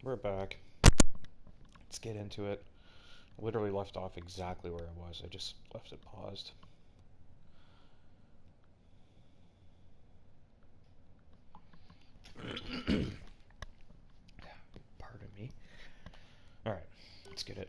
We're back. Let's get into it. Literally left off exactly where I was. I just left it paused. Pardon me. Alright, let's get it.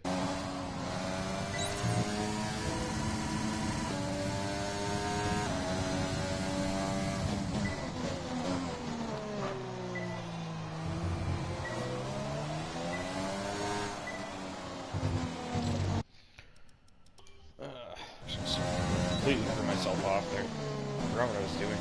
Completely threw myself off there. I forgot what I was doing.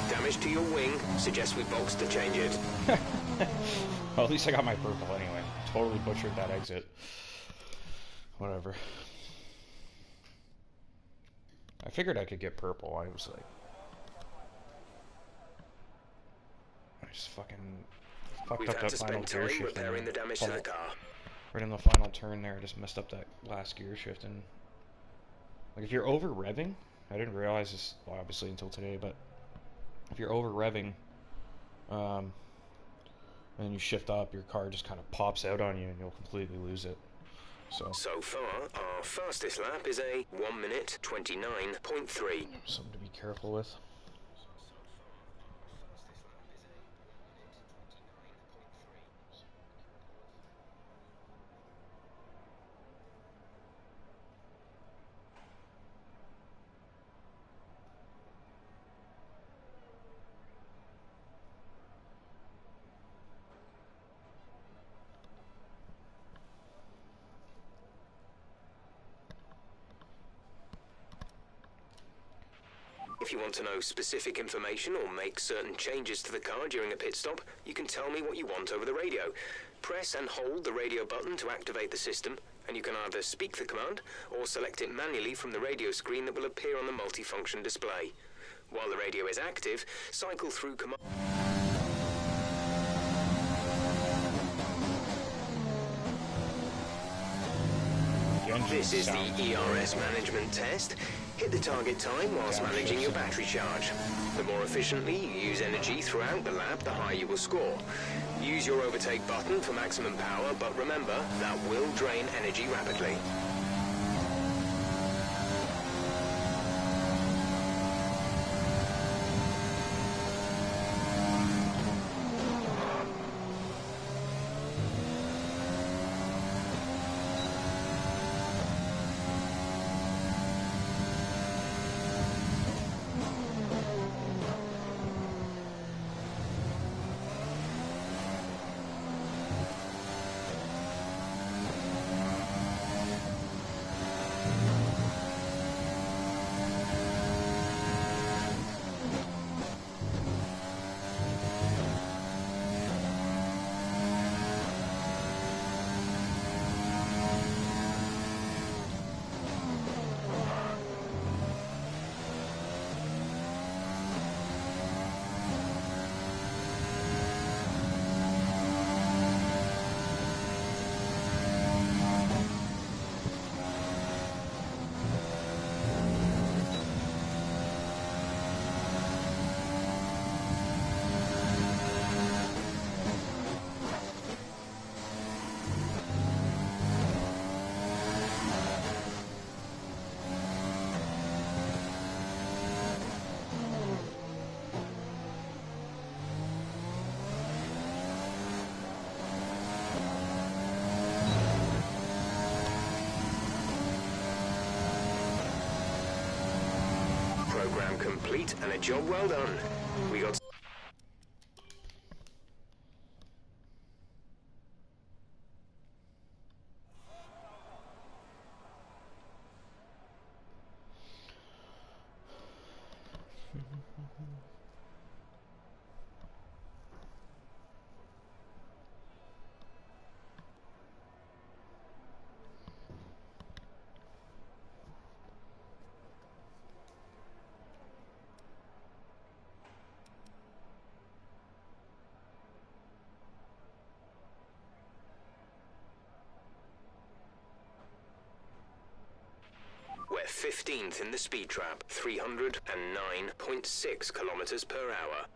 Damage to your wing. Suggest we box to change it. Well, at least I got my purple anyway. Totally butchered that exit. Whatever. I figured I could get purple. I was like... I just fucking fucked up that final gear shift. Repairing the damage to the car. Right in the final turn there, I just messed up that last gear shift. And like, if you're over revving, I didn't realize this, well, obviously until today, but if you're over revving, and you shift up, your car just kind of pops out on you, and you'll completely lose it. So far, our fastest lap is a 1 minute 29.3. Something to be careful with. If you want to know specific information or make certain changes to the car during a pit stop, you can tell me what you want over the radio. Press and hold the radio button to activate the system, and you can either speak the command or select it manually from the radio screen that will appear on the multifunction display. While the radio is active, cycle through command. This is the ERS management test. Hit the target time whilst managing your battery charge. The more efficiently you use energy throughout the lap, the higher you will score. Use your overtake button for maximum power, but remember, that will drain energy rapidly. Program complete and a job well done. We got... We're 15th in the speed trap, 309.6 kilometers per hour.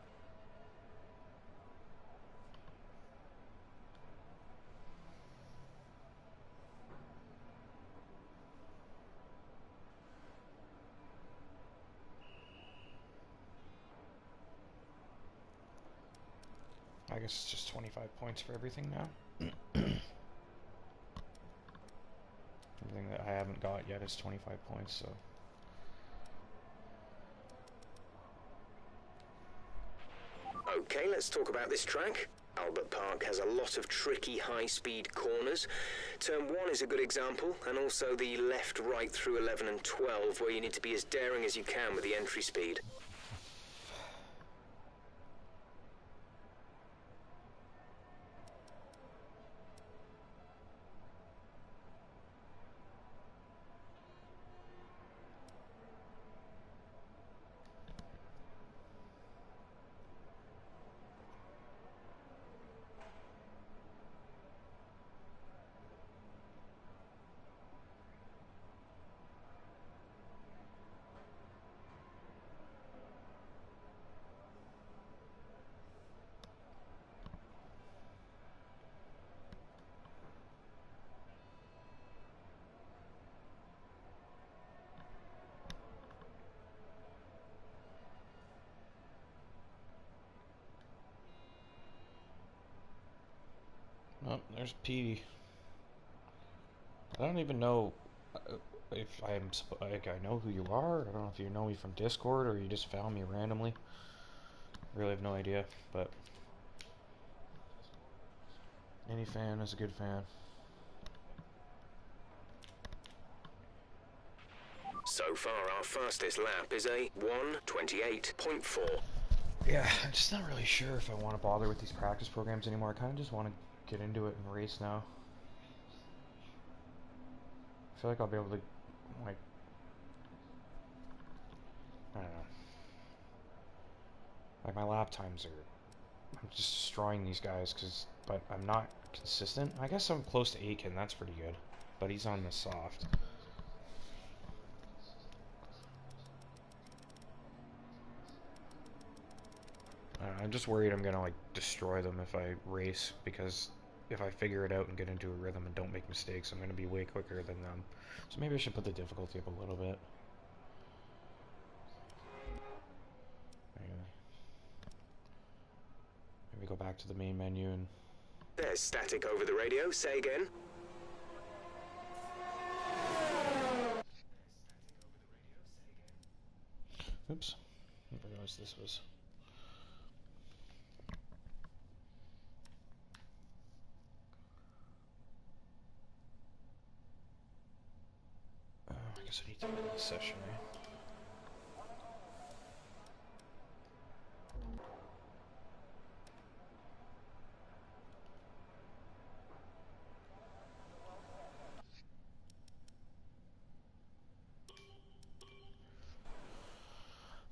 I guess it's just 25 points for everything now. Everything that I haven't got yet is 25 points, so... Okay, let's talk about this track. Albert Park has a lot of tricky high-speed corners. Turn 1 is a good example, and also the left-right through 11 and 12, where you need to be as daring as you can with the entry speed. Oh, there's P. I don't even know if I'm like I know who you are. I don't know if you know me from Discord or you just found me randomly. Really have no idea, but any fan is a good fan. So far, our fastest lap is a 1:28.4. Yeah, I'm just not really sure if I want to bother with these practice programs anymore. I kind of just want to get into it and race now. I feel like I'll be able to, like, I don't know. Like, my lap times are, I'm just destroying these guys, but I'm not consistent. I guess I'm close to Aiken, that's pretty good. But he's on the soft. I'm just worried I'm gonna, like, destroy them if I race, because if I figure it out and get into a rhythm and don't make mistakes, I'm gonna be way quicker than them. So maybe I should put the difficulty up a little bit. Anyway. Maybe go back to the main menu and... There's static over the radio. Say again. Oops. I realized this was... I guess I need to end the session, right?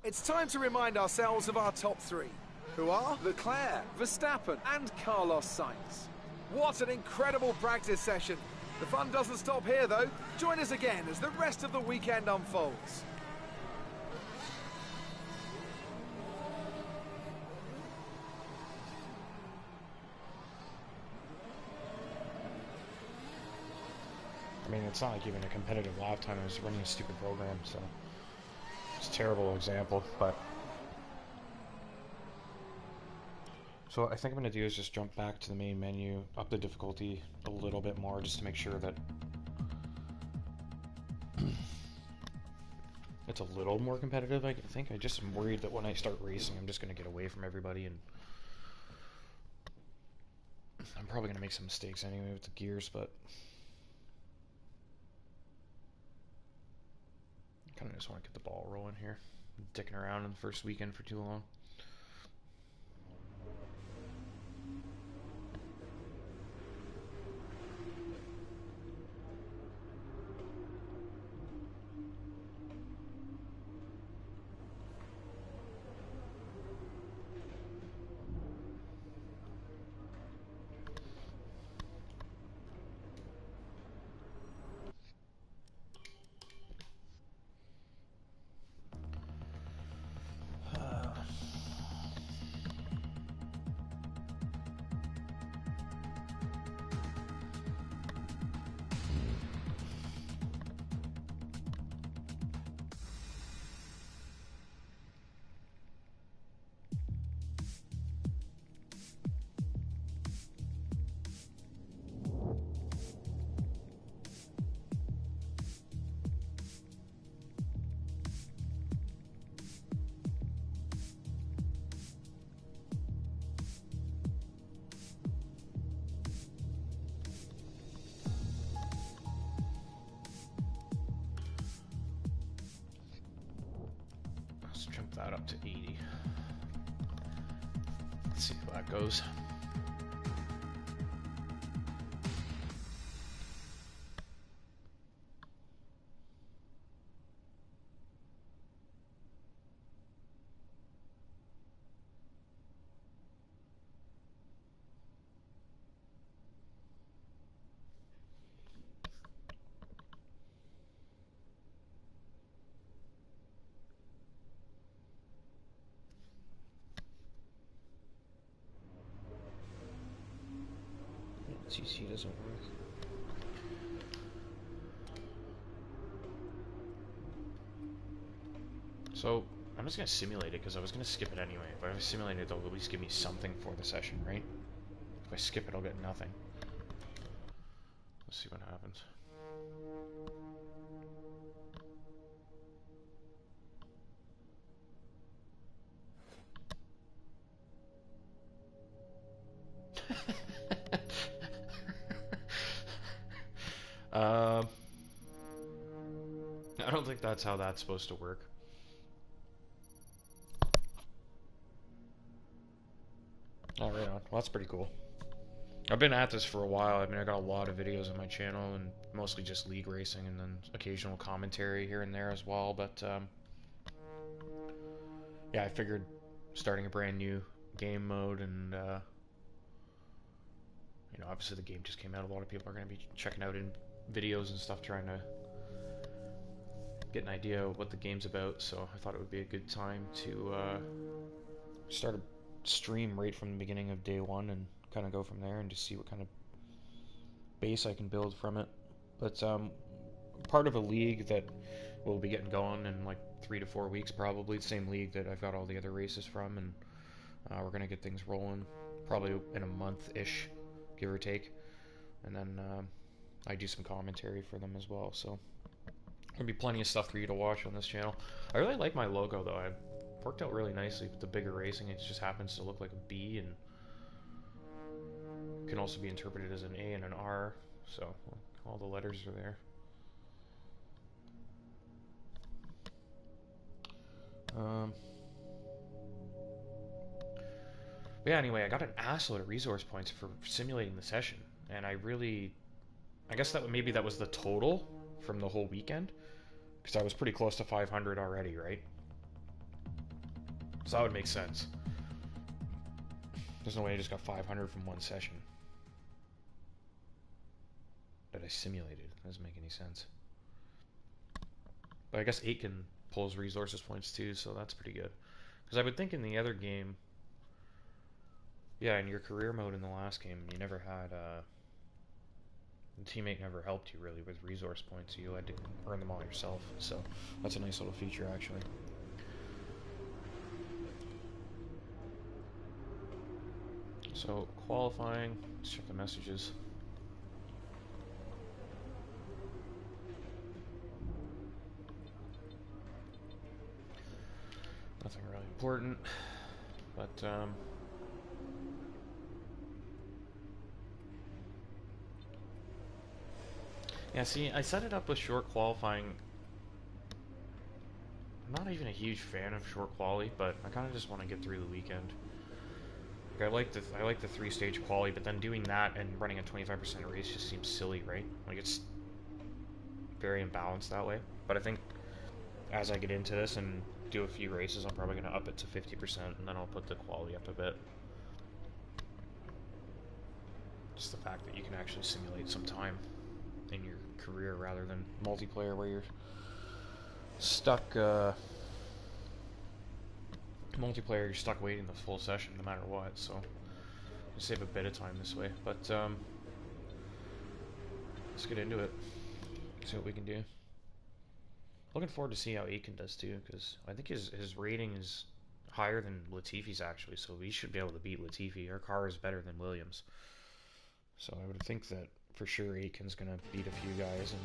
It's time to remind ourselves of our top three, who are Leclerc, Verstappen and Carlos Sainz. What an incredible practice session. The fun doesn't stop here though. Join us again as the rest of the weekend unfolds. I mean, it's not like even a competitive lap time. I was running a stupid program, so... It's a terrible example, but... So what I think I'm going to do is just jump back to the main menu, up the difficulty a little bit more, just to make sure that... it's a little more competitive, I think. I just am worried that when I start racing, I'm just going to get away from everybody, and I'm probably going to make some mistakes anyway with the gears, but I kind of just want to get the ball rolling here. I'm dicking around in the first weekend for too long. That up to 80. Let's see how that goes. CC doesn't work. So I'm just gonna simulate it because I was gonna skip it anyway. If I simulate it, they'll at least give me something for the session, right? If I skip it, I'll get nothing. Let's see what happens. I don't think that's how that's supposed to work. Oh, right on. Well, that's pretty cool. I've been at this for a while. I mean, I got a lot of videos on my channel, and mostly just league racing, and then occasional commentary here and there as well. But yeah, I figured starting a brand new game mode, and you know, obviously the game just came out. A lot of people are going to be checking out in videos and stuff, trying to get an idea of what the game's about. So I thought it would be a good time to start a stream right from the beginning of day one and kind of go from there and just see what kind of base I can build from it. But part of a league that will be getting going in like 3 to 4 weeks, probably the same league that I've got all the other races from, and we're gonna get things rolling probably in a month-ish, give or take, and then I do some commentary for them as well. So there'll be plenty of stuff for you to watch on this channel. I really like my logo though. I worked out really nicely with the bigger racing. It just happens to look like a B, and can also be interpreted as an A and an R, so all the letters are there. But yeah, anyway, I got an assload of resource points for simulating the session, and I guess that maybe that was the total from the whole weekend, because I was pretty close to 500 already, right? So that would make sense. There's no way I just got 500 from one session that I simulated. That doesn't make any sense. But I guess 8 can pulls resources points too, so that's pretty good. Because I would think in the other game, yeah, in your career mode in the last game, you never had the teammate never helped you really with resource points, so you had to earn them all yourself. So that's a nice little feature, actually. So qualifying, let's check the messages. Nothing really important, but yeah, see, I set it up with short qualifying. I'm not even a huge fan of short quali, but I kind of just want to get through the weekend. Like, I like the 3-stage quali, but then doing that and running a 25% race just seems silly, right? Like, it's very imbalanced that way. But I think as I get into this and do a few races, I'm probably going to up it to 50%, and then I'll put the quality up a bit. Just the fact that you can actually simulate some time in your career rather than multiplayer where you're stuck, multiplayer you're stuck waiting the full session no matter what, so you save a bit of time this way. But let's get into it, see what we can do. Looking forward to see how Aiken does too, because I think his rating is higher than Latifi's actually, so we should be able to beat Latifi. Our car is better than Williams, so I would think that for sure Aiken's gonna beat a few guys, and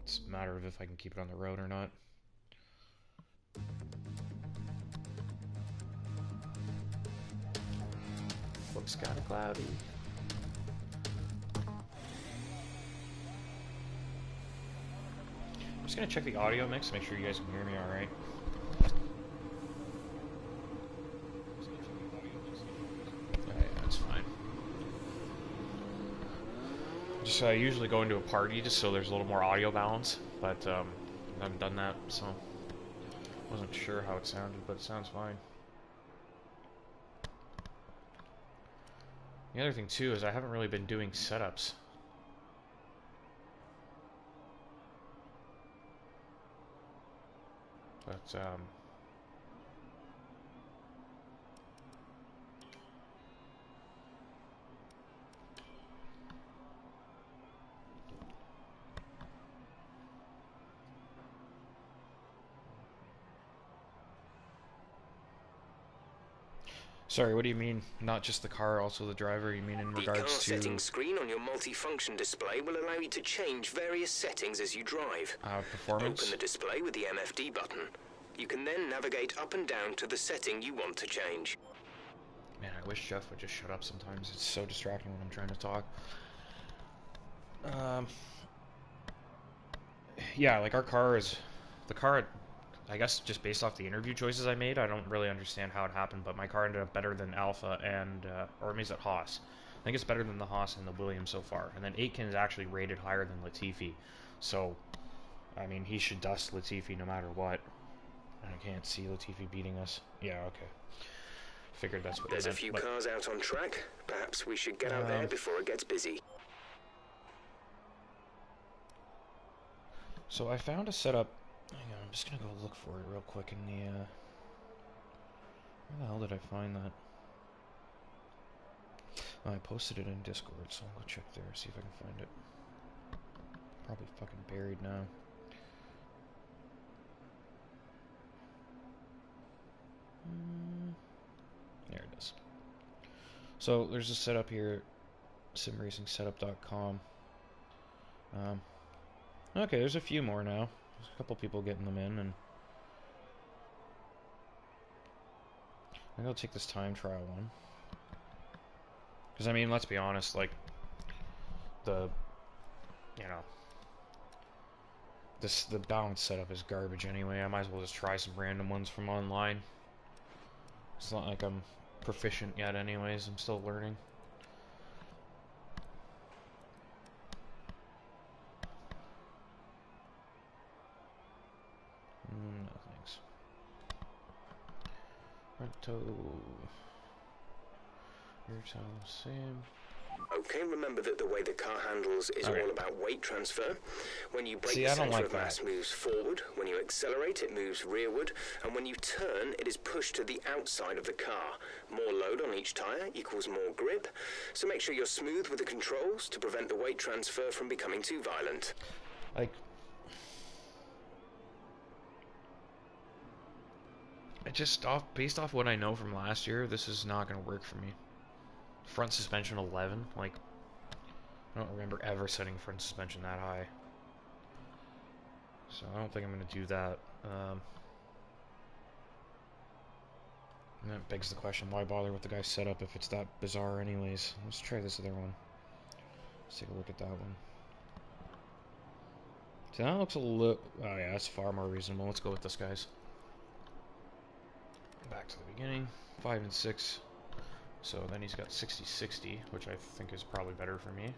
it's a matter of if I can keep it on the road or not. Looks kinda cloudy. I'm just gonna check the audio mix, make sure you guys can hear me alright. Alright, that's fine. Just usually go into a party just so there's a little more audio balance, but I haven't done that, so wasn't sure how it sounded, but it sounds fine. The other thing too is I haven't really been doing setups. But sorry, what do you mean? Not just the car, also the driver? You mean in regards to... The car settings screen on your multi-function display will allow you to change various settings as you drive. Performance? Open the display with the MFD button. You can then navigate up and down to the setting you want to change. Man, I wish Jeff would just shut up sometimes. It's so distracting when I'm trying to talk. Yeah, like our car is... The car... I guess just based off the interview choices I made, I don't really understand how it happened, but my car ended up better than Alpha and, or maybe it's at Haas. I think it's better than the Haas and the Williams so far. And then Aitken is actually rated higher than Latifi. So, I mean, he should dust Latifi no matter what. I can't see Latifi beating us. Yeah, okay. Figured that's what There's a few cars out on track. Perhaps we should get out there before it gets busy. So I found a setup. Hang on, I'm just gonna go look for it real quick in the, where the hell did I find that? Oh, I posted it in Discord, so I'll go check there, see if I can find it. Probably fucking buried now. There it is. So, there's a setup here, simracingsetup.com. Okay, there's a few more now. There's a couple people getting them in, and I'm gonna take this time trial one. Because, I mean, let's be honest, like, the balance setup is garbage anyway. I might as well just try some random ones from online. It's not like I'm proficient yet anyways, I'm still learning. No thanks. Rento. Your time, Sam. Okay, remember that the way the car handles is all about weight transfer. When you brake, the center of mass moves forward. When you accelerate, it moves rearward. And when you turn, it is pushed to the outside of the car. More load on each tire equals more grip. So make sure you're smooth with the controls to prevent the weight transfer from becoming too violent. Like, based off what I know from last year, this is not going to work for me. Front suspension 11, like, I don't remember ever setting front suspension that high. So I don't think I'm going to do that. And that begs the question, why bother with the guy's setup if it's that bizarre anyways? Let's try this other one. Let's take a look at that one. So that looks a little... Oh yeah, that's far more reasonable. Let's go with this, guys. Back to the beginning. 5 and 6. So then he's got 60-60, which I think is probably better for me.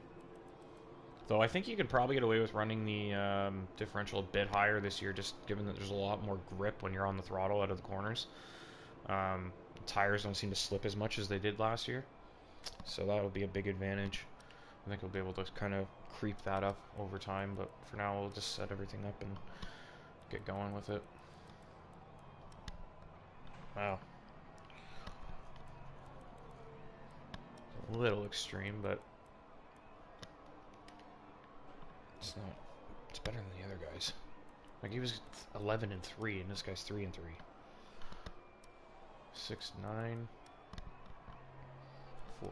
Though I think you could probably get away with running the differential a bit higher this year, just given that there's a lot more grip when you're on the throttle out of the corners. Tires don't seem to slip as much as they did last year, so that would be a big advantage. I think we'll be able to kind of creep that up over time, but for now we'll just set everything up and get going with it. Wow. A little extreme, but it's not. It's better than the other guys. Like, he was 11 and 3, and this guy's 3 and 3. 6-9. 4-4.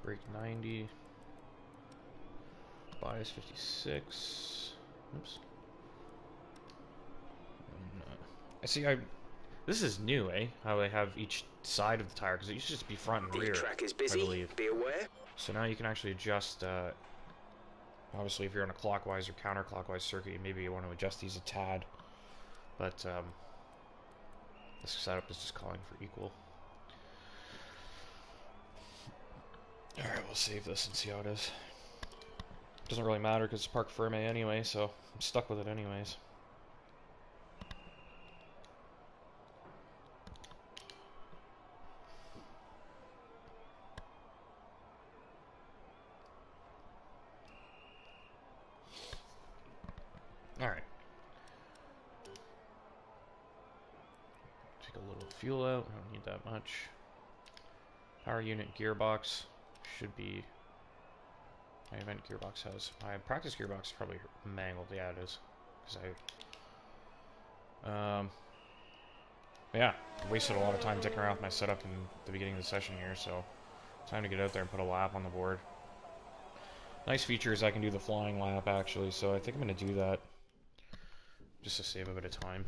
Brake 90. Bias 56. Oops. And, I see. This is new, eh? How they have each side of the tire, because it used to just be front and rear. The track is busy. I believe. Be aware. So now you can actually adjust. Obviously, if you're on a clockwise or counterclockwise circuit, maybe you want to adjust these a tad. But this setup is just calling for equal. Alright, we'll save this and see how it is. Doesn't really matter because it's park ferme anyway, so I'm stuck with it anyways. Alright. Take a little fuel out, I don't need that much. Power unit gearbox should be... My event gearbox has... My practice gearbox is probably mangled, yeah it is. Because yeah, I wasted a lot of time dicking around with my setup in the beginning of the session here, so... Time to get out there and put a lap on the board. Nice feature is I can do the flying lap actually, so I think I'm going to do that. Just to save a bit of time.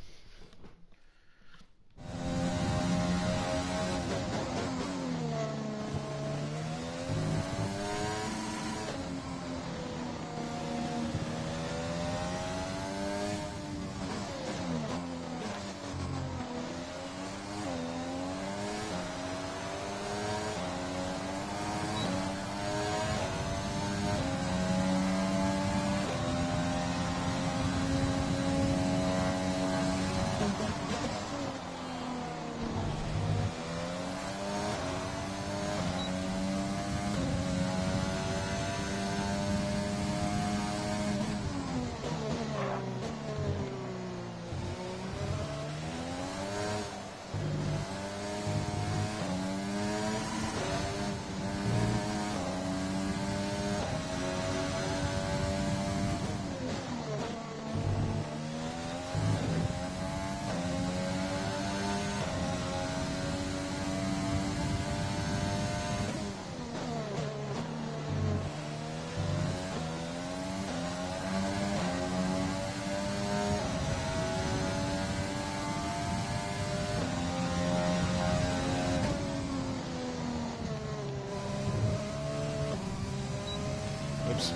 Oops.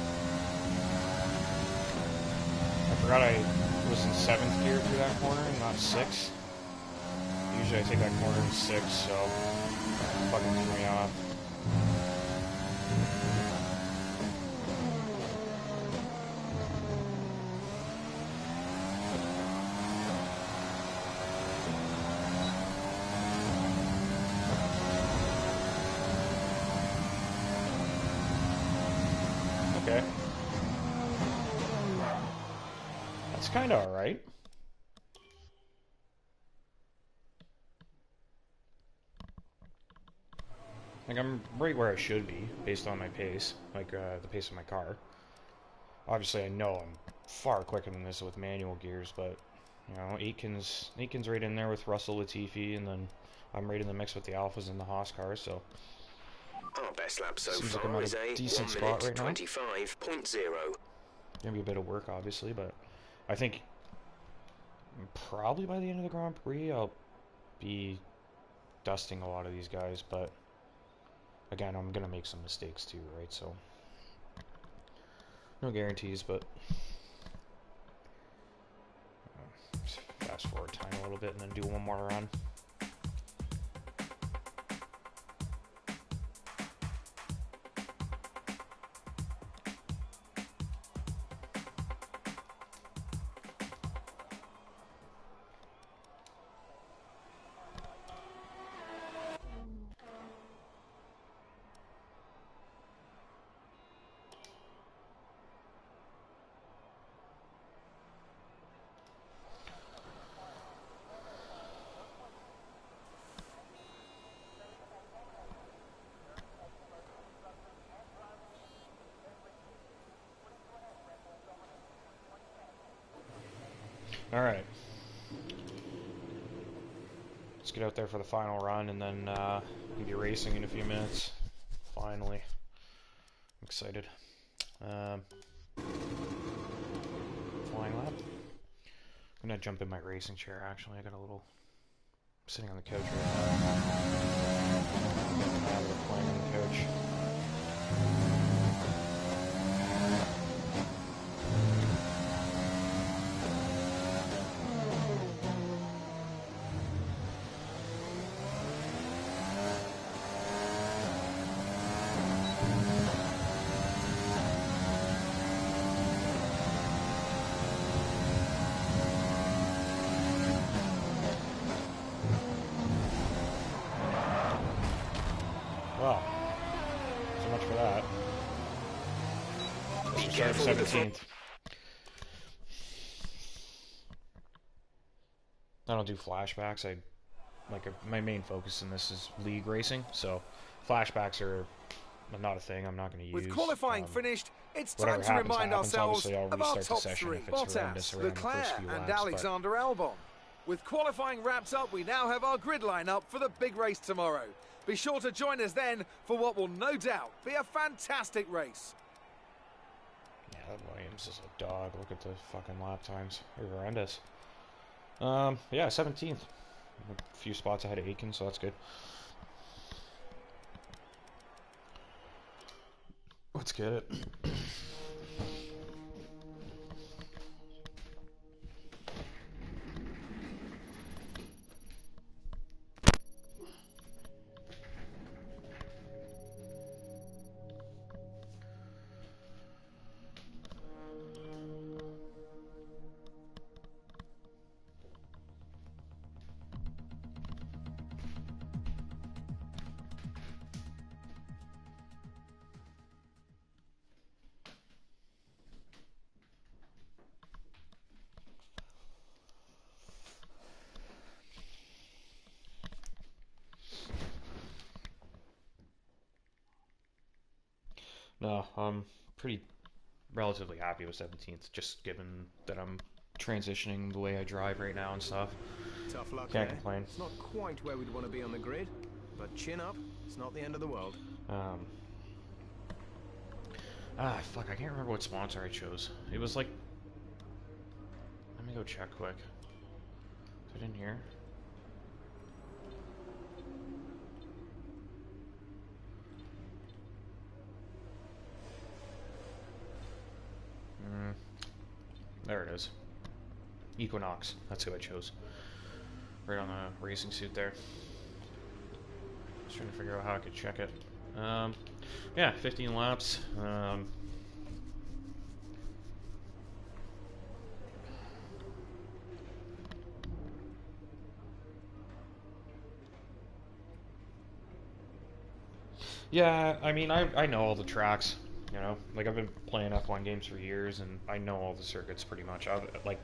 I forgot I was in 7th gear through that corner and not 6th. Usually I take that corner in 6th, so fucking threw me off. Okay. That's kind of alright. Like, I'm right where I should be, based on my pace. Like, the pace of my car. Obviously, I know I'm far quicker than this with manual gears, but, you know, Aitken's right in there with Russell Latifi, and then I'm right in the mix with the Alphas and the Haas cars, so... Our best lap so Seems like far I'm at is a a decent 1 spot minute right now. 25.0. Gonna be a bit of work, obviously, but I think Probably by the end of the Grand Prix, I'll be dusting a lot of these guys, but again, I'm gonna make some mistakes too, right? So no guarantees, but just fast forward time a little bit and then do one more run. Alright. Let's get out there for the final run and then we'll be racing in a few minutes. Finally. I'm excited. Flying lap. I'm gonna jump in my racing chair actually. I got a little... I'm sitting on the couch right now. I'm playing on the couch. Well, so much for that. Be careful with the 17th. I don't do flashbacks. My main focus in this is league racing, so flashbacks are not a thing I'm not going to use. With qualifying finished, it's whatever time to remind happens. ourselves Obviously, I'll of our restart the top session three. if it's horrendous Bottas, around the first Leclerc few and laps, Alexander Albon. With qualifying wrapped up, we now have our grid lineup for the big race tomorrow. Be sure to join us then for what will no doubt be a fantastic race. Yeah, that Williams is a dog. Look at the fucking lap times. They're horrendous. Yeah, 17th. A few spots ahead of Aiken, so that's good. Let's get it. No, I'm pretty relatively happy with 17th, just given that I'm transitioning the way I drive right now and stuff. Tough luck Can't there. complain. It's not quite where we'd want to be on the grid, but chin up, it's not the end of the world. Fuck, I can't remember what sponsor I chose. It was like... Let me go check quick. Is it in here? There it is. Equinox. That's who I chose. Right on the racing suit there. Just trying to figure out how I could check it. Yeah, 15 laps. Yeah, I mean, I know all the tracks. You know, like I've been playing F1 games for years, and I know all the circuits pretty much. Like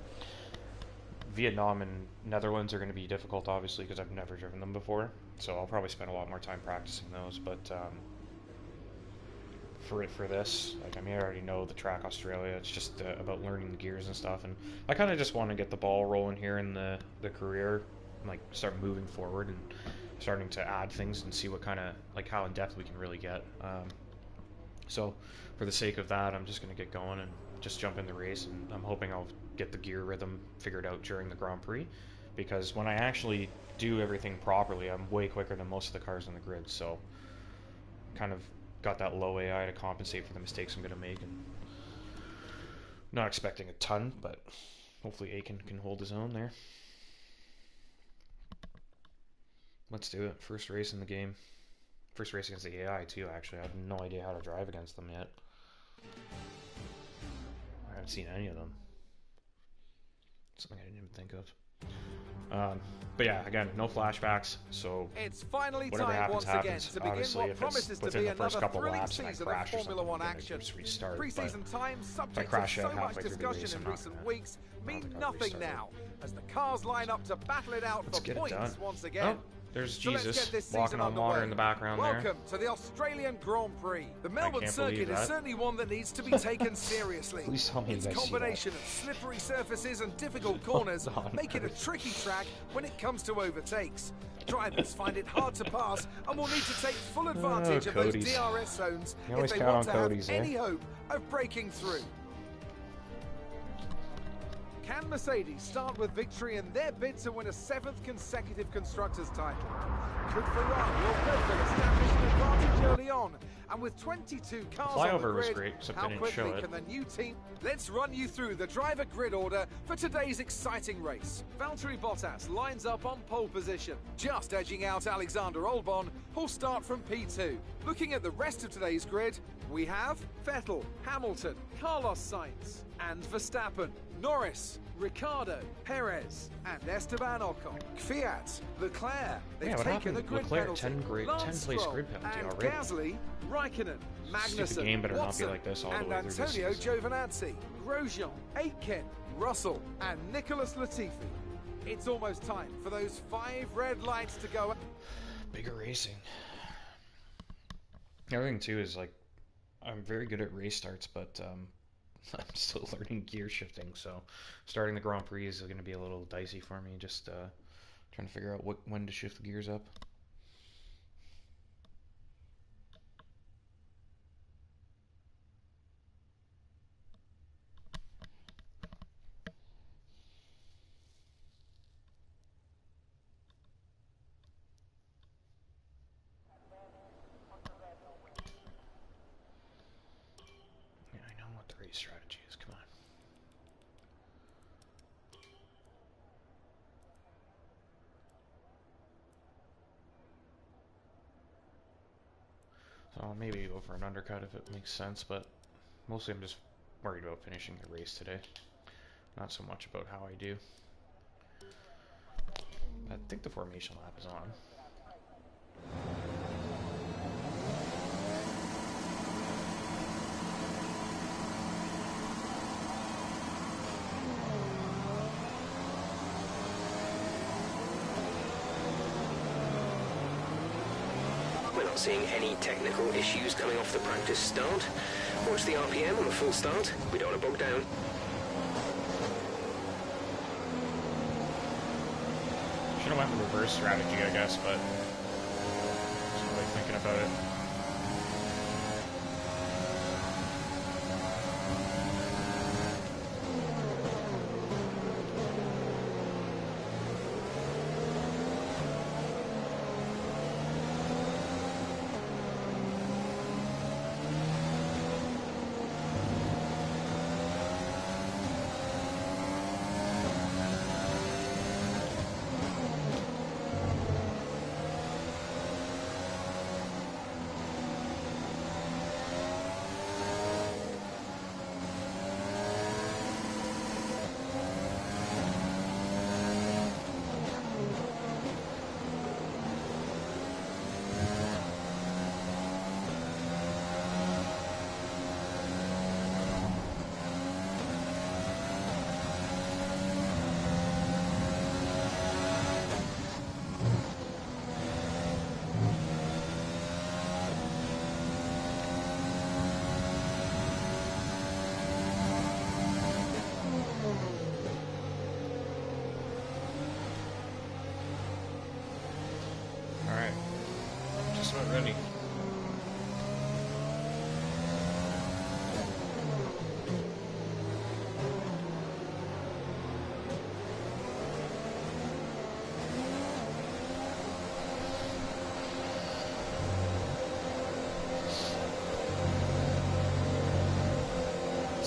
Vietnam and Netherlands are going to be difficult, obviously, because I've never driven them before. So I'll probably spend a lot more time practicing those. But for this, like I mean, I already know the track Australia. It's just about learning the gears and stuff. And I kind of just want to get the ball rolling here in the career, and, like start moving forward and starting to add things and see what kind of like how in depth we can really get. So for the sake of that, I'm just going to get going and just jump in the race, and I'm hoping I'll get the gear rhythm figured out during the Grand Prix, because when I actually do everything properly, I'm way quicker than most of the cars on the grid, so kind of got that low AI to compensate for the mistakes I'm going to make, and not expecting a ton, but hopefully Aiken can hold his own there. Let's do it. First race in the game. First race against the AI too, actually. I have no idea how to drive against them yet. I haven't seen any of them. Something I didn't even think of. But yeah, again, no flashbacks, so it's finally whatever time happens, once happens. again to begin Obviously, what if promises it's to within be the first another couple thrilling laps and I season of crash or Formula something, One then I action. just restart. Pre-season times, subject crash to so out much halfway through the discussion race, in I'm not recent gonna- weeks, mean think I'll nothing restart now, as the cars line up to battle it out Let's for get it points done. once again. Oh, there's So let's Jesus get this walking season on water underway. in the background Welcome to the Australian Grand Prix. The Melbourne can't circuit believe is that. certainly one that needs to be taken seriously. Please tell me you Its guys see that. combination of slippery surfaces and difficult corners On make it a earth? tricky track when it comes to overtakes. Drivers find it hard to pass and will need to take full advantage of those Cody's. DRS zones You if always they count want on to Cody's, have eh? any hope of breaking through. Can Mercedes start with victory in their bid to win a 7th consecutive Constructors' title? Could Ferrari or Red Bull establish an advantage early on? And with 22 cars on the Flyover was grid, great, except how they didn't show quickly it. can the new team... Let's run you through the driver grid order for today's exciting race. Valtteri Bottas lines up on pole position, just edging out Alexander Albon, who'll start from P2. Looking at the rest of today's grid, we have Vettel, Hamilton, Carlos Sainz, and Verstappen, Norris, Ricciardo, Perez, and Esteban Ocon. Fiat, Leclerc, they've Yeah, what taken happened? a grid Leclerc, penalty. 10 Lance place Stroll grid penalty and already. Gasly, Raikkonen, Magnussen, game better not be Watson, like this all the and way through this Antonio season. Giovinazzi, Grosjean, Aitken, Russell, and Nicholas Latifi. It's almost time for those 5 red lights to go. Bigger racing. The other thing too is, like, I'm very good at race starts, but I'm still learning gear shifting, so starting the Grand Prix is going to be a little dicey for me, just trying to figure out when to shift the gears up. Yeah, I know what the race strategy is, come on. So maybe go for an undercut if it makes sense, but mostly I'm just worried about finishing the race today. Not so much about how I do. I think the formation lap is on. We're not seeing any technical issues coming off the practice start. Watch the RPM on the full start. We don't want to bog down. Should have went with reverse strategy, I guess, but just really thinking about it. Alright. Just about ready.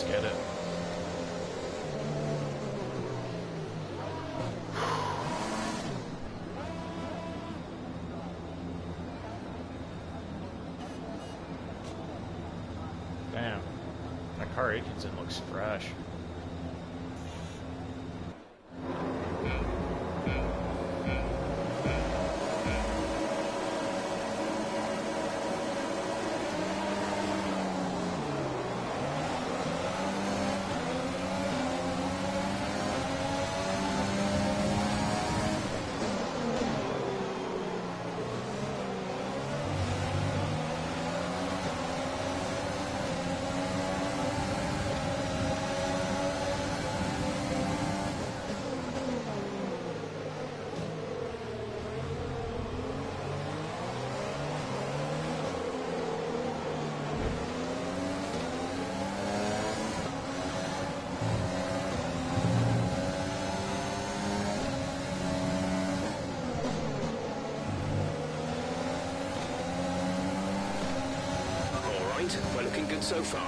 get it. Damn. That car it gets in looks fresh. We're looking good so far.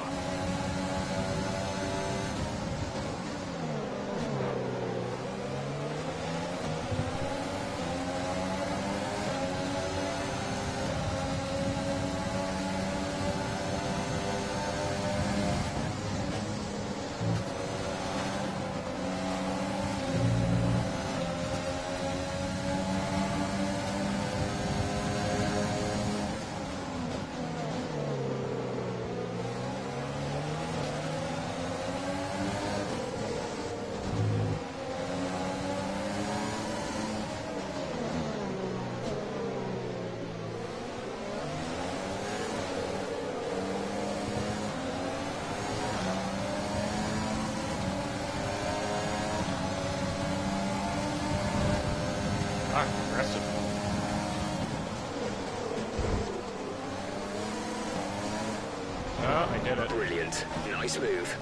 Aggressive. Oh, I did it. Brilliant. Nice move.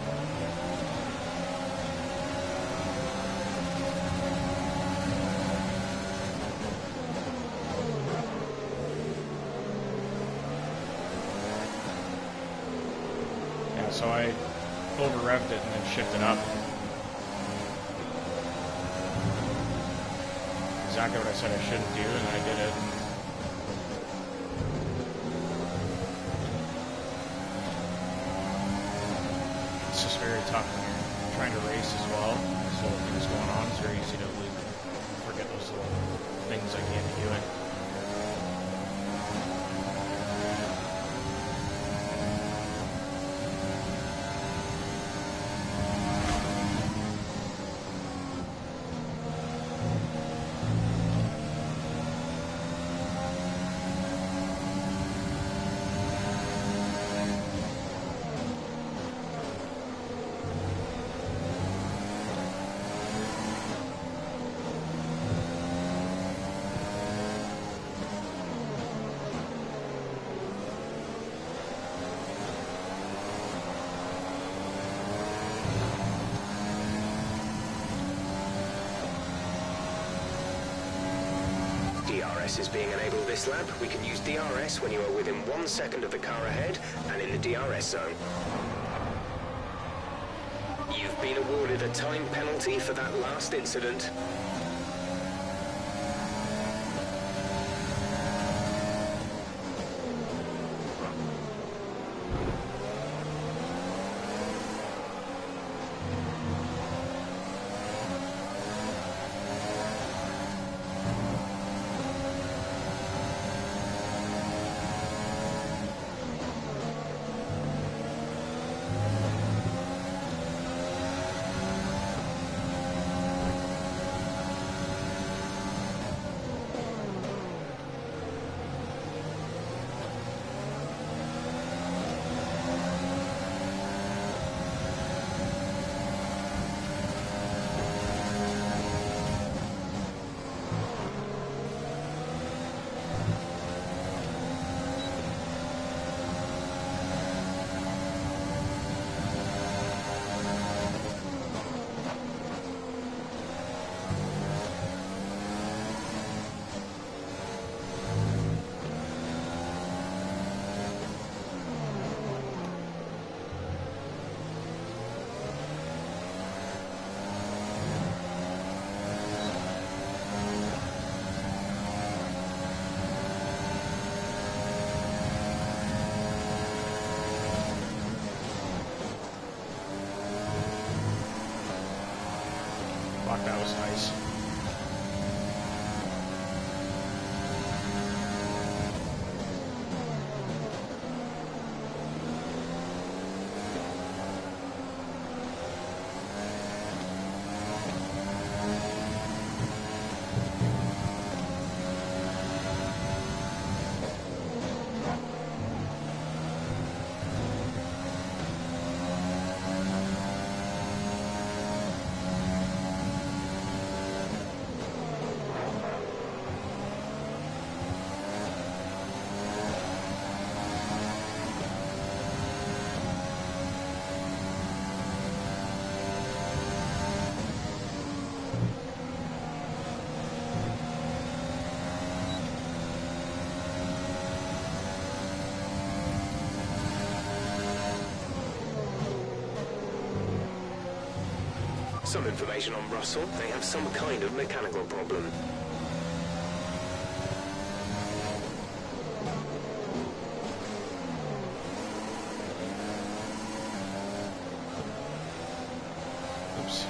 Yeah, so I over-revved it and then shifted up. Exactly what I said I shouldn't do, and I did it. It's just very tough when you're trying to race as well. So things going on, it's very easy to forget those little things I can't be doing. DRS is being enabled this lap. We can use DRS when you are within 1 second of the car ahead and in the DRS zone. You've been awarded a time penalty for that last incident. That was nice. Some information on Russell. They have some kind of mechanical problem. Oops.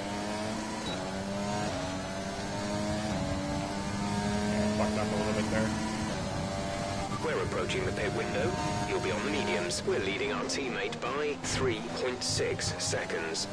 Yeah, fucked up a little bit there. We're approaching the pit window. You'll be on the mediums. We're leading our teammate by 3.6 seconds.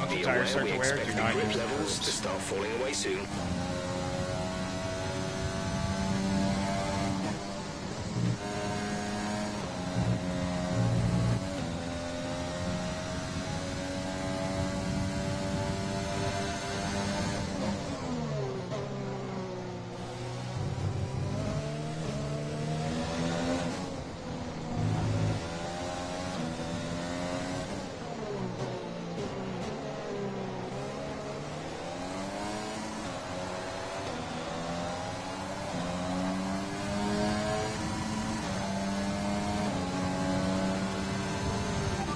Once Be the tires start aware to we wear, expect do the not grip use the levels to boost. start falling away soon.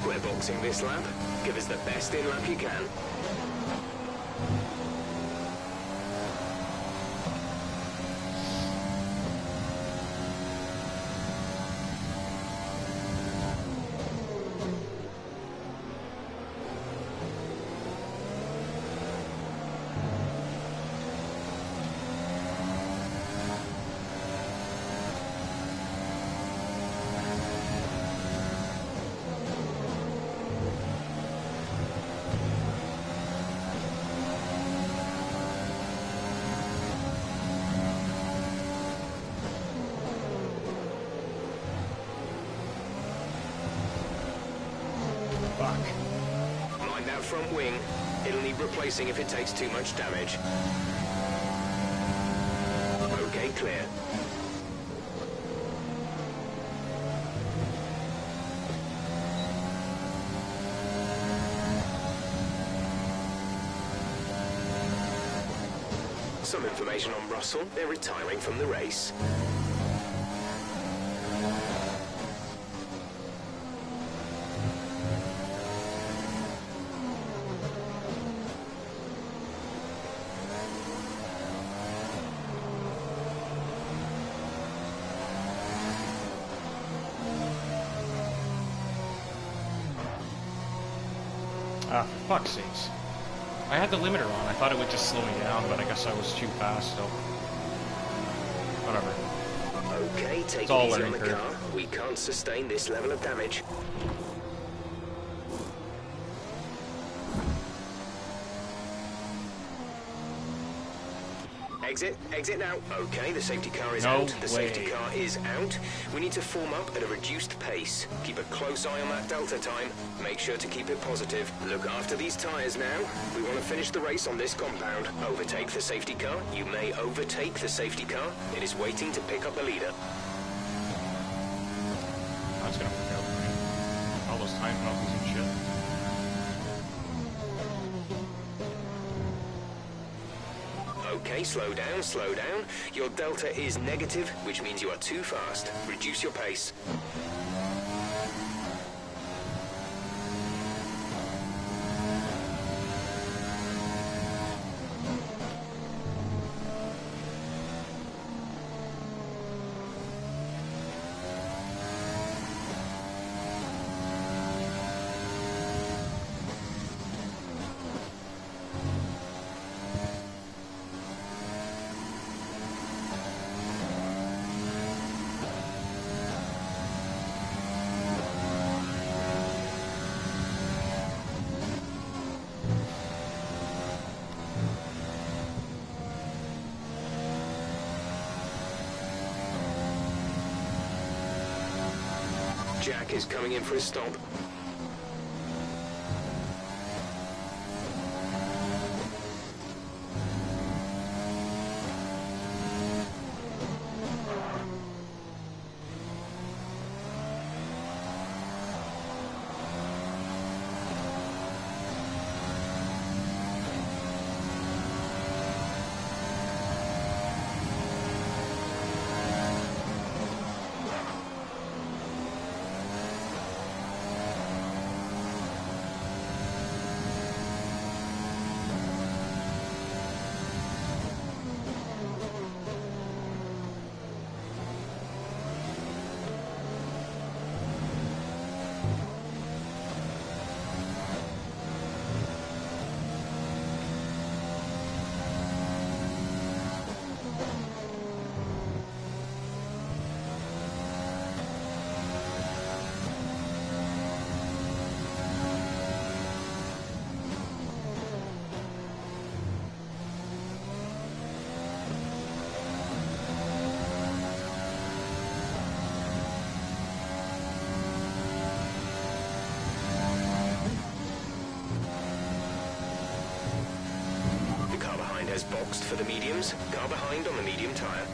We're boxing this lap. Give us the best in lap you can. fuck. Mind that front wing. It'll need replacing if it takes too much damage. Okay, clear. Some information on Russell. They're retiring from the race. Ah, for fuck's sakes. I had the limiter on. I thought it would just slow me down, but I guess I was too fast, so... Whatever. Okay, take It's it all easy on learning the curve. car. We can't sustain this level of damage. Exit now. Okay, the safety car is No out. The safety way. car is out. We need to form up at a reduced pace. Keep a close eye on that delta time. Make sure to keep it positive. Look after these tyres now. We want to finish the race on this compound. Overtake the safety car. You may overtake the safety car. It is waiting to pick up a leader. That's gonna work out for me. All those time penalties and shit. Okay, slow down, slow down. Your delta is negative, which means you are too fast. Reduce your pace. Jack is coming in for a stop. Has boxed for the mediums. Car behind on the medium tyre.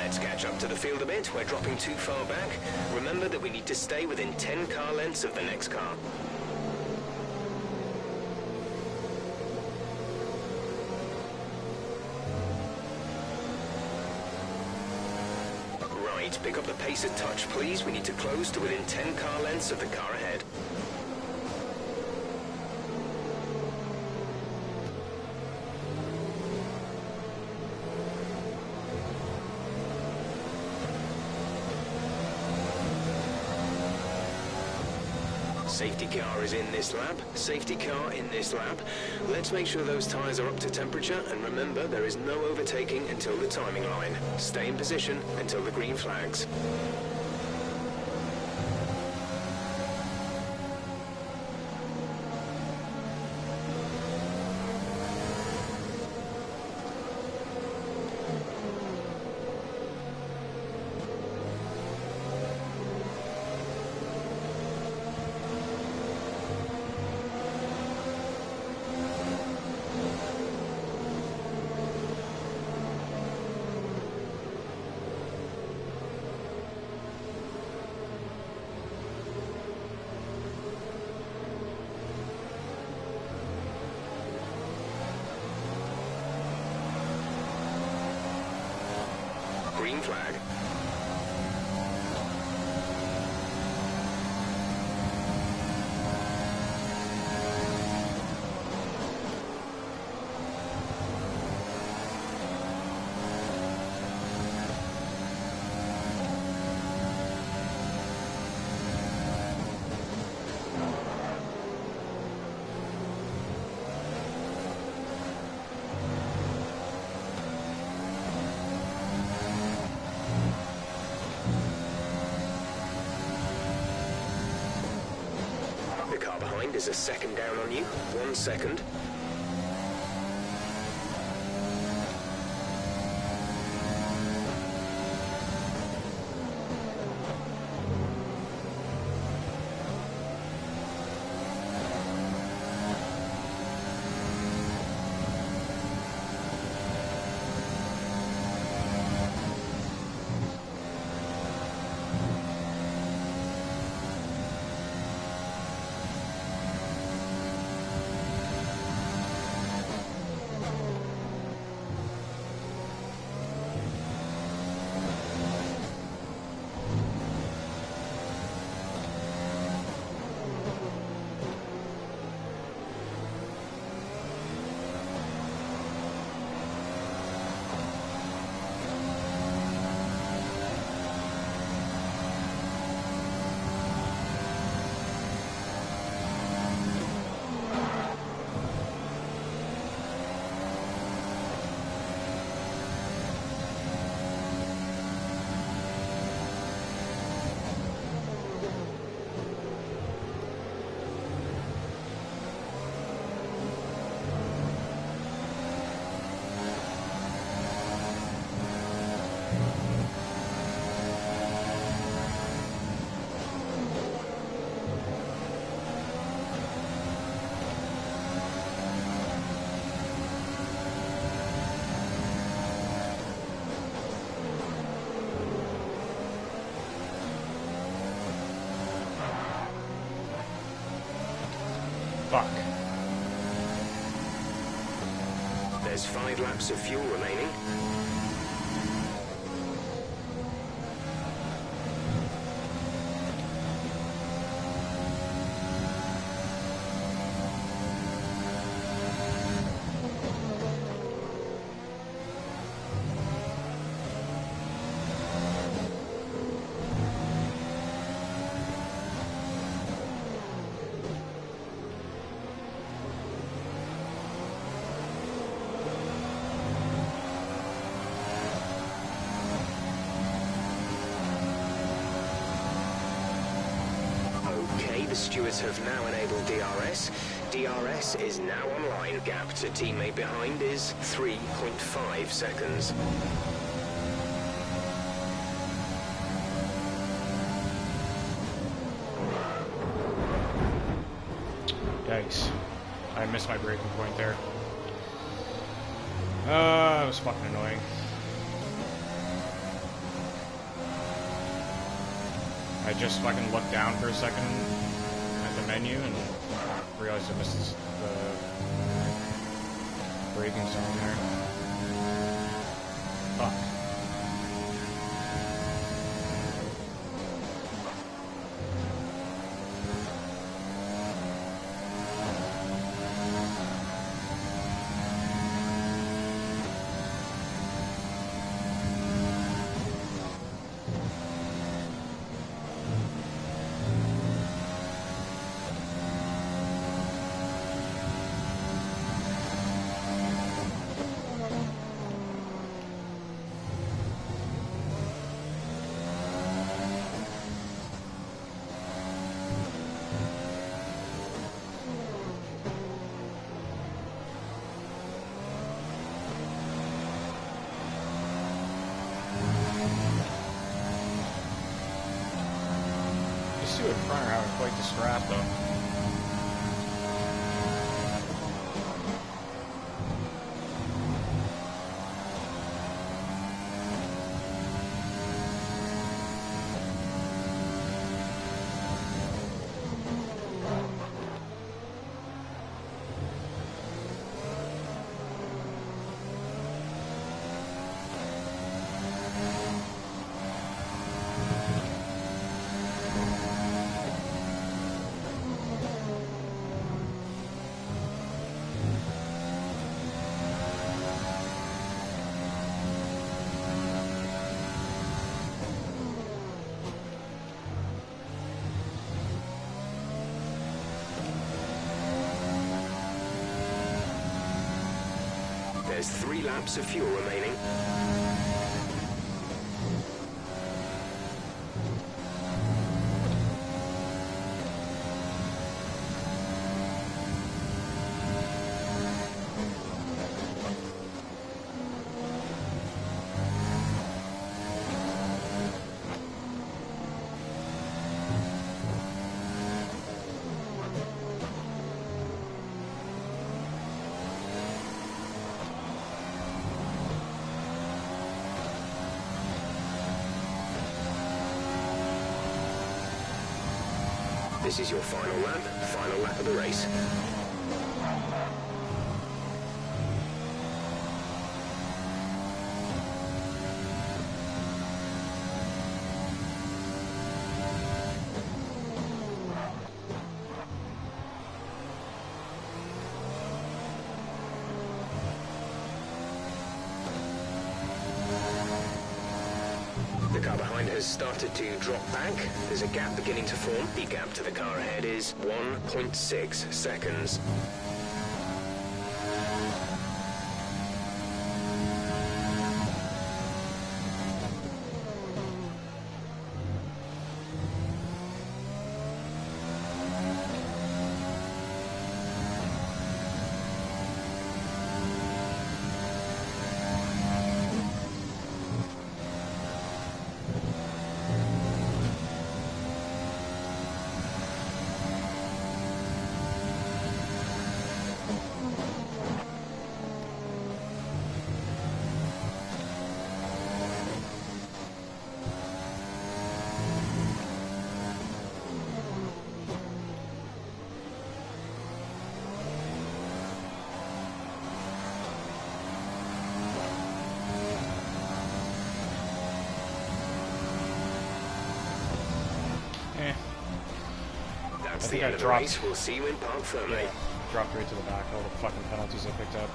Let's catch up to the field a bit. We're dropping too far back. Remember that we need to stay within 10 car lengths of the next car. Right, pick up the pace a touch, please. We need to close to within 10 car lengths of the car ahead. Safety car is in this lap. Safety car in this lap. Let's make sure those tyres are up to temperature, and remember, there is no overtaking until the timing line. Stay in position until the green flags. Green flag. The car behind is a second down on you. 1 second. Fuck. There's 5 laps of fuel remaining. The stewards have now enabled DRS. DRS is now online. Gap to teammate behind is 3.5 seconds. Yikes. I missed my braking point there. That was fucking annoying. I just fucking looked down for a second at the menu and realized I missed the braking zone there. Fuck. See what front are having quite the scrap though. There's 3 laps of fuel remaining. This is your final lap of the race. The car behind has started to drop back. There's a gap beginning to form. The gap to the car ahead is 1.6 seconds. That's the end of the race. We'll see you in Parc Ferme. Yeah, dropped right to the back. All the fucking penalties I picked up.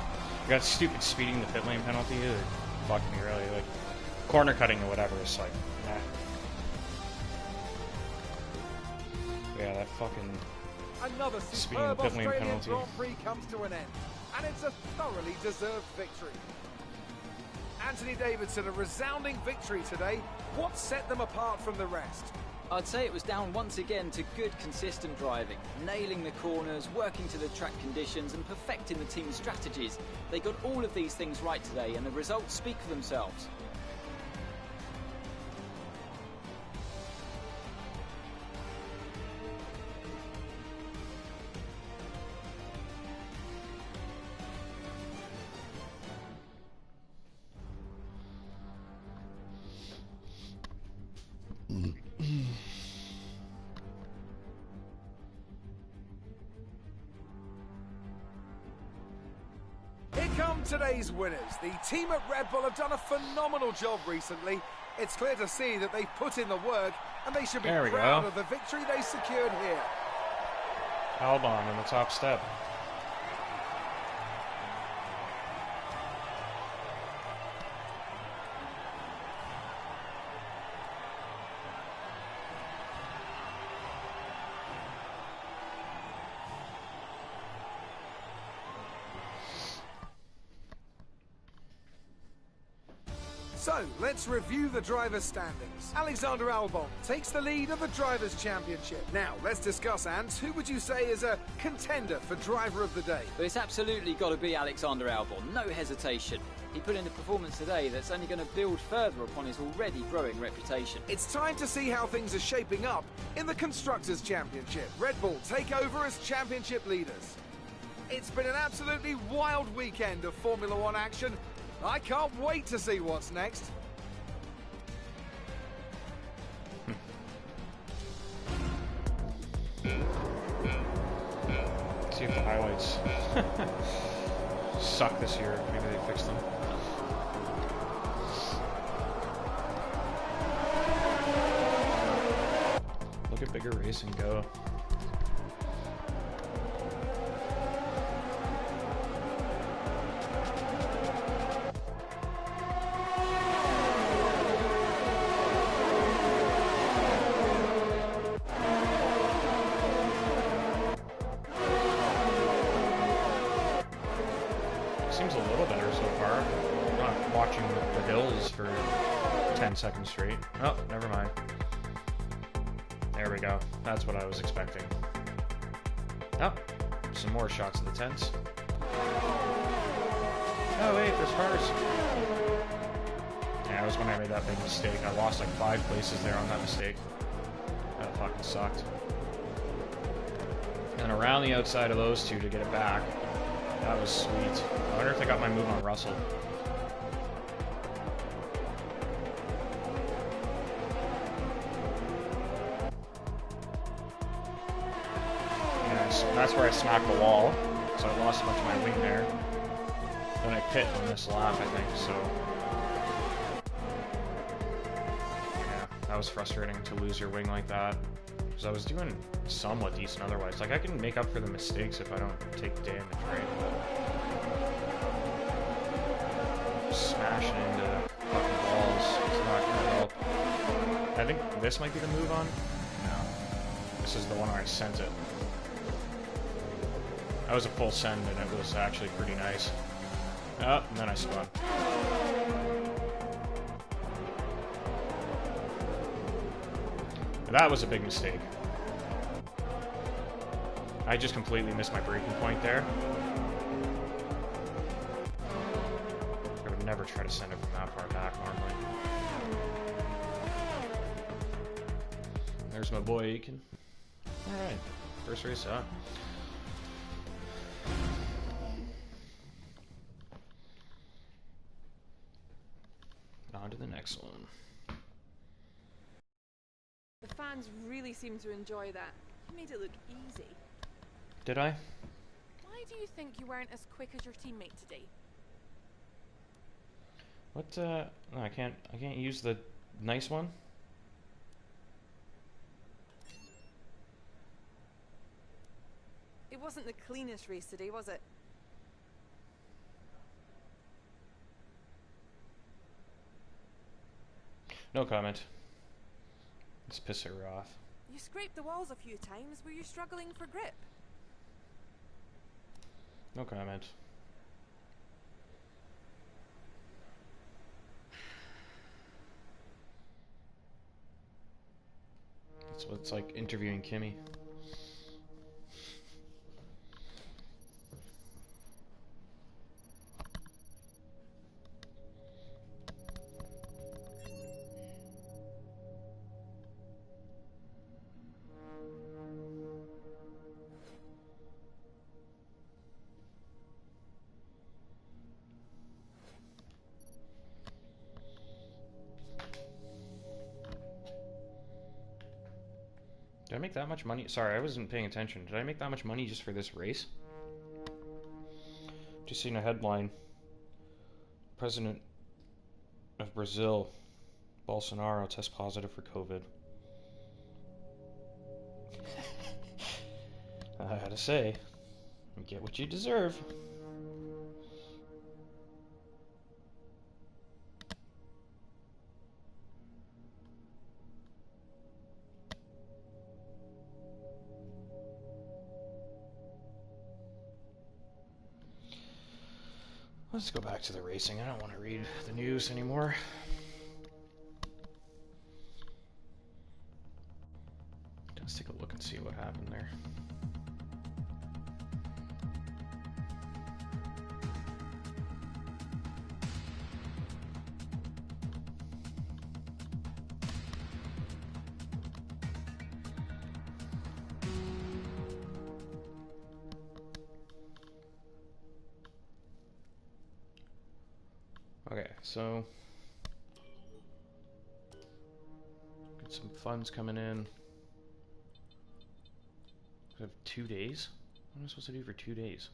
I got stupid speeding the pit lane penalty. It fucked me really. Like corner cutting or whatever. It's like, nah. Yeah, that fucking Another speeding the superb pit lane Australian penalty. Grand Prix comes to an end, and it's a thoroughly deserved victory. Anthony Davidson, a resounding victory today. What set them apart from the rest? I'd say it was down once again to good, consistent driving, nailing the corners, working to the track conditions and perfecting the team's strategies. They got all of these things right today and the results speak for themselves. And today's winners, the team at Red Bull have done a phenomenal job recently. It's clear to see that they've put in the work, and they should be proud of the victory they secured here. Albon on the top step. So, let's review the drivers' standings. Alexander Albon takes the lead of the Drivers' Championship. Now, let's discuss, Ant, who would you say is a contender for Driver of the Day? But it's absolutely got to be Alexander Albon, no hesitation. He put in a performance today that's only going to build further upon his already growing reputation. It's time to see how things are shaping up in the Constructors' Championship. Red Bull take over as championship leaders. It's been an absolutely wild weekend of Formula One action. I can't wait to see what's next. See if the highlights suck this year. Maybe they fixed them. Look at bigger racing go. Seems a little better so far. I'm not watching the hills for 10 seconds straight. Oh, never mind. There we go. That's what I was expecting. Oh, some more shots of the tents. Oh wait, there's cars. Yeah, that was when I made that big mistake. I lost like 5 places there on that mistake. That fucking sucked. And around the outside of those two to get it back. That was sweet. I wonder if I got my move on Russell. Yeah, that's where I smacked the wall. So I lost a bunch of my wing there. Then I pit on this lap, I think, so... Yeah, that was frustrating to lose your wing like that. Because I was doing somewhat decent otherwise. Like, I can make up for the mistakes if I don't take damage, right? But smashing into fucking walls is not gonna help. I think this might be the move on. No. This is the one where I sent it. That was a full send, and it was actually pretty nice. Oh, and then I spun. That was a big mistake. I just completely missed my braking point there. I would never try to send it from that far back normally. There's my boy Aiken. Alright, first race up. On to the next one. The fans really seem to enjoy that. You made it look easy. Did I? Why do you think you weren't as quick as your teammate today? What, no, I can't use the nice one? It wasn't the cleanest race today, was it? No comment. Let's piss her off. You scraped the walls a few times. Were you struggling for grip? No comment. That's what it's like interviewing Kimmy. Did I make that much money? Sorry, I wasn't paying attention. Did I make that much money just for this race? Just seen a headline. President of Brazil, Bolsonaro, tests positive for COVID. I gotta say, you get what you deserve. Let's go back to the racing. I don't want to read the news anymore. Let's take a look and see what happened there. Okay, so get some funds coming in. We have 2 days? What am I supposed to do for 2 days?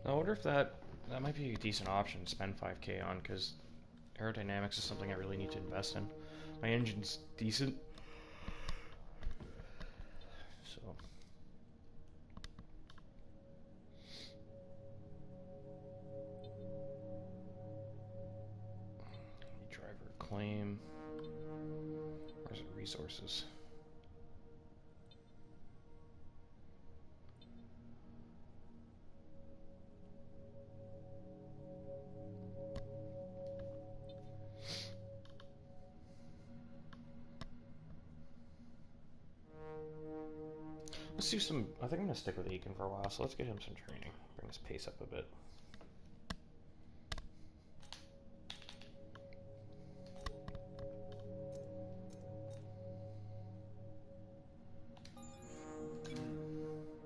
I wonder if that might be a decent option to spend 5K on, because aerodynamics is something I really need to invest in. My engine's decent, so driver claim. Where's the resources? Let's do some. I think I'm gonna stick with Aiken for a while, so let's get him some training. Bring his pace up a bit.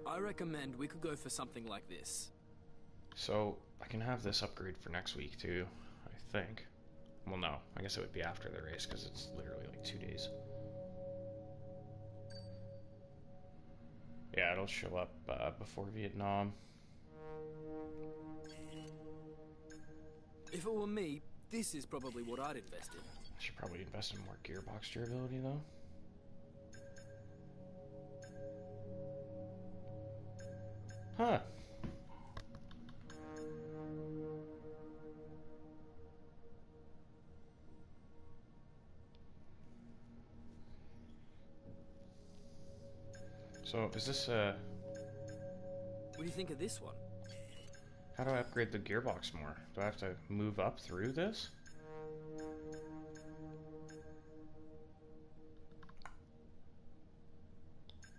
I recommend we could go for something like this. So I can have this upgrade for next week too, I think. Well, no, I guess it would be after the race because it's literally like 2 days. Yeah, it'll show up before Vietnam. If it were me, this is probably what I'd invest in. I should probably invest in more gearbox durability though. Huh. So, is this What do you think of this one? how do I upgrade the gearbox more? Do I have to move up through this?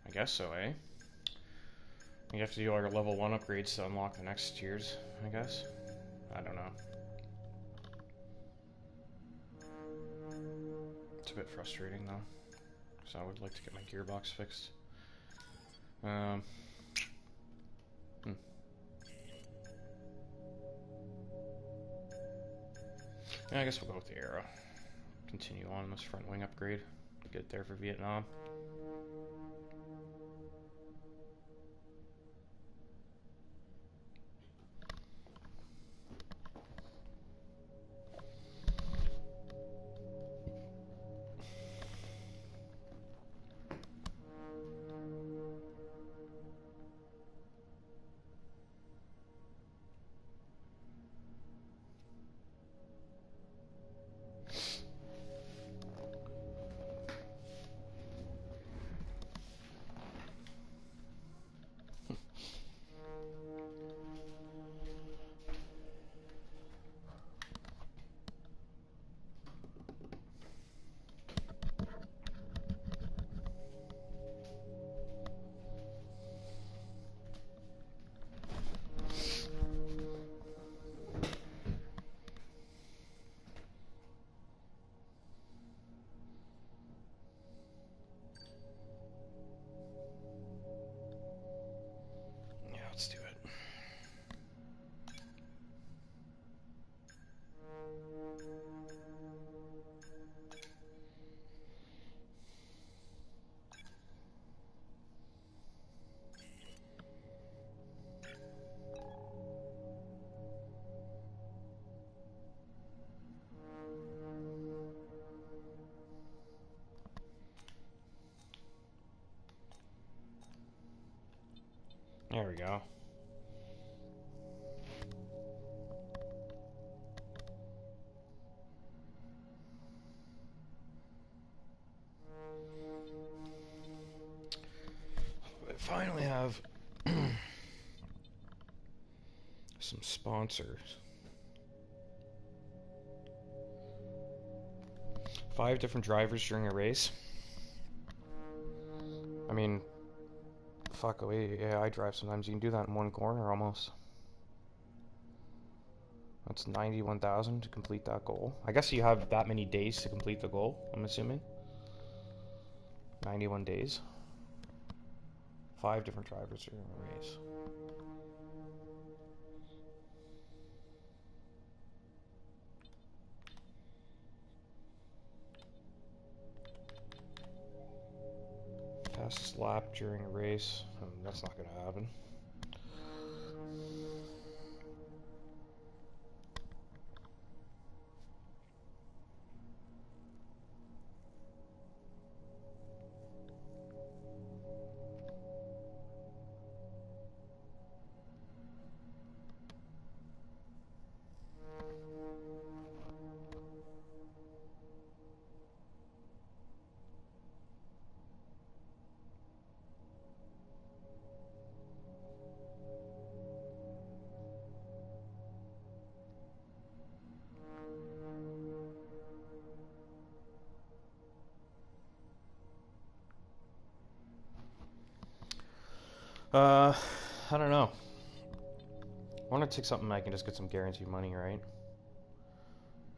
I guess so, eh? You have to do all your level 1 upgrades to unlock the next tiers, I guess? I don't know. It's a bit frustrating though, so I would like to get my gearbox fixed. Yeah, I guess we'll go with the Arrow. Continue on this front wing upgrade. Get it there for Vietnam. we go. I finally have some sponsors. 5 different drivers during a race. I mean, fuck away. Yeah, I drive sometimes. You can do that in one corner almost. That's 91,000 to complete that goal. I guess you have that many days to complete the goal, I'm assuming. 91 days. 5 different drivers during a race. Fastest lap during a race. That's not going to happen. I don't know. I want to take something I can just get some guaranteed money, right?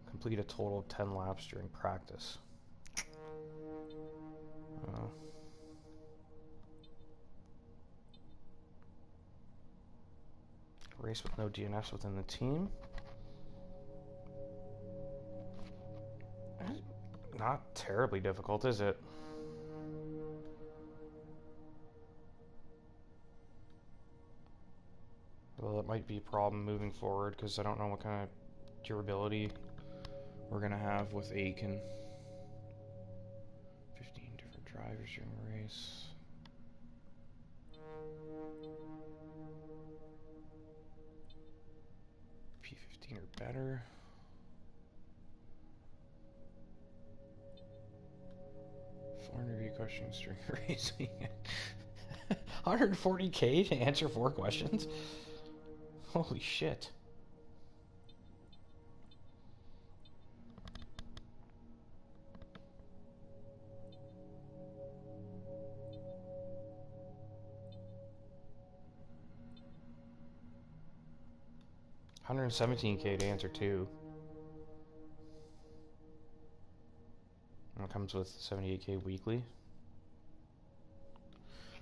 Complete a total of 10 laps during practice. Race with no DNFs within the team. Not terribly difficult, is it? Well, that might be a problem moving forward because I don't know what kind of durability we're going to have with Aiken. 15 different drivers during the race. P15 or better. Four interview questions during racing. 140k to answer 4 questions? Holy shit. $117k to answer 2. And it comes with 78k weekly.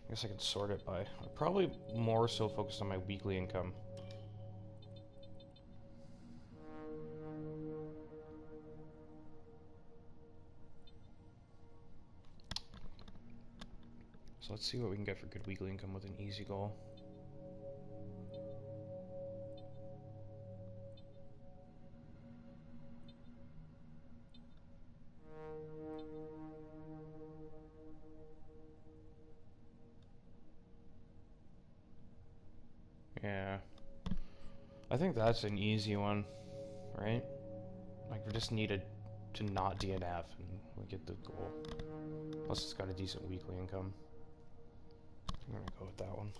I guess I can sort it by... I'm probably more so focused on my weekly income. So let's see what we can get for good weekly income with an easy goal. Yeah. I think that's an easy one, right? Like, we just needed to not DNF and we get the goal. Plus it's got a decent weekly income. I'm gonna go with that one.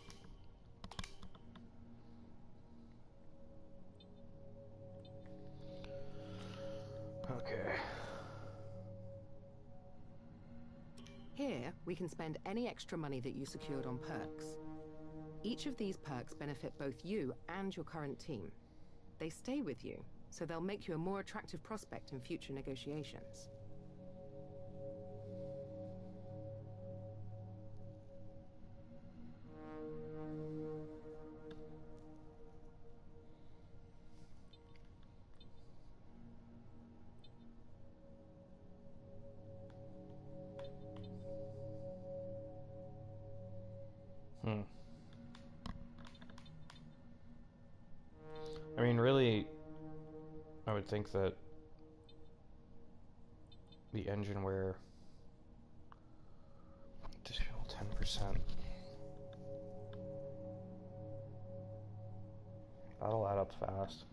Okay. Here, we can spend any extra money that you secured on perks. Each of these perks benefit both you and your current team. They stay with you, so they'll make you a more attractive prospect in future negotiations. I mean, really, I would think that the engine wear additional 10%. That'll add up fast.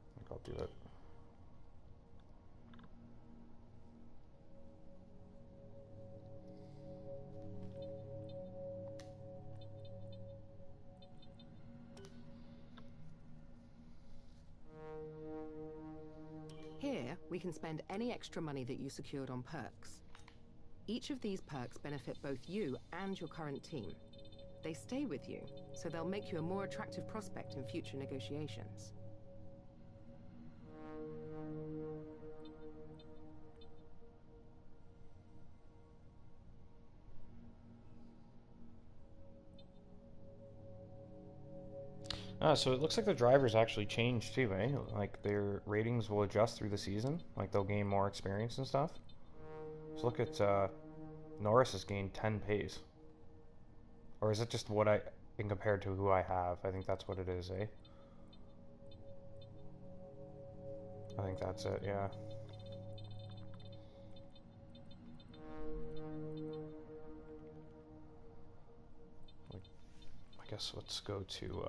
I think I'll do it. Here, we can spend any extra money that you secured on perks. Each of these perks benefit both you and your current team. They stay with you, so they'll make you a more attractive prospect in future negotiations. So it looks like the drivers actually changed too, eh? Like their ratings will adjust through the season. Like they'll gain more experience and stuff. So look at Norris has gained 10 pace. Or is it just what in compared to who I have? I think that's what it is, eh? I think that's it, yeah. I guess let's go to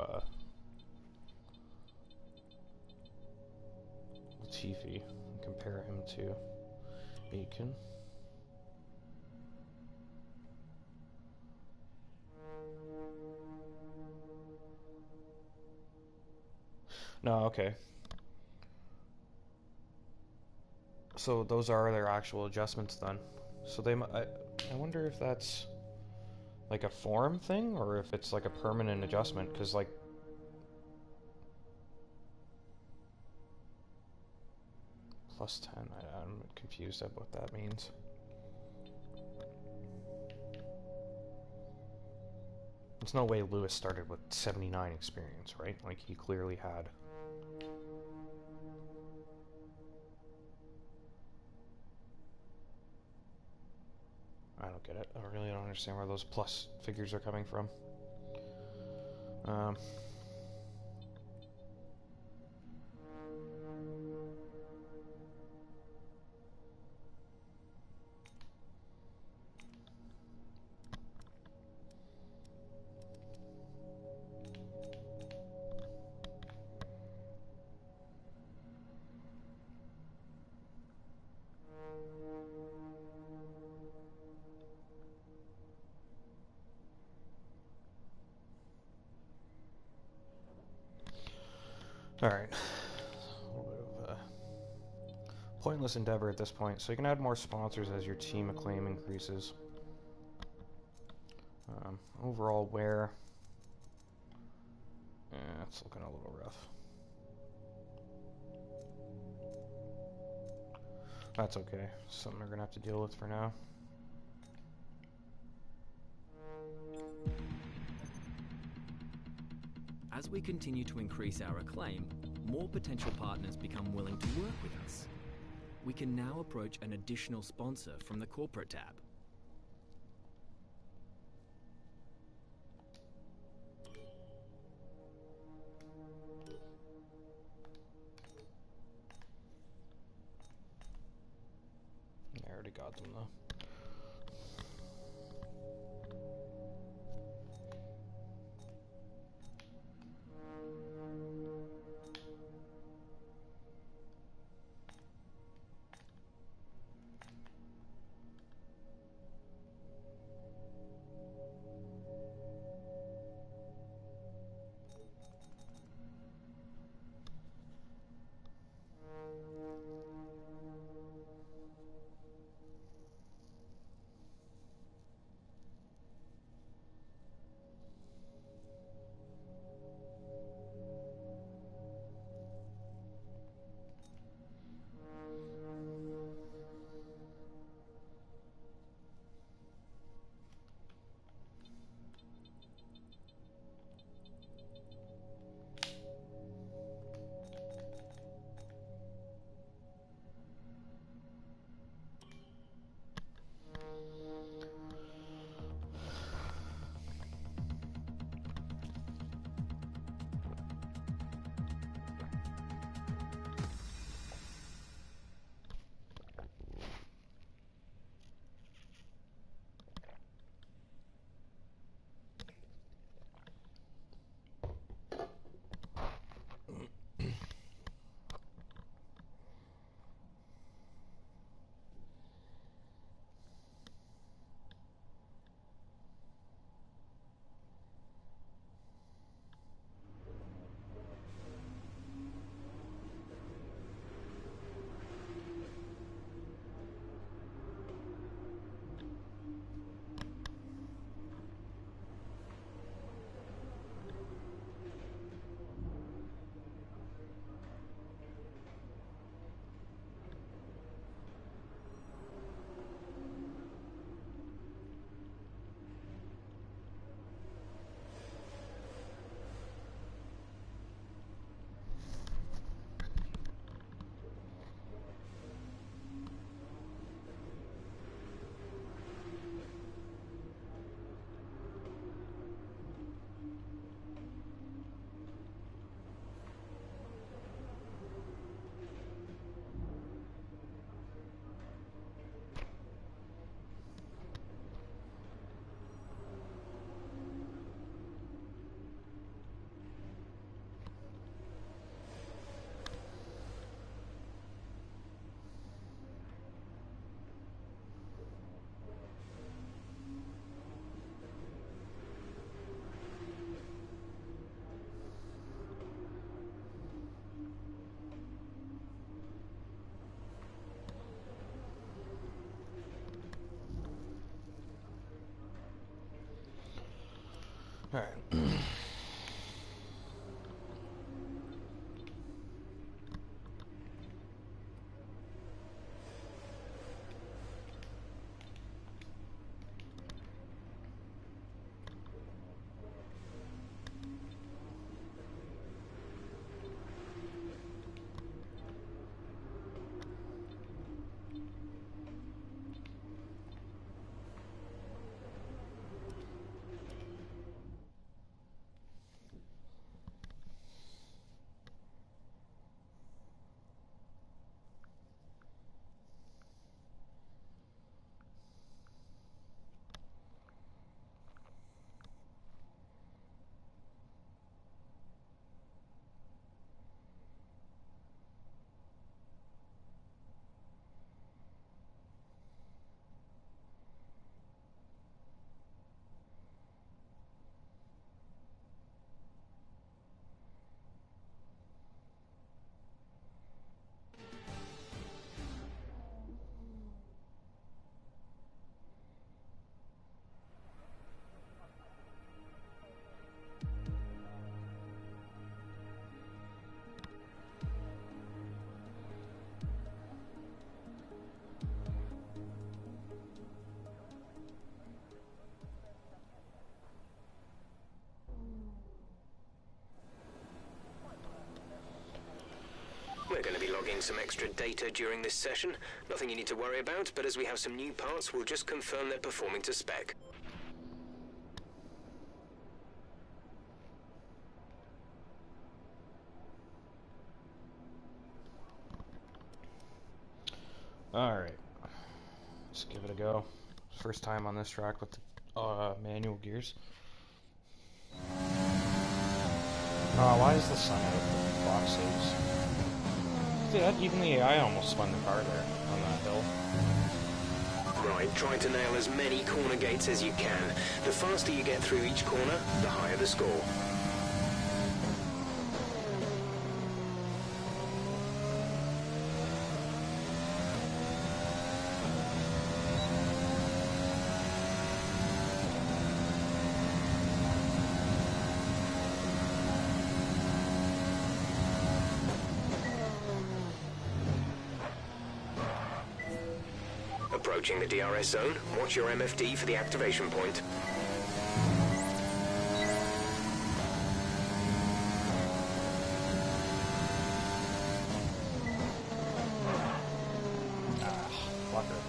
Latifi and compare him to Aiken. No, okay. So those are their actual adjustments then. So they, I wonder if that's like a form thing or if it's like a permanent adjustment, because like plus 10, I'm confused at what that means. There's no way Lewis started with 79 experience, right? Like he clearly had. I don't get it. I really don't understand where those plus figures are coming from. Alright. A little bit of a pointless endeavor at this point. So you can add more sponsors as your team acclaim increases. Overall wear. Yeah, it's looking a little rough. That's okay. Something we're gonna have to deal with for now. As we continue to increase our acclaim, more potential partners become willing to work with us. We can now approach an additional sponsor from the corporate tab. I already got them though. Alright. We're going to be logging some extra data during this session. Nothing you need to worry about, but as we have some new parts, we'll just confirm they're performing to spec. Alright. Let's give it a go. First time on this track with the manual gears. Why is the sun out for Fox saves? Dude, even the AI almost spun the car there on that hill. Right, try to nail as many corner gates as you can. The faster you get through each corner, the higher the score. Approaching the DRS zone, watch your MFD for the activation point. Fucker.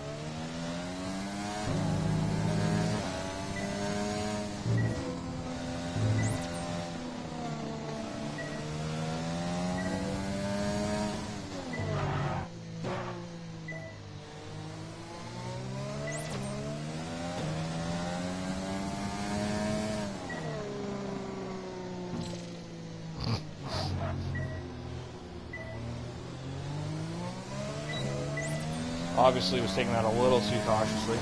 Obviously was taking that a little too cautiously.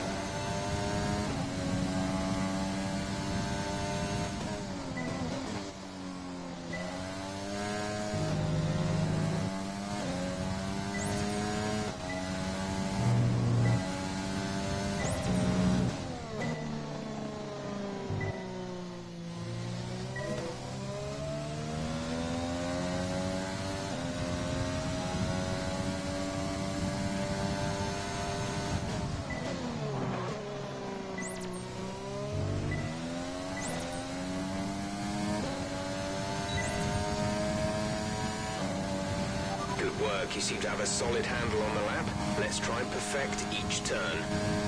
Good work, you seem to have a solid handle on the lap. Let's try and perfect each turn.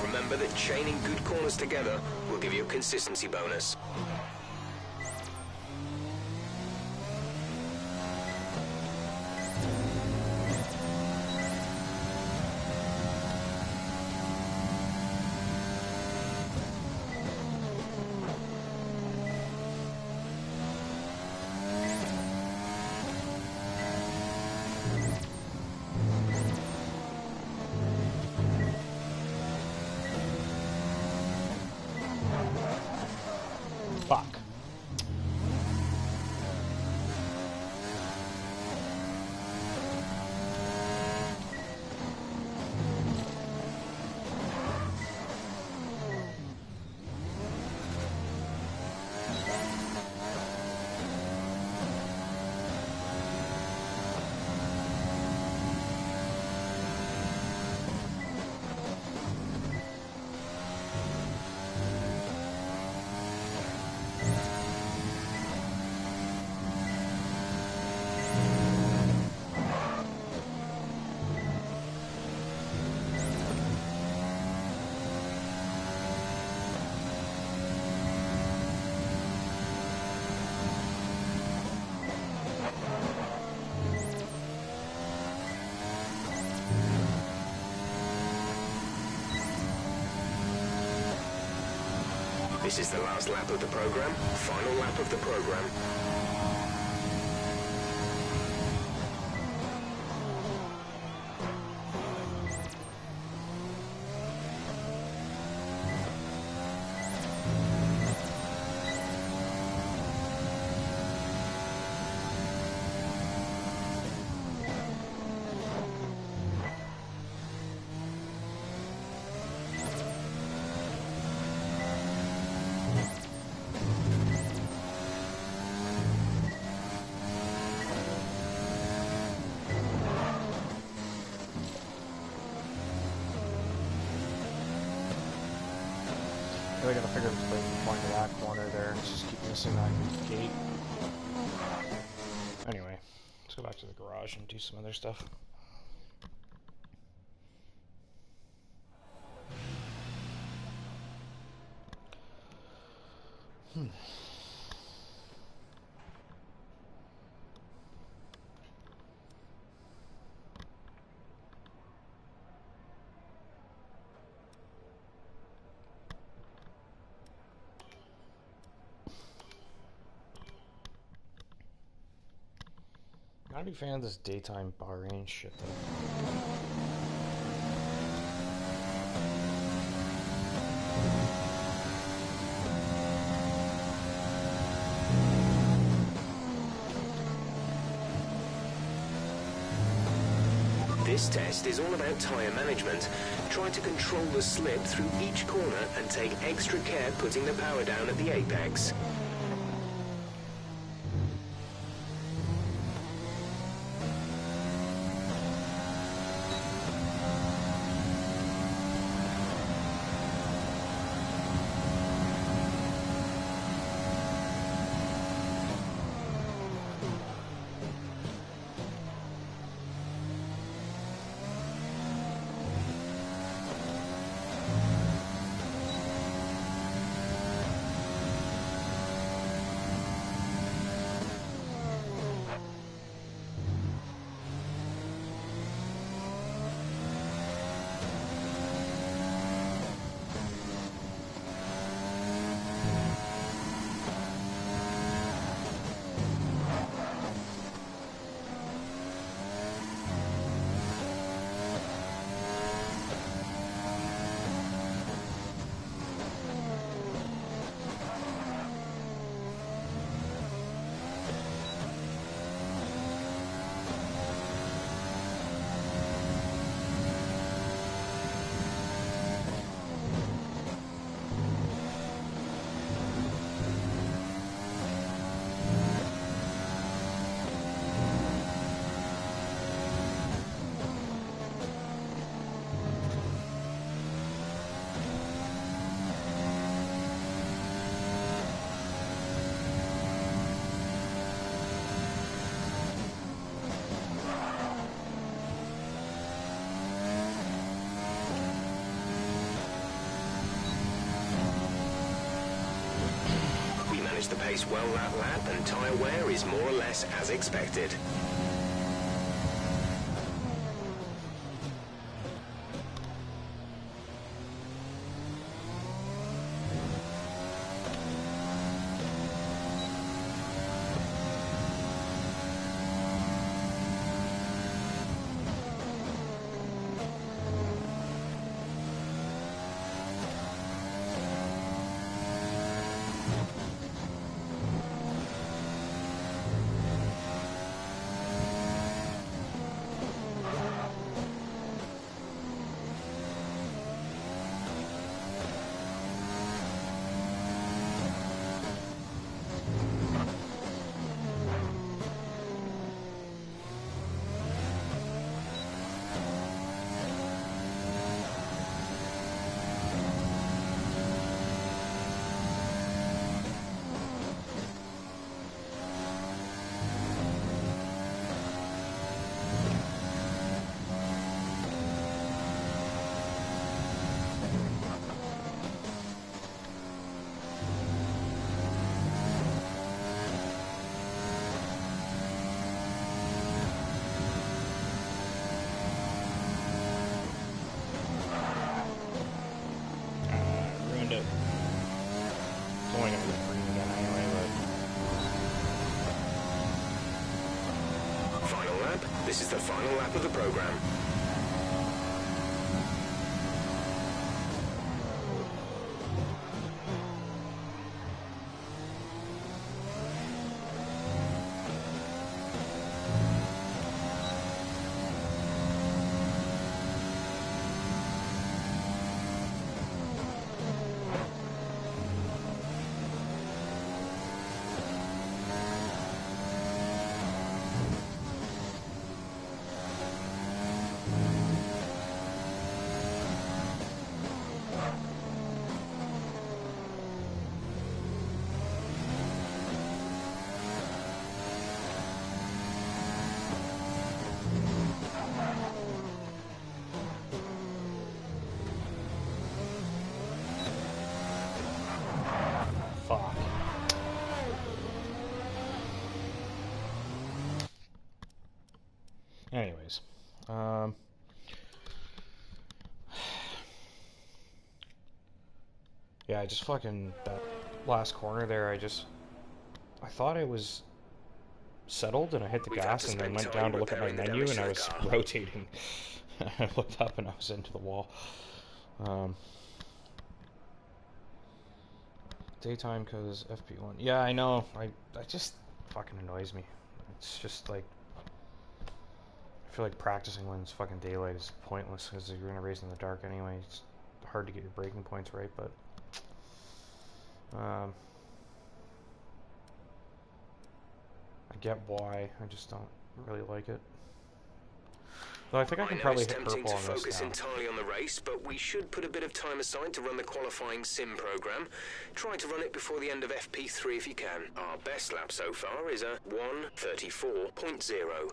Remember that chaining good corners together will give you a consistency bonus. Fuck. This is the last lap of the program. Final lap of the program. I gotta figure this way to point to that corner there. Let's just keep missing that gate. Anyway, let's go back to the garage and do some other stuff. Not a big fan of this daytime Bahrain shit though. This test is all about tyre management. Try to control the slip through each corner and take extra care putting the power down at the apex. The pace well that lap, and tyre wear is more or less as expected. only going to be green again anyway, but... Final lap. This is the final lap of the program. Fuck. Anyways, yeah, I just fucking, that last corner there, I thought I was settled and I hit the gas and then went down to look at my menu and I was rotating. I looked up and I was into the wall. Daytime because FP1. Yeah, I know. I just fucking annoys me. It's just like, I feel like practicing when it's fucking daylight is pointless because you're gonna race in the dark anyway. It's hard to get your braking points right, but I get why. I just don't really like it. Though I think I can probably hit purple on this now. It's tempting to focus entirely on the race, but we should put a bit of time aside to run the qualifying sim program. Try to run it before the end of FP3 if you can. Our best lap so far is a 1:34.0.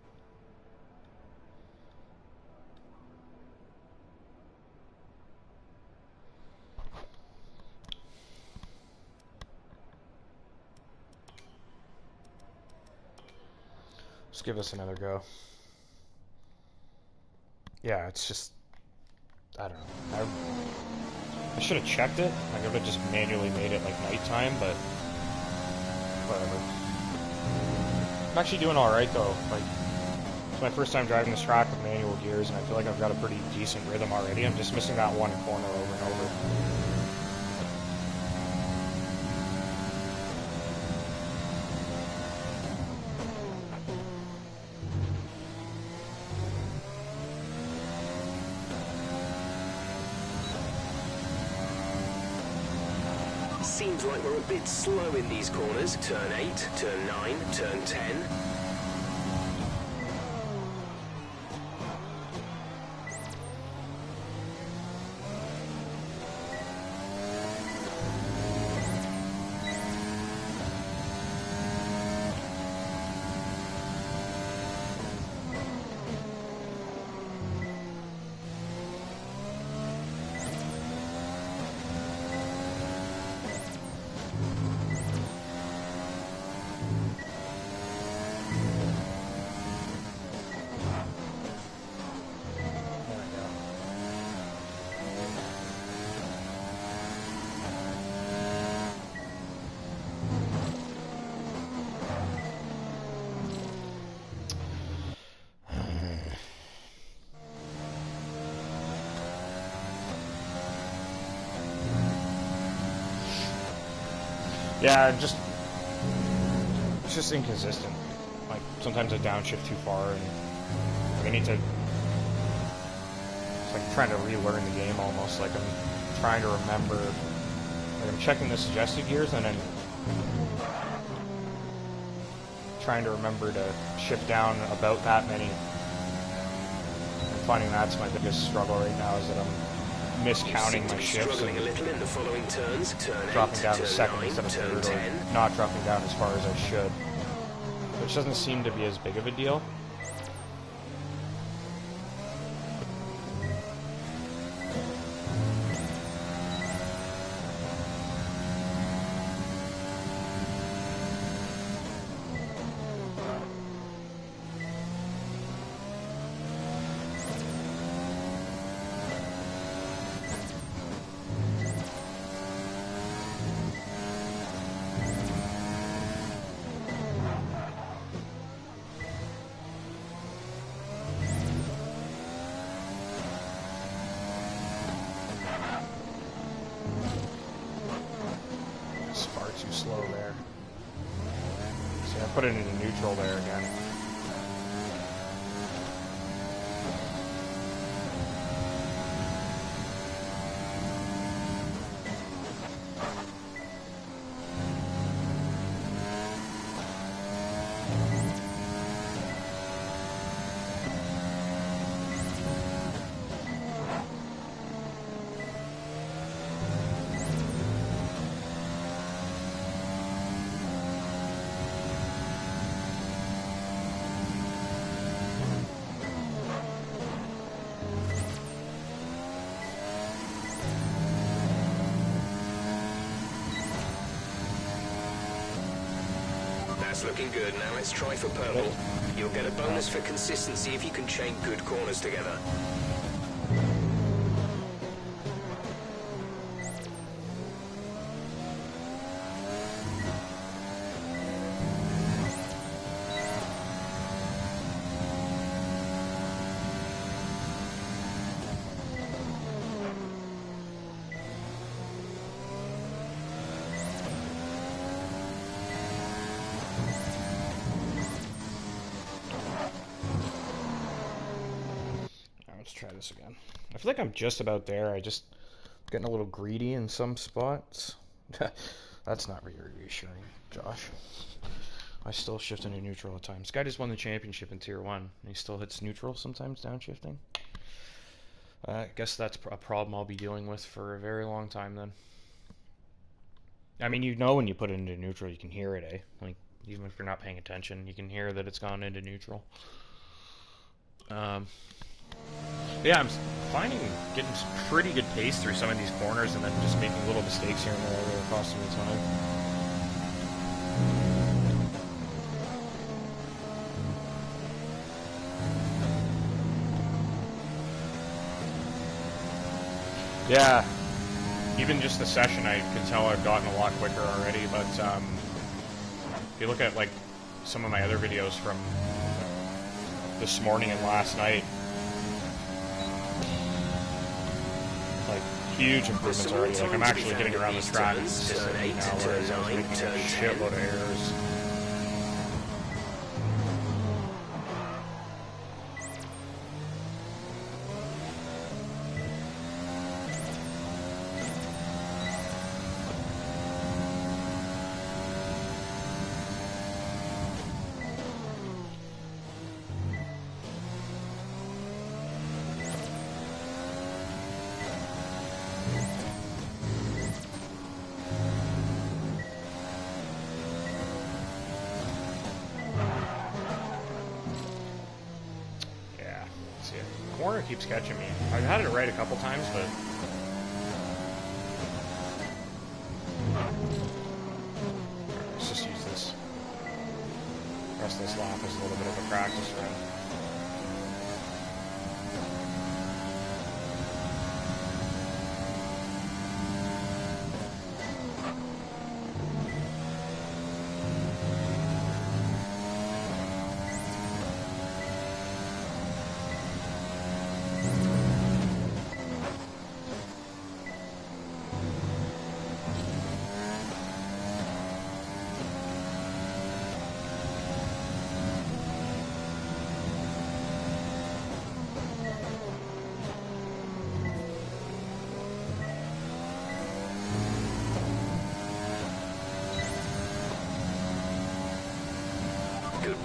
Just give us another go. Yeah, it's just, I don't know. I should have checked it. I could have just manually made it like nighttime, but whatever. I'm actually doing alright though. Like, it's my first time driving this track with manual gears, and I feel like I've got a pretty decent rhythm already. I'm just missing that one corner over and over. Seems like we're a bit slow in these corners. Turn 8, turn 9, turn 10. Yeah, it's just inconsistent. Like, sometimes I downshift too far, and like, I need to, it's like trying to relearn the game almost. Like, I'm trying to remember, like, I'm checking the suggested gears, and then trying to remember to shift down about that many. I'm finding that's my biggest struggle right now, is that I'm miscounting my shifts and a little in the following turns. Turn dropping 8, down to turn second 9, instead of turn third, 10. or not dropping down as far as I should, which doesn't seem to be as big of a deal. slow there. See, I put it into neutral there again. That's looking good. Now let's try for purple. You'll get a bonus for consistency if you can chain good corners together. Let's try this again. I feel like I'm just about there. I just getting a little greedy in some spots. That's not really reassuring, Josh. I still shift into neutral at times. This guy just won the championship in Tier 1. And he still hits neutral sometimes, downshifting. I guess that's a problem I'll be dealing with for a very long time then. I mean, you know when you put it into neutral, you can hear it, eh? Like, even if you're not paying attention, you can hear that it's gone into neutral. Yeah, I'm finding getting some pretty good pace through some of these corners and then just making little mistakes here and there that are costing me time. Yeah, even just the session, I can tell I've gotten a lot quicker already, but if you look at like some of my other videos from this morning and last night, like huge improvements already. Like I'm actually getting around the track consistently now, whereas I was making a shitload of errors. Corner keeps catching me. I've had it right a couple times, but let's just use this. The rest of this lap is a little bit of a practice run.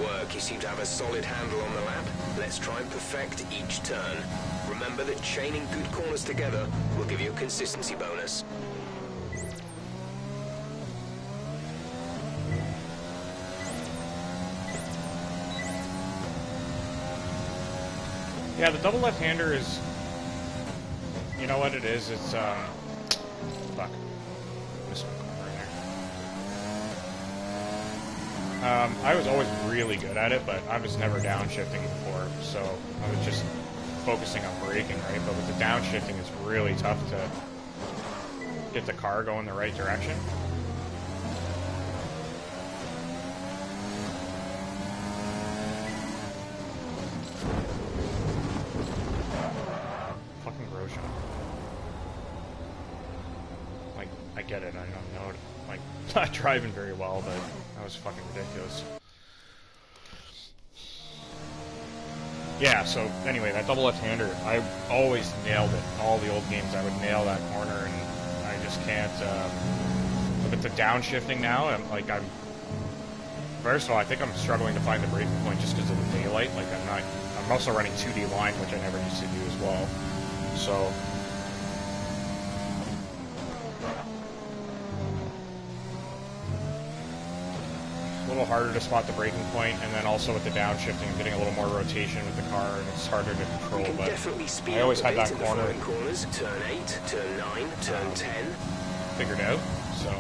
Work. You seem to have a solid handle on the lap. Let's try and perfect each turn. Remember that chaining good corners together will give you a consistency bonus. Yeah, the double left-hander is, you know what it is? It's fuck. Missed my corner right there. I was always really good at it, but I was never downshifting before, so I was just focusing on braking, right? But with the downshifting, it's really tough to get the car going the right direction. Fucking Grosjean. Like, I get it, I don't know, like, not driving very well, but that was fucking ridiculous. Yeah, so anyway, that double left-hander, I always nailed it. All the old games, I would nail that corner, and I just can't, with the downshifting now, I'm first of all, I think I'm struggling to find the breaking point just because of the daylight. Like, I'm also running 2D line, which I never used to do as well. So, a little harder to spot the breaking point, and then also with the downshifting, I'm getting a little more rotation with the car, and it's harder to control. But I always had that corner. Corners, turn 8, turn 9, turn 10. Figured out. So,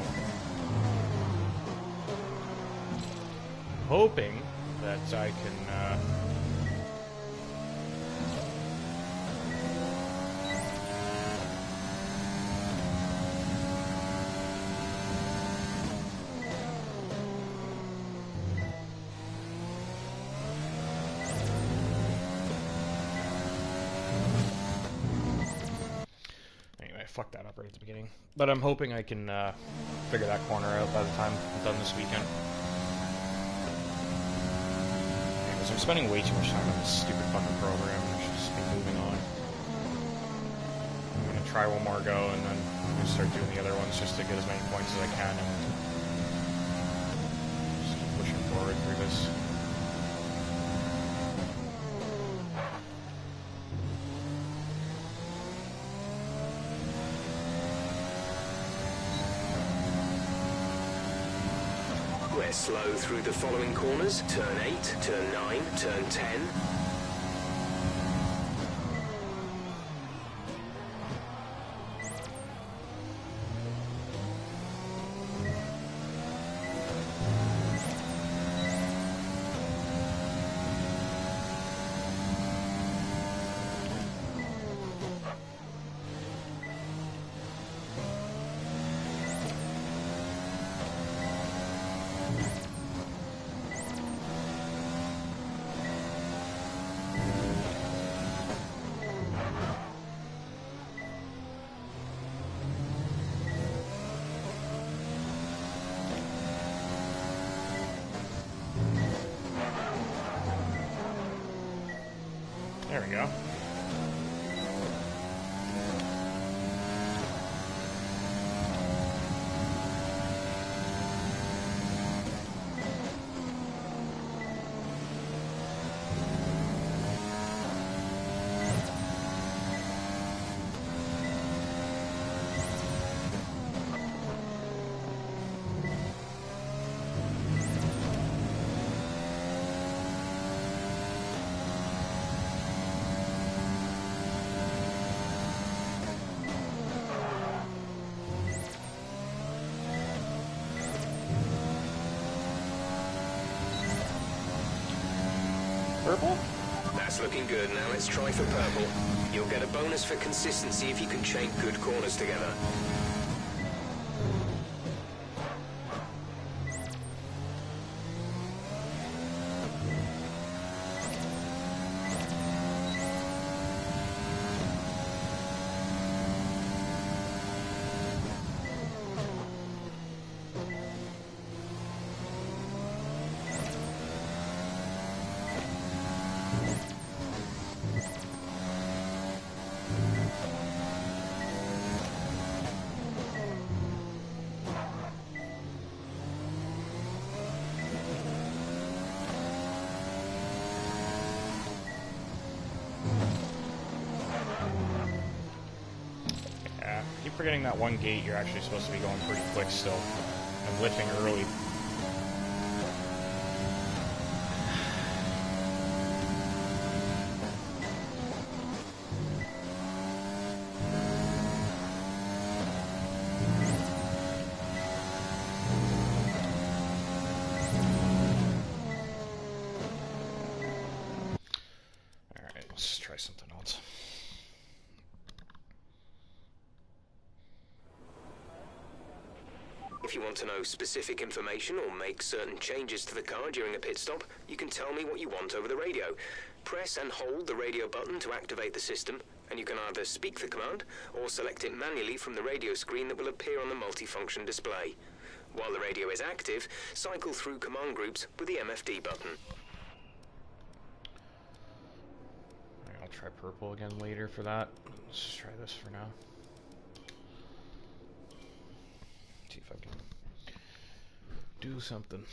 hoping that I can. Fuck that up right at the beginning. But I'm hoping I can figure that corner out by the time I'm done this weekend. Anyways, I'm spending way too much time on this stupid fucking program. I should just be moving on. I'm gonna try one more go and then I'm gonna start doing the other ones just to get as many points as I can and just keep pushing forward through this. We're slow through the following corners. Turn 8, turn 9, turn 10. There we go. Purple? That's looking good. Now let's try for purple. You'll get a bonus for consistency if you can chain good corners together. Forgetting that one gate, you're actually supposed to be going pretty quick still. I'm lifting early. Alright, let's try something else. If you want to know specific information or make certain changes to the car during a pit stop, you can tell me what you want over the radio. Press and hold the radio button to activate the system, and you can either speak the command or select it manually from the radio screen that will appear on the multifunction display. While the radio is active, cycle through command groups with the MFD button. Alright, I'll try purple again later for that. Let's just try this for now. See if I can do something.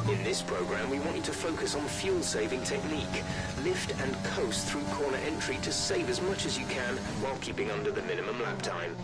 In this program, we want you to focus on fuel-saving technique. Lift and coast through corner entry to save as much as you can while keeping under the minimum lap time.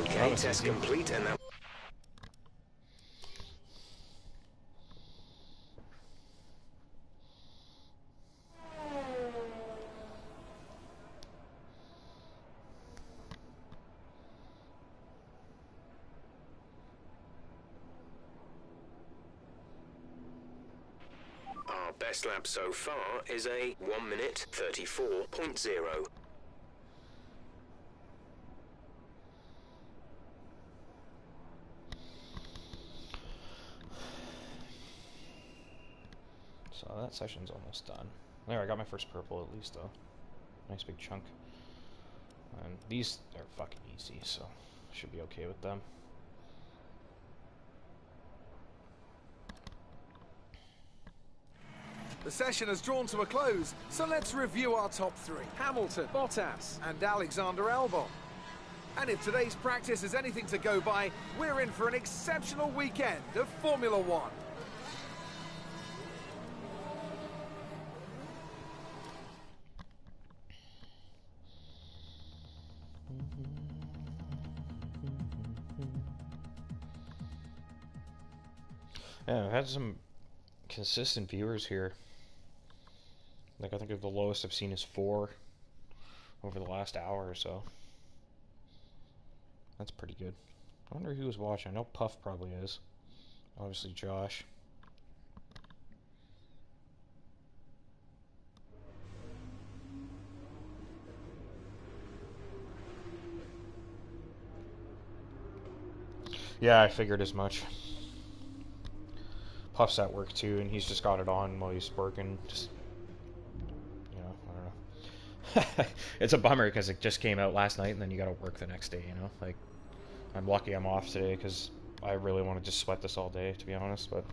Okay, test complete, and that... Our best lap so far is a 1 minute 34.0. So that session's almost done. There, I got my first purple at least, though. Nice big chunk. And these are fucking easy, so should be okay with them. The session has drawn to a close, so let's review our top three. Hamilton, Bottas, and Alexander Albon. And if today's practice is anything to go by, we're in for an exceptional weekend of Formula One. Yeah, I've had some consistent viewers here. Like, I think the lowest I've seen is 4 over the last hour or so. That's pretty good. I wonder who was watching. I know Puff probably is. Obviously Josh. Yeah, I figured as much. Puff's at work too, and he's just got it on while he's working. Just, you know, I don't know. It's a bummer because it just came out last night, and then you got to work the next day. You know, like I'm lucky I'm off today because I really want to just sweat this all day, to be honest. But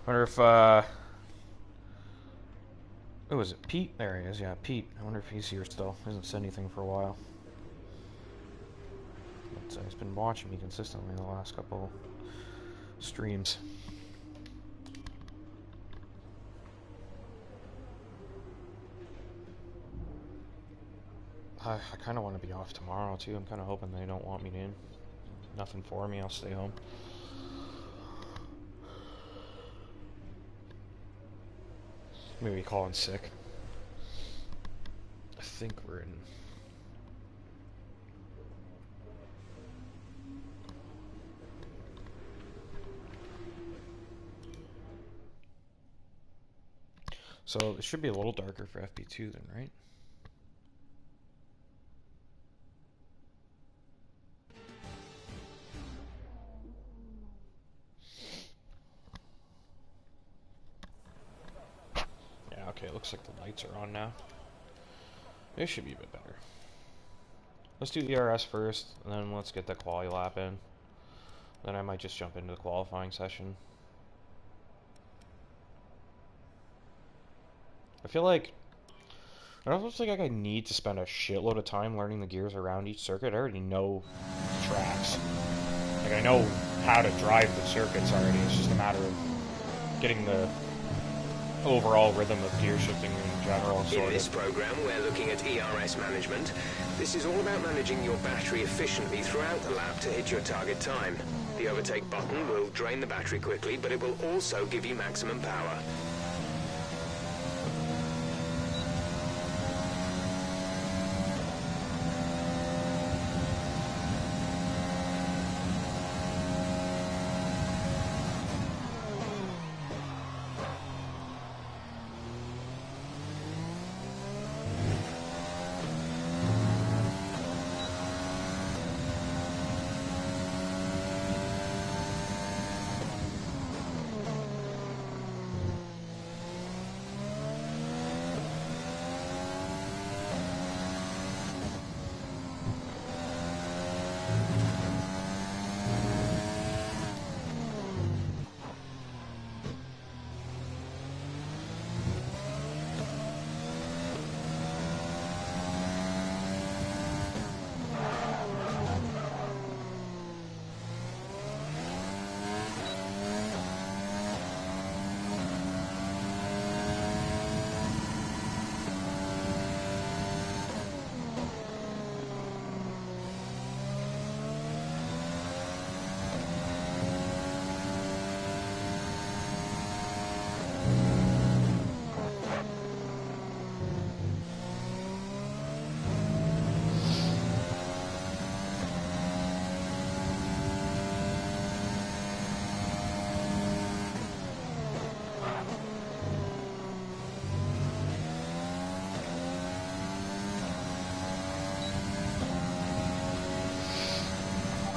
wonder if who was it? Pete? There he is. Yeah, Pete. I wonder if he's here still. Hasn't said anything for a while. But he's been watching me consistently in the last couple streams. I kind of want to be off tomorrow too. I'm kind of hoping they don't want me in. Nothing for me. I'll stay home. Maybe call in sick. I think we're in. So it should be a little darker for FP2 then, right? Yeah, okay, it looks like the lights are on now. It should be a bit better. Let's do the ERS first, and then let's get the quali lap in. Then I might just jump into the qualifying session. I feel like I don't feel like I need to spend a shitload of time learning the gears around each circuit. I already know the tracks. Like, I know how to drive the circuits already. It's just a matter of getting the overall rhythm of gear shifting in general. In this program, we're looking at ERS management. This is all about managing your battery efficiently throughout the lap to hit your target time. The overtake button will drain the battery quickly, but it will also give you maximum power.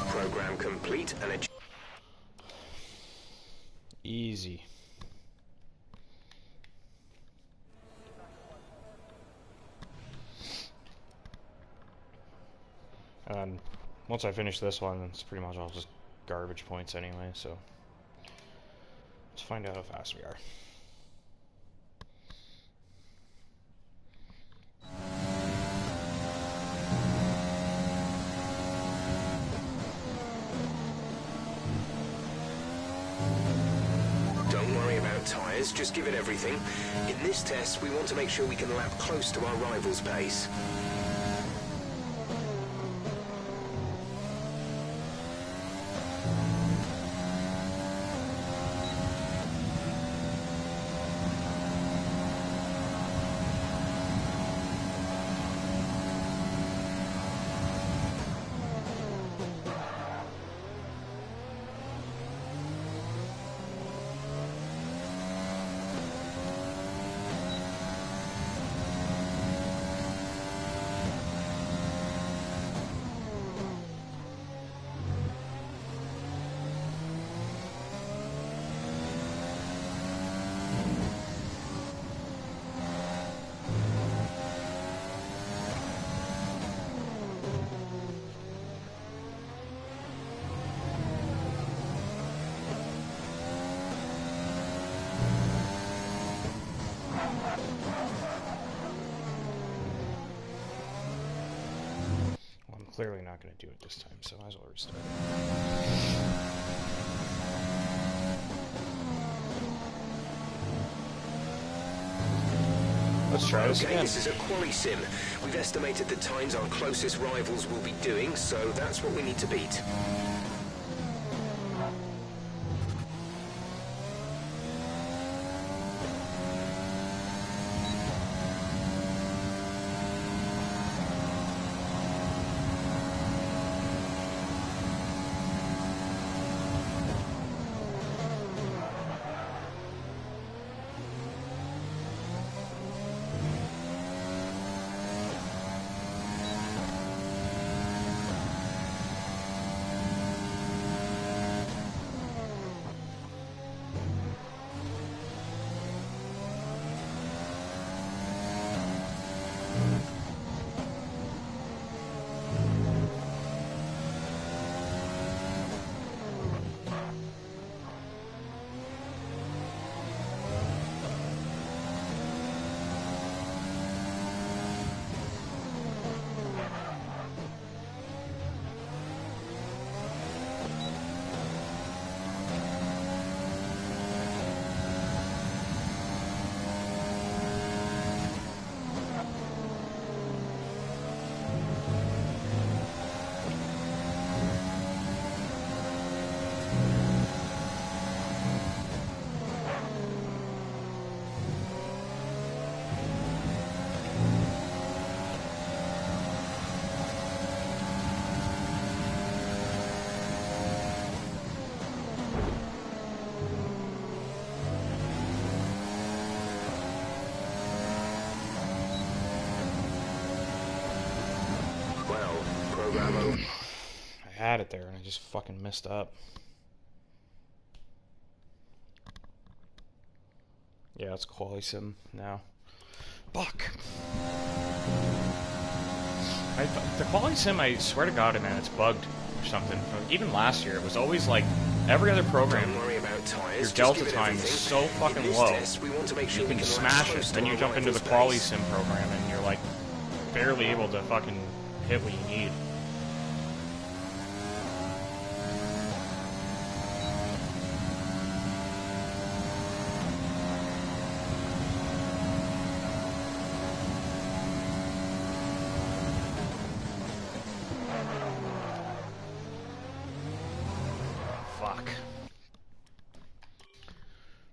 Program complete and easy. And once I finish this one, it's pretty much all just garbage points anyway, so let's find out how fast we are. tyres, just give it everything. In this test, we want to make sure we can lap close to our rival's pace. Clearly not going to do it this time, so I might as well restart it. Let's try this Okay, again. this is a quali sim. We've estimated the times our closest rivals will be doing, so that's what we need to beat. I had it there and I just fucking messed up. Yeah, it's quali sim now. Fuck. The quali sim, I swear to God, man, it's bugged or something. Even last year, it was always like every other program. Don't worry about tires. Your delta time is so fucking low. You can smash it. Then you jump into the quali sim program and you're like barely able to fucking hit what you need.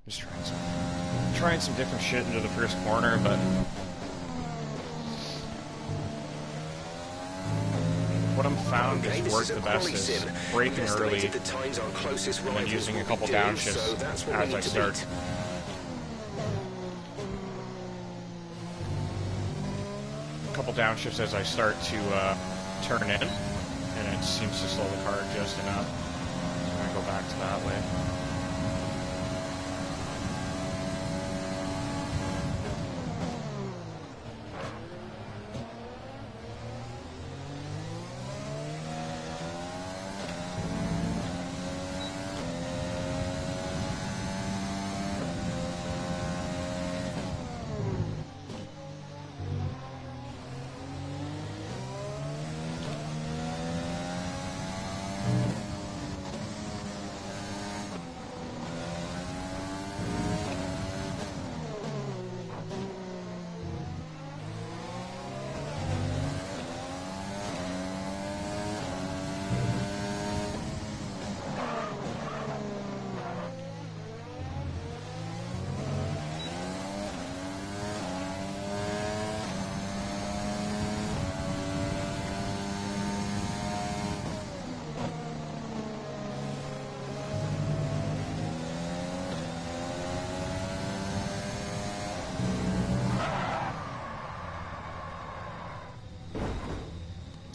Just trying some different shit into the first corner, but what I'm found has worked the best is braking early and then using a couple downshifts as I start. A couple downshifts as I start to turn in, and it seems to slow the car just enough. So I'm gonna go back to that way.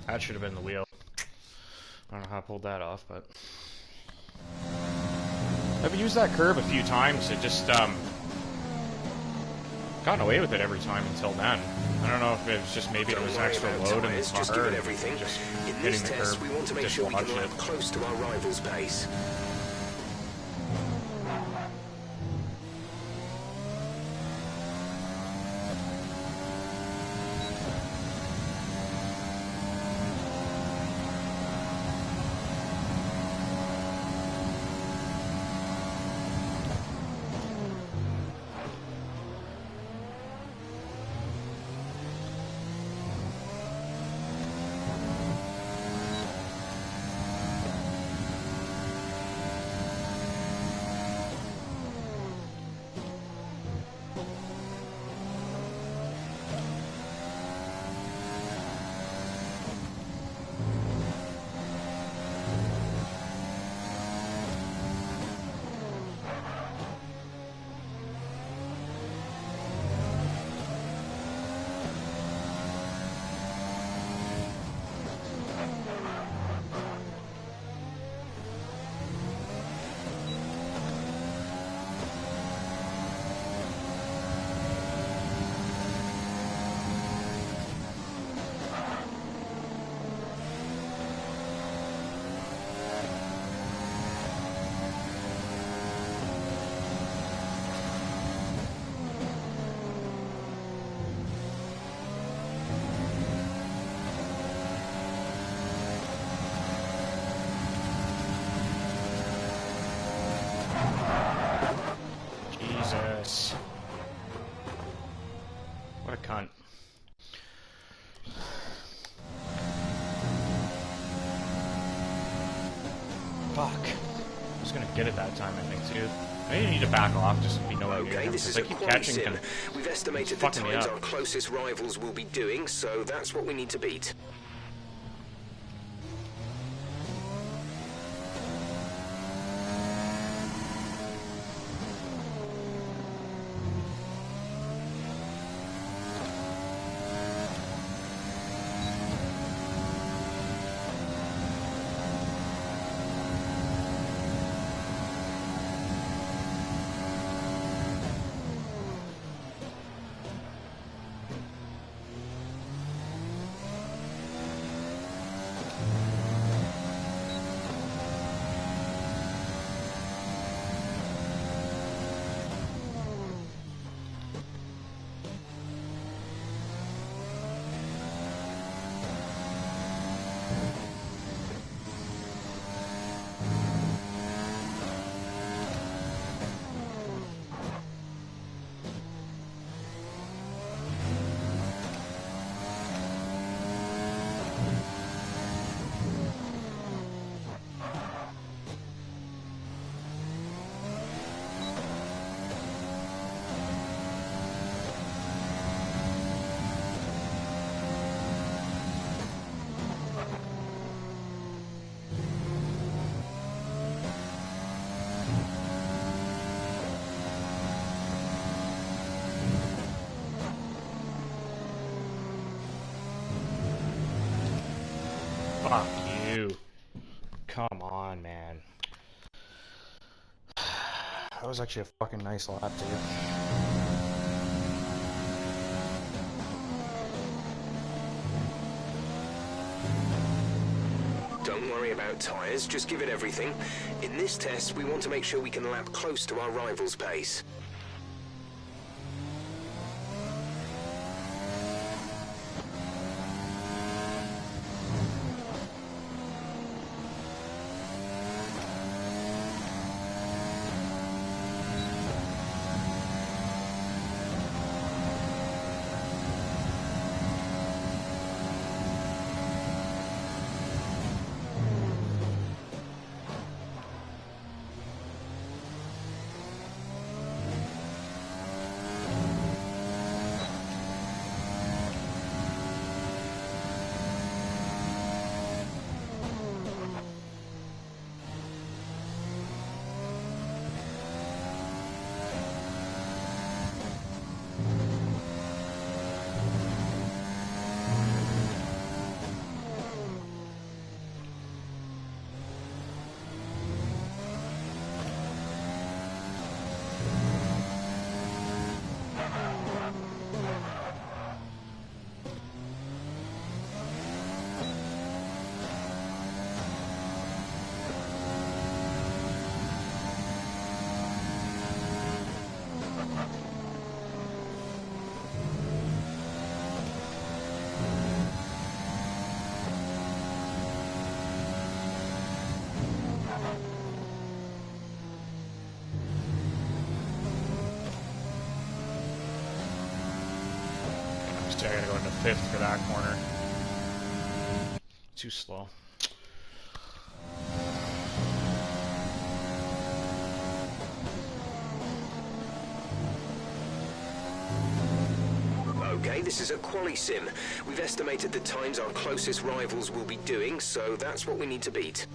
That should have been the wheel. I don't know how I pulled that off, but I've used that curve a few times. It just gotten away with it every time until then. I don't know if it was just maybe it was extra load in the car. Just give it everything. Just in hitting this the test, curb. we want to make sure we can ride close to our rival's pace. Fuck. I was gonna get it that time, I think, too. Maybe you need to back off just so we know where you're Okay, going, this is because I a keep quali catching sim. him. We've estimated the fucking me times up. our closest rivals will be doing, so that's what we need to beat. Fuck you. Come on, man. That was actually a fucking nice lap, dude. Don't worry about tyres, just give it everything. In this test, we want to make sure we can lap close to our rival's pace. I gotta go into 5th for that corner. Too slow. Okay, this is a quali sim. We've estimated the times our closest rivals will be doing, so that's what we need to beat.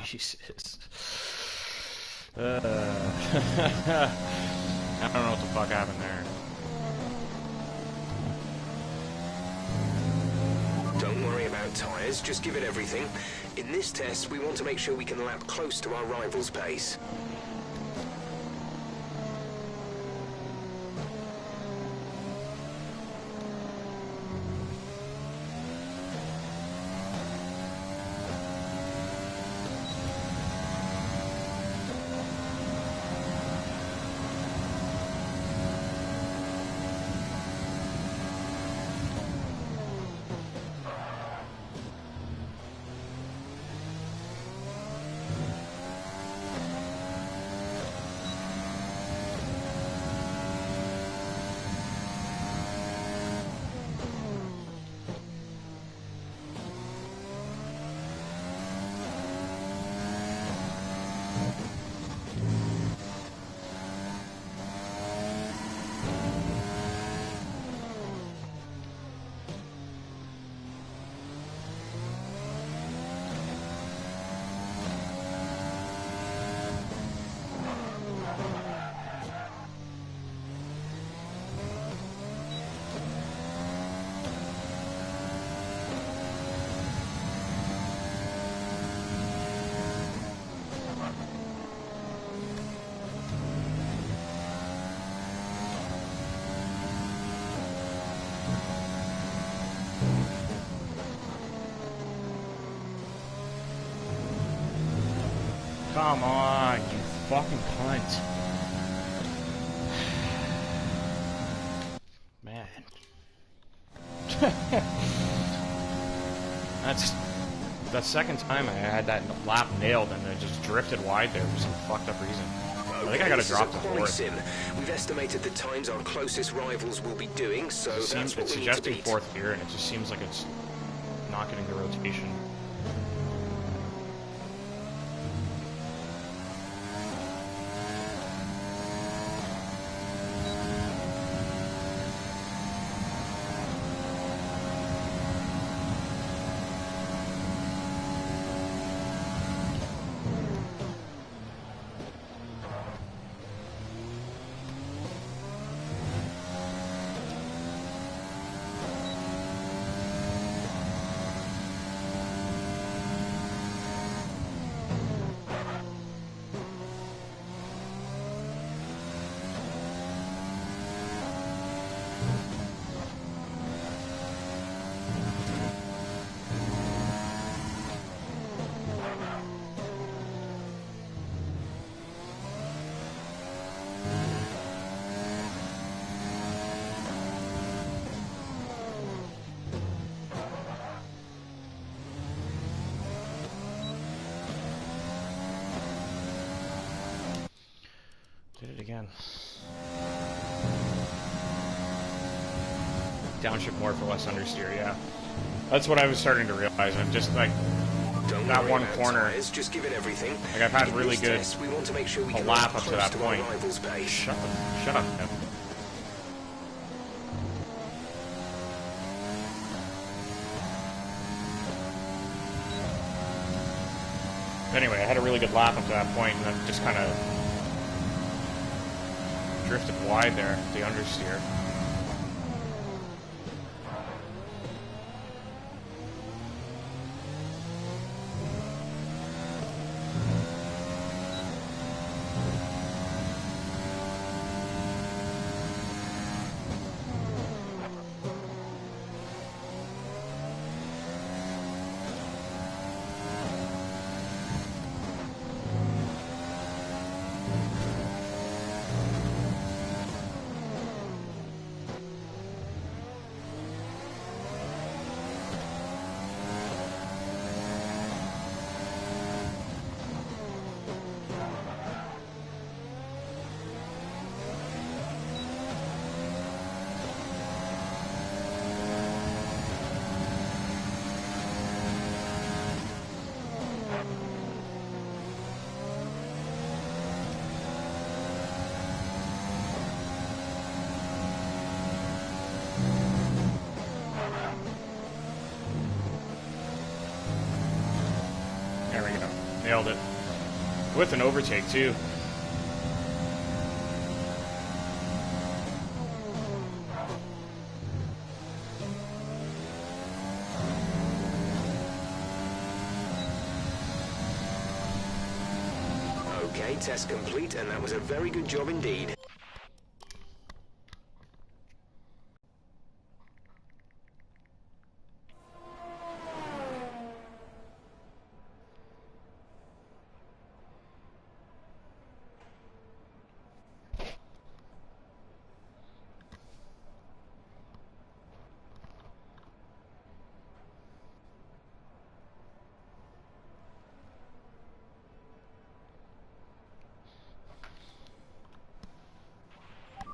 Jesus. I don't know what the fuck happened there. Don't worry about tyres, just give it everything. In this test, we want to make sure we can lap close to our rival's pace. Come on, you fucking cunt. Man. That's the second time I had that lap nailed and it just drifted wide there for some fucked up reason. I think I gotta drop the fourth. Sim. We've estimated the times our closest rivals will be doing, so that's what It's we need to suggesting beat. fourth gear and it just seems like it's not getting the rotation. Did it again. Downshift more for less understeer, yeah. That's what I was starting to realize. I'm just like, Don't that worry one about corner. Tires, just give it everything. Like, I've had In really this good test, we want to make sure we a can lap run up to that close our point. rival's pace. Shut up, Evan. Anyway, I had a really good lap up to that point, and then just kind of drifted wide there, the understeer. There we go. Nailed it. With an overtake, too. Okay, test complete, and that was a very good job indeed.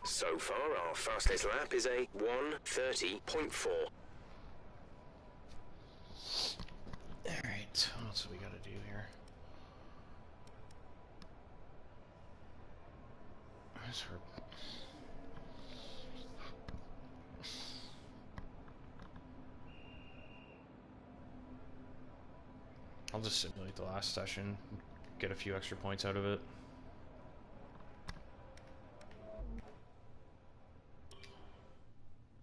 So far, our fastest lap is a 1:30.4. Alright, what else do we gotta do here? Where's her... I'll just simulate the last session, get a few extra points out of it.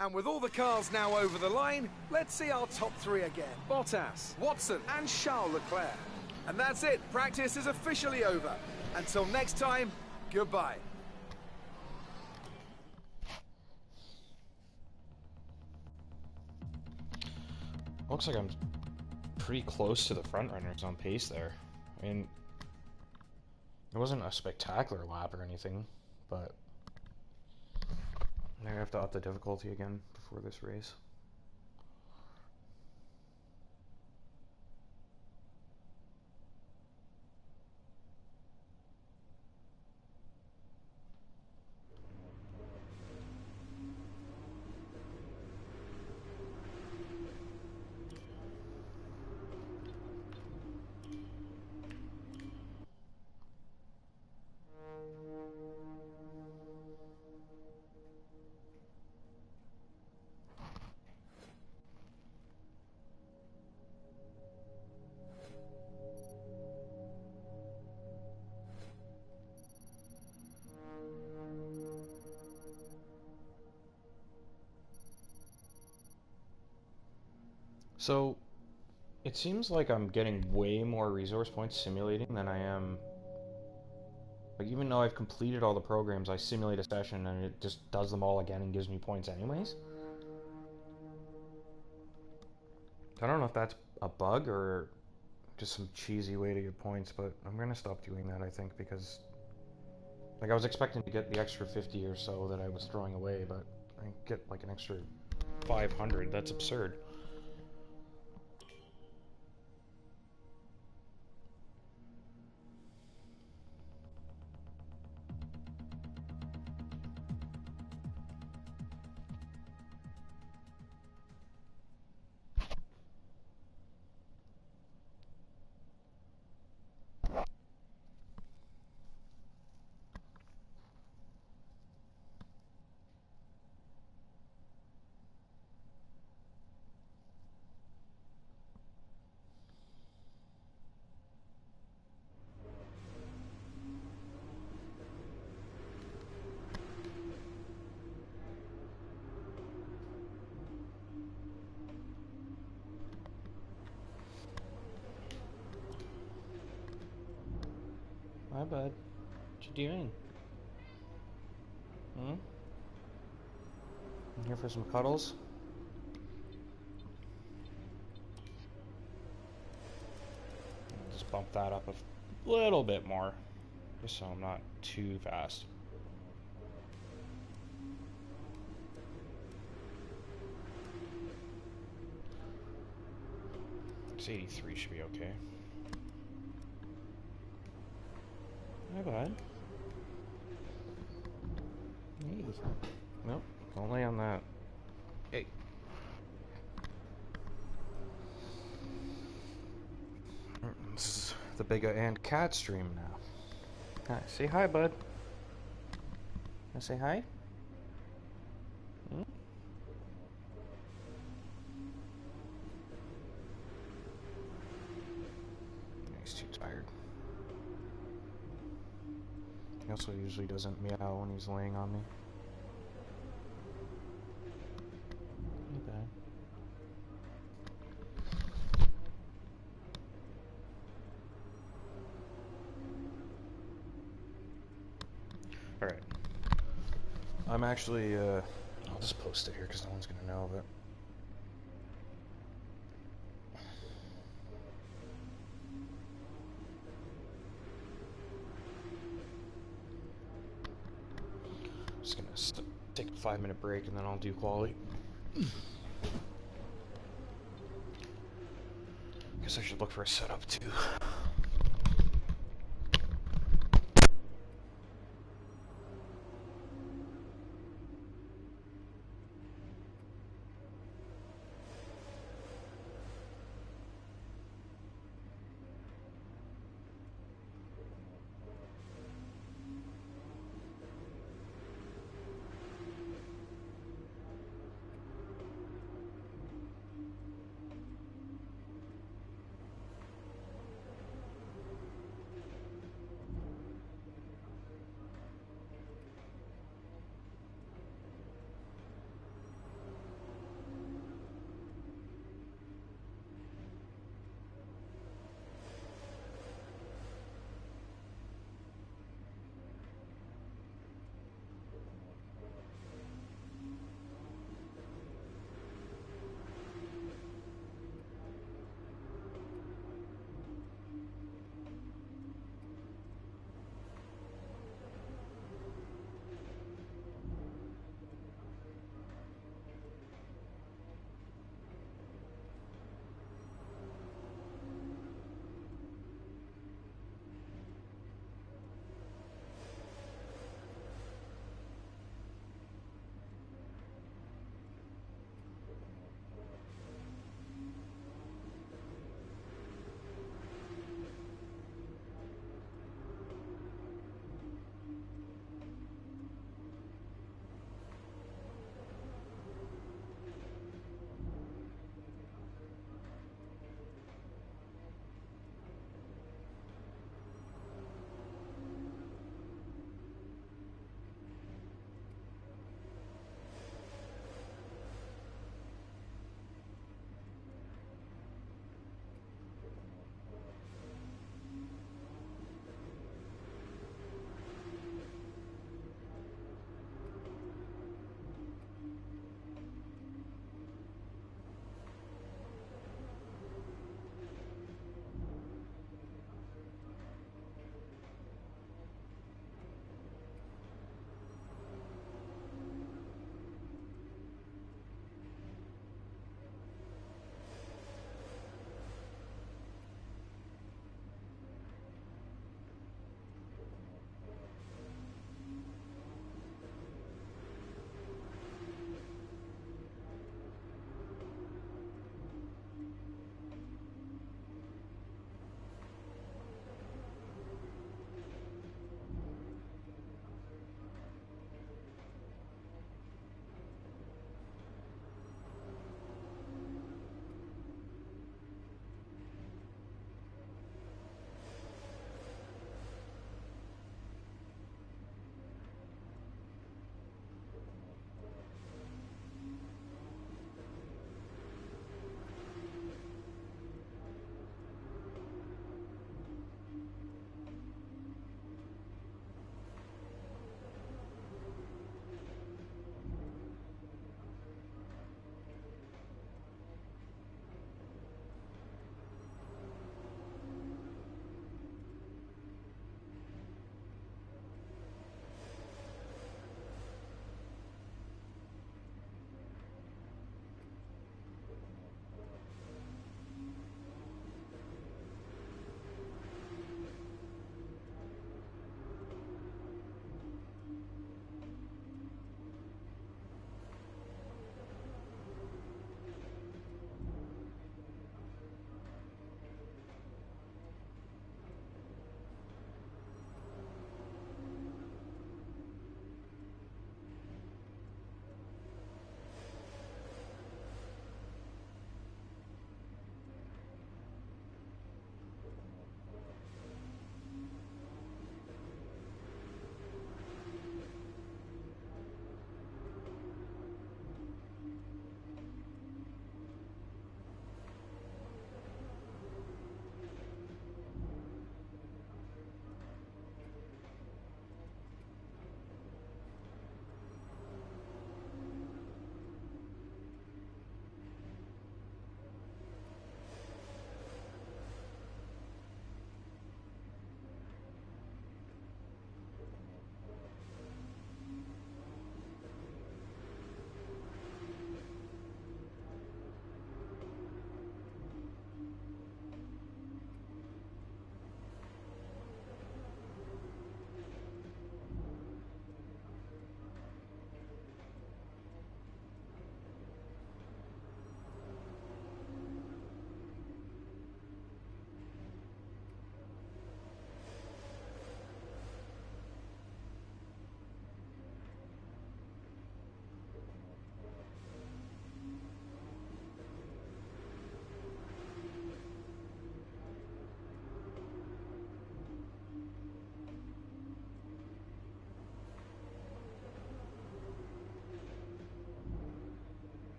And with all the cars now over the line, let's see our top three again. Bottas, Watson, and Charles Leclerc. And that's it. Practice is officially over. Until next time, goodbye. Looks like I'm pretty close to the front runners on pace there. I mean, It wasn't a spectacular lap or anything, but I have to up the difficulty again before this race. So, it seems like I'm getting way more resource points simulating than I am... Like, even though I've completed all the programs, I simulate a session and it just does them all again and gives me points anyways. I don't know if that's a bug or just some cheesy way to get points, but I'm gonna stop doing that, I think, because... Like, I was expecting to get the extra 50 or so that I was throwing away, but I get, like, an extra 500. That's absurd. Hi, bud. What you doing? Hmm? I'm here for some cuddles? Just bump that up a little bit more, just so I'm not too fast. It's 83 should be okay. Hi, bud. Hey. Nope, don't lay on that. Hey. This is the Bigga and Cat stream now. Hi, say hi, bud. Wanna say hi? Hmm? He's too tired. He also usually doesn't meow when he's laying on me. Okay. Alright. I'm actually, I'll just post it here because no one's gonna know of it. Just gonna take a 5-minute break and then I'll do quality. Guess I should look for a setup too.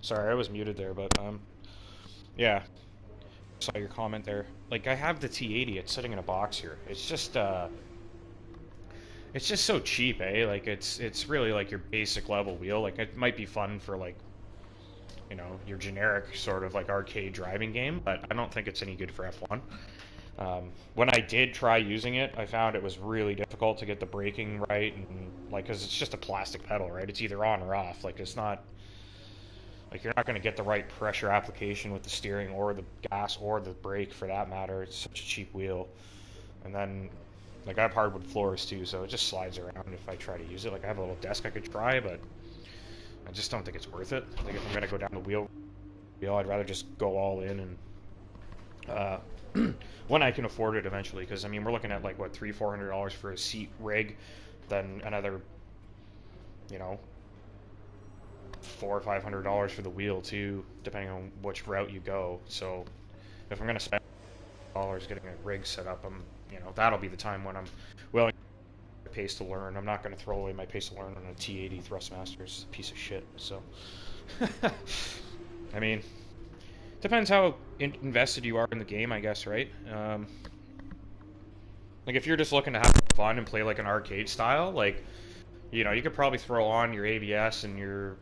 Sorry, I was muted there, but yeah. Saw your comment there. Like, I have the T80. It's sitting in a box here. It's just so cheap, eh? Like, it's really like your basic level wheel. Like, it might be fun for like, you know, your generic sort of like arcade driving game, but I don't think it's any good for F1. When I did try using it, I found it was really difficult to get the braking right, and like, because it's just a plastic pedal, right? It's either on or off. Like, it's not like you're not going to get the right pressure application with the steering or the gas or the brake for that matter. It's such a cheap wheel. And then, like, I have hardwood floors too, so it just slides around if I try to use it. Like, I have a little desk I could try, but I just don't think it's worth it. Like, if I'm going to go down the wheel, I'd rather just go all in and when I can afford it eventually, because I mean we're looking at like what $300-400 for a seat rig, then another, you know, $400 or $500 for the wheel too, depending on which route you go. So if I'm gonna spend dollars getting a rig set up, you know, that'll be the time when I'm willing to pace to learn. I'm not gonna throw away my pace to learn on a T80 Thrustmaster. It's a piece of shit. So I mean, depends how invested you are in the game, I guess, right? Like, if you're just looking to have fun and play like an arcade style, like, you know, you could probably throw on your ABS and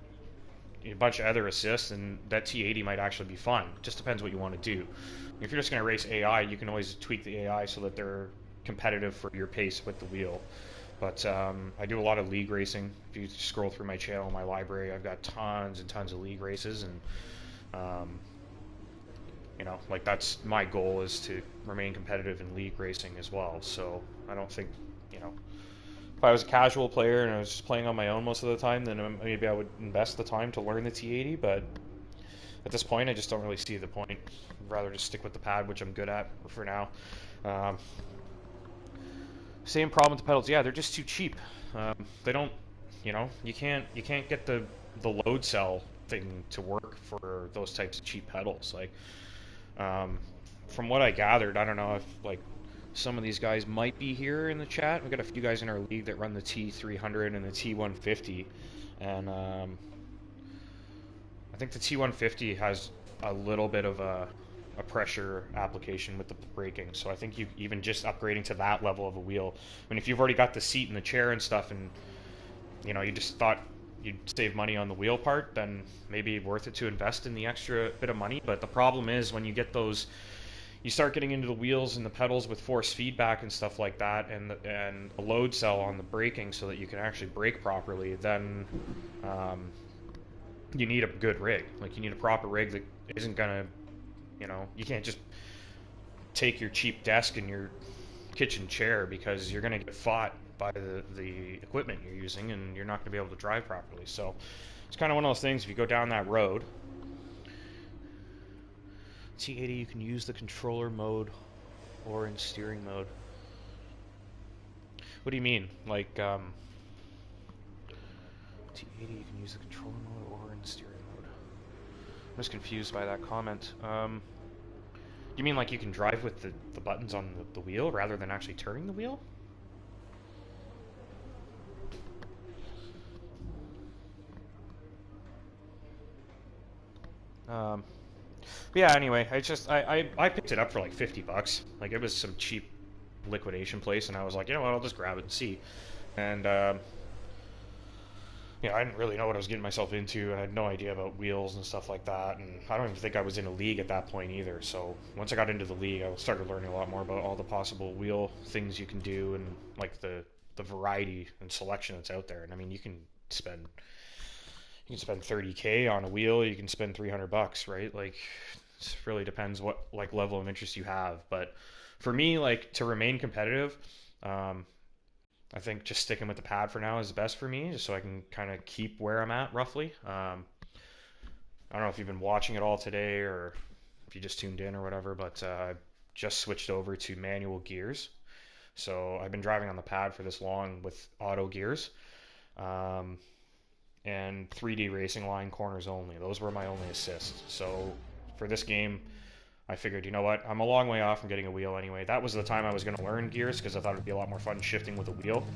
a bunch of other assists, and that T80 might actually be fun. It just depends what you want to do. If you're just going to race AI, you can always tweak the AI so that they're competitive for your pace with the wheel. But I do a lot of league racing. If you scroll through my channel, my library, I've got tons and tons of league races, and you know, like, that's my goal, is to remain competitive in league racing as well. So I don't think, you know, if I was a casual player and I was just playing on my own most of the time, then maybe I would invest the time to learn the T80. But at this point, I just don't really see the point. I'd rather just stick with the pad, which I'm good at for now. Same problem with the pedals. Yeah, they're just too cheap. They don't, you know, you can't get the load cell thing to work for those types of cheap pedals. Like, from what I gathered, I don't know if like some of these guys might be here in the chat. We've got a few guys in our league that run the T300 and the T150, and I think the T150 has a little bit of a pressure application with the braking. So I think you even just upgrading to that level of a wheel. I mean, if you've already got the seat and the chair and stuff, and you know, you just thought you'd save money on the wheel part, then maybe worth it to invest in the extra bit of money. But the problem is when you get those, you start getting into the wheels and the pedals with force feedback and stuff like that, and a load cell on the braking so that you can actually brake properly, then you need a good rig. Like, you need a proper rig that isn't gonna, you know, you can't just take your cheap desk and your kitchen chair, because you're gonna get fought by the equipment you're using, and you're not going to be able to drive properly. So it's kind of one of those things. If you go down that road, T80, you can use the controller mode or in steering mode. What do you mean? Like, T80, you can use the controller mode or in steering mode. I'm just confused by that comment. You mean like you can drive with the buttons on the wheel rather than actually turning the wheel? But yeah, anyway, I picked it up for like $50. Like, it was some cheap liquidation place, and I was like, you know what, I'll just grab it and see. And you know, I didn't really know what I was getting myself into. I had no idea about wheels and stuff like that, and I don't even think I was in a league at that point either. So once I got into the league, I started learning a lot more about all the possible wheel things you can do, and like the variety and selection that's out there. And I mean, you can spend 30K on a wheel, you can spend $300, right? Like, it really depends what like level of interest you have. But for me, like, to remain competitive, I think just sticking with the pad for now is best for me, just so I can kind of keep where I'm at roughly. I don't know if you've been watching it all today or if you just tuned in or whatever, but I just switched over to manual gears. So I've been driving on the pad for this long with auto gears. And 3D racing line corners only. Those were my only assists. So for this game, I figured, you know what, I'm a long way off from getting a wheel anyway. That was the time I was going to learn gears, because I thought it'd be a lot more fun shifting with a wheel.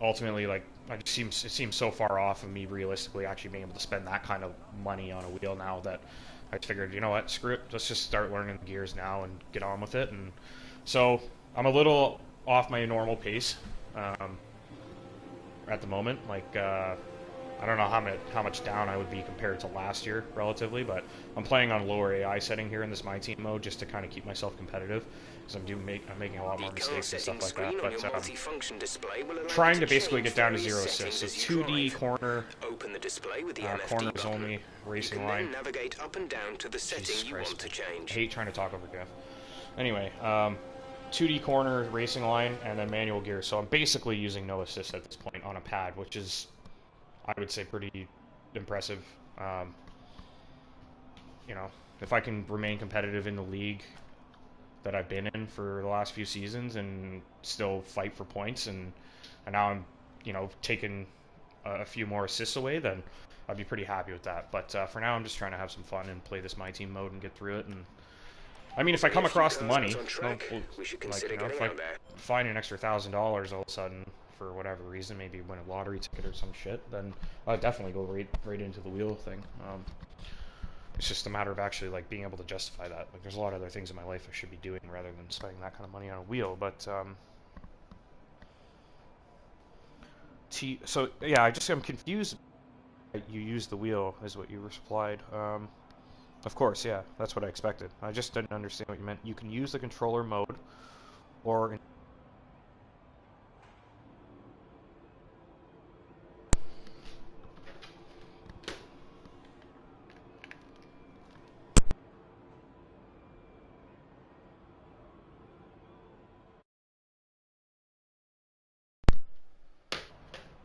ultimately, like, it seems so far off of me realistically actually being able to spend that kind of money on a wheel now that I figured, you know what, screw it, let's just start learning the gears now and get on with it. And so I'm a little off my normal pace at the moment. Like, I don't know how much down I would be compared to last year relatively, but I'm playing on lower AI setting here in this My Team mode just to kind of keep myself competitive, because I'm making a lot more mistakes and stuff like that. But trying to basically get down to 0 assists, so 2D corner, Open the display with the corners MFD button. only, racing You can line. then navigate up and down to the setting Jesus you Christ. want to change. I hate trying to talk over Jeff. Anyway, 2D corner, racing line, and then manual gear. So I'm basically using no assist at this point on a pad, which is, I would say, pretty impressive. You know, if I can remain competitive in the league that I've been in for the last few seasons and still fight for points, and now I'm, you know, taking a few more assists away, then I'd be pretty happy with that. But for now, I'm just trying to have some fun and play this My Team mode and get through it. And I mean, if I come across the money, like, you know, if I find an extra $1,000 all of a sudden for whatever reason, maybe win a lottery ticket or some shit, then I'd definitely go right into the wheel thing. It's just a matter of actually, like, being able to justify that. Like, there's a lot of other things in my life I should be doing rather than spending that kind of money on a wheel. But so yeah, I'm confused. You use the wheel is what you were supplied. Of course, yeah, that's what I expected. I just didn't understand what you meant. You can use the controller mode, or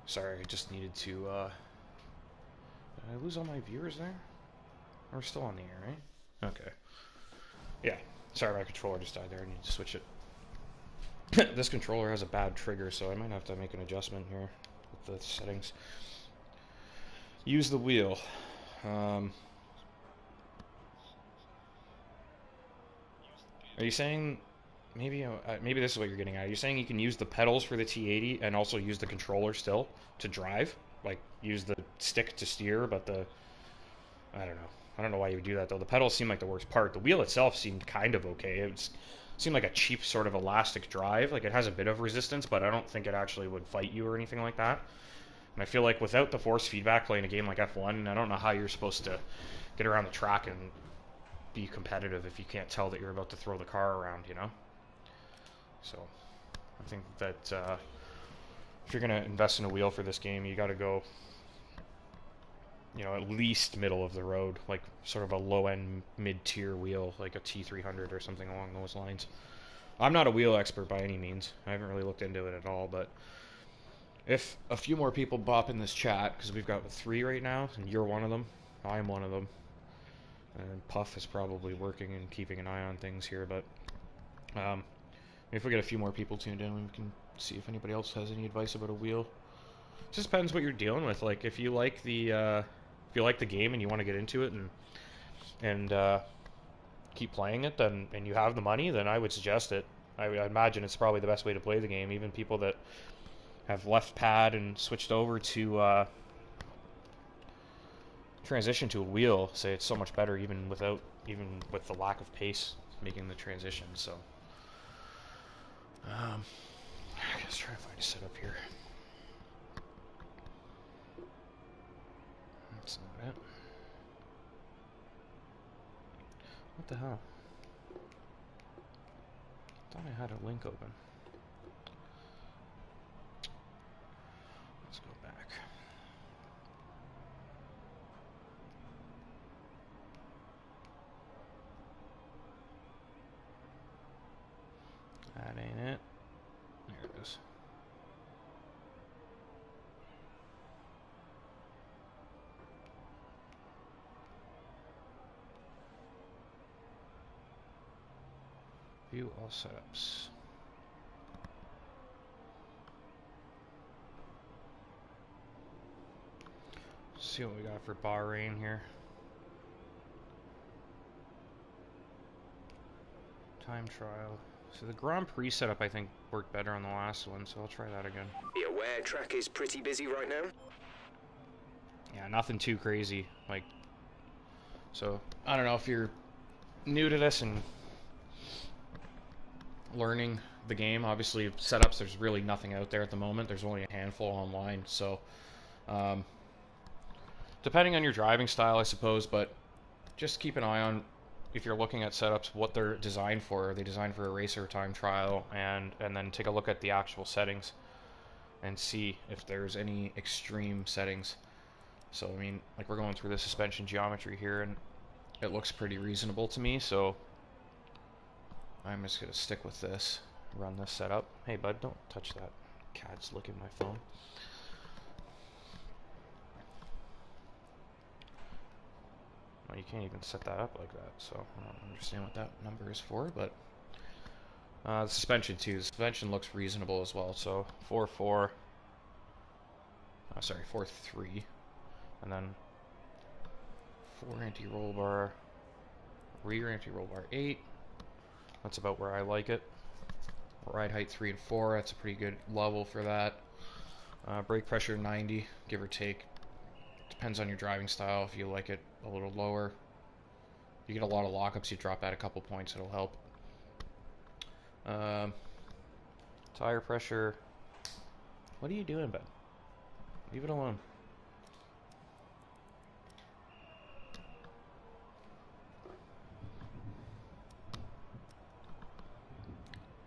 sorry, I just needed to, did I lose all my viewers there? We're still on the air, right? Okay. Yeah, sorry, my controller just died there. I need to switch it. This controller has a bad trigger, so I might have to make an adjustment here with the settings. Use the wheel. Are you saying... Maybe this is what you're getting at. You're saying you can use the pedals for the T80 and also use the controller still to drive? Like, use the stick to steer, but the... I don't know. I don't know why you would do that, though. The pedals seem like the worst part. The wheel itself seemed kind of okay. It seemed like a cheap sort of elastic drive. Like, it has a bit of resistance, but I don't think it actually would fight you or anything like that. And I feel like without the force feedback playing a game like F1, I don't know how you're supposed to get around the track and be competitive if you can't tell that you're about to throw the car around, you know? So, I think that if you're going to invest in a wheel for this game, you got to go, you know, at least middle of the road, like sort of a low-end mid-tier wheel, like a T300 or something along those lines. I'm not a wheel expert by any means. I haven't really looked into it at all, but if a few more people bop in this chat, because we've got 3 right now, and you're one of them, I'm one of them, and Puff is probably working and keeping an eye on things here, but if we get a few more people tuned in, we can see if anybody else has any advice about a wheel. It just depends what you're dealing with. Like, if you like the game and you want to get into it and keep playing it, then and you have the money, then I would suggest it. I imagine it's probably the best way to play the game. Even people that have left pad and switched over to transition to a wheel say it's so much better, even with the lack of pace making the transition. So. Let's try to find a setup here. That's not it. What the hell? Thought I had a link open. Let's go back. That ain't it. There it is. View all setups. See what we got for Bahrain here. Time trial. So the Grand Prix setup, I think, worked better on the last one, so I'll try that again. Be aware track is pretty busy right now. Yeah, nothing too crazy. Like, so I don't know if you're new to this and learning the game. Obviously, setups, there's really nothing out there at the moment. There's only a handful online, so depending on your driving style, I suppose, but just keep an eye on, if you're looking at setups, what they're designed for. Are they designed for a racer time trial? And then take a look at the actual settings and see if there's any extreme settings. So, I mean, like, we're going through the suspension geometry here, and it looks pretty reasonable to me, so I'm just going to stick with this, run this setup. Hey, bud, don't touch that. Cat's licking my phone. Well, you can't even set that up like that, so I don't understand what that number is for, but the suspension too. The suspension looks reasonable as well, so 4.4, sorry, 4.3, and then 4 anti-roll bar, rear anti-roll bar 8. That's about where I like it. Ride height 3 and 4, that's a pretty good level for that. Brake pressure 90, give or take. Depends on your driving style. If you like it a little lower, you get a lot of lockups, you drop that a couple points, it'll help. Tire pressure. What are you doing, bud? Leave it alone.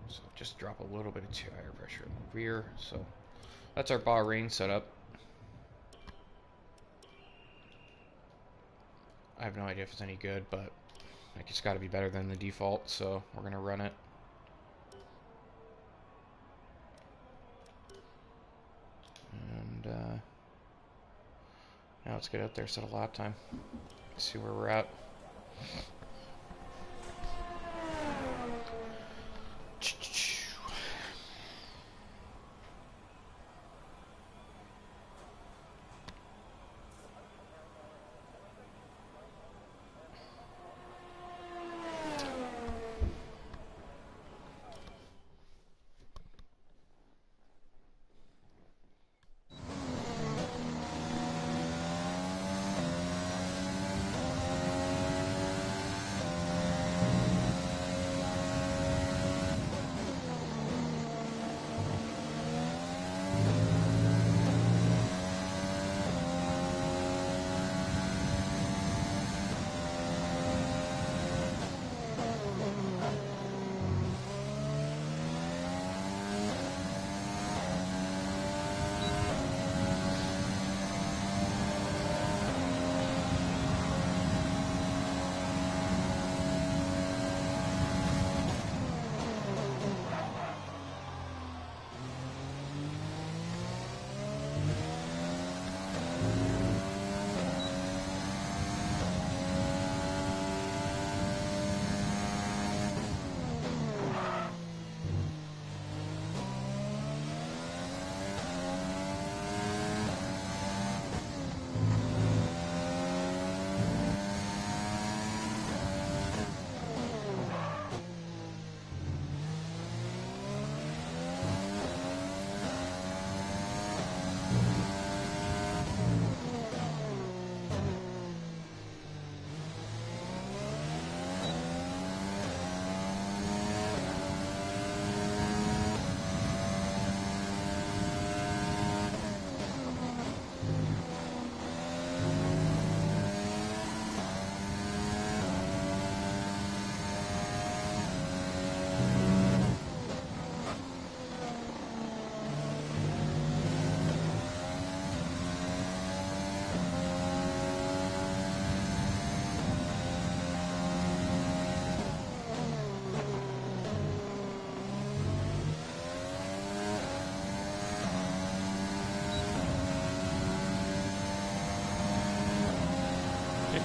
So just drop a little bit of tire pressure in the rear. So that's our Bahrain setup. I have no idea if it's any good, but like, it's got to be better than the default, so we're gonna run it. And now let's get out there, set a lap time, see where we're at.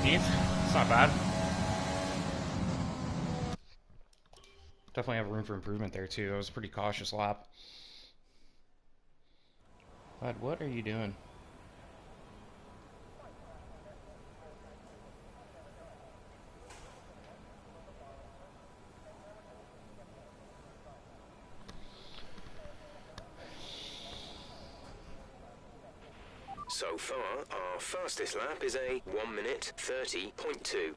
It's not bad. Definitely have room for improvement there too. That was a pretty cautious lap. Bud, what are you doing? So far, our fastest lap is a 1 minute 30.2.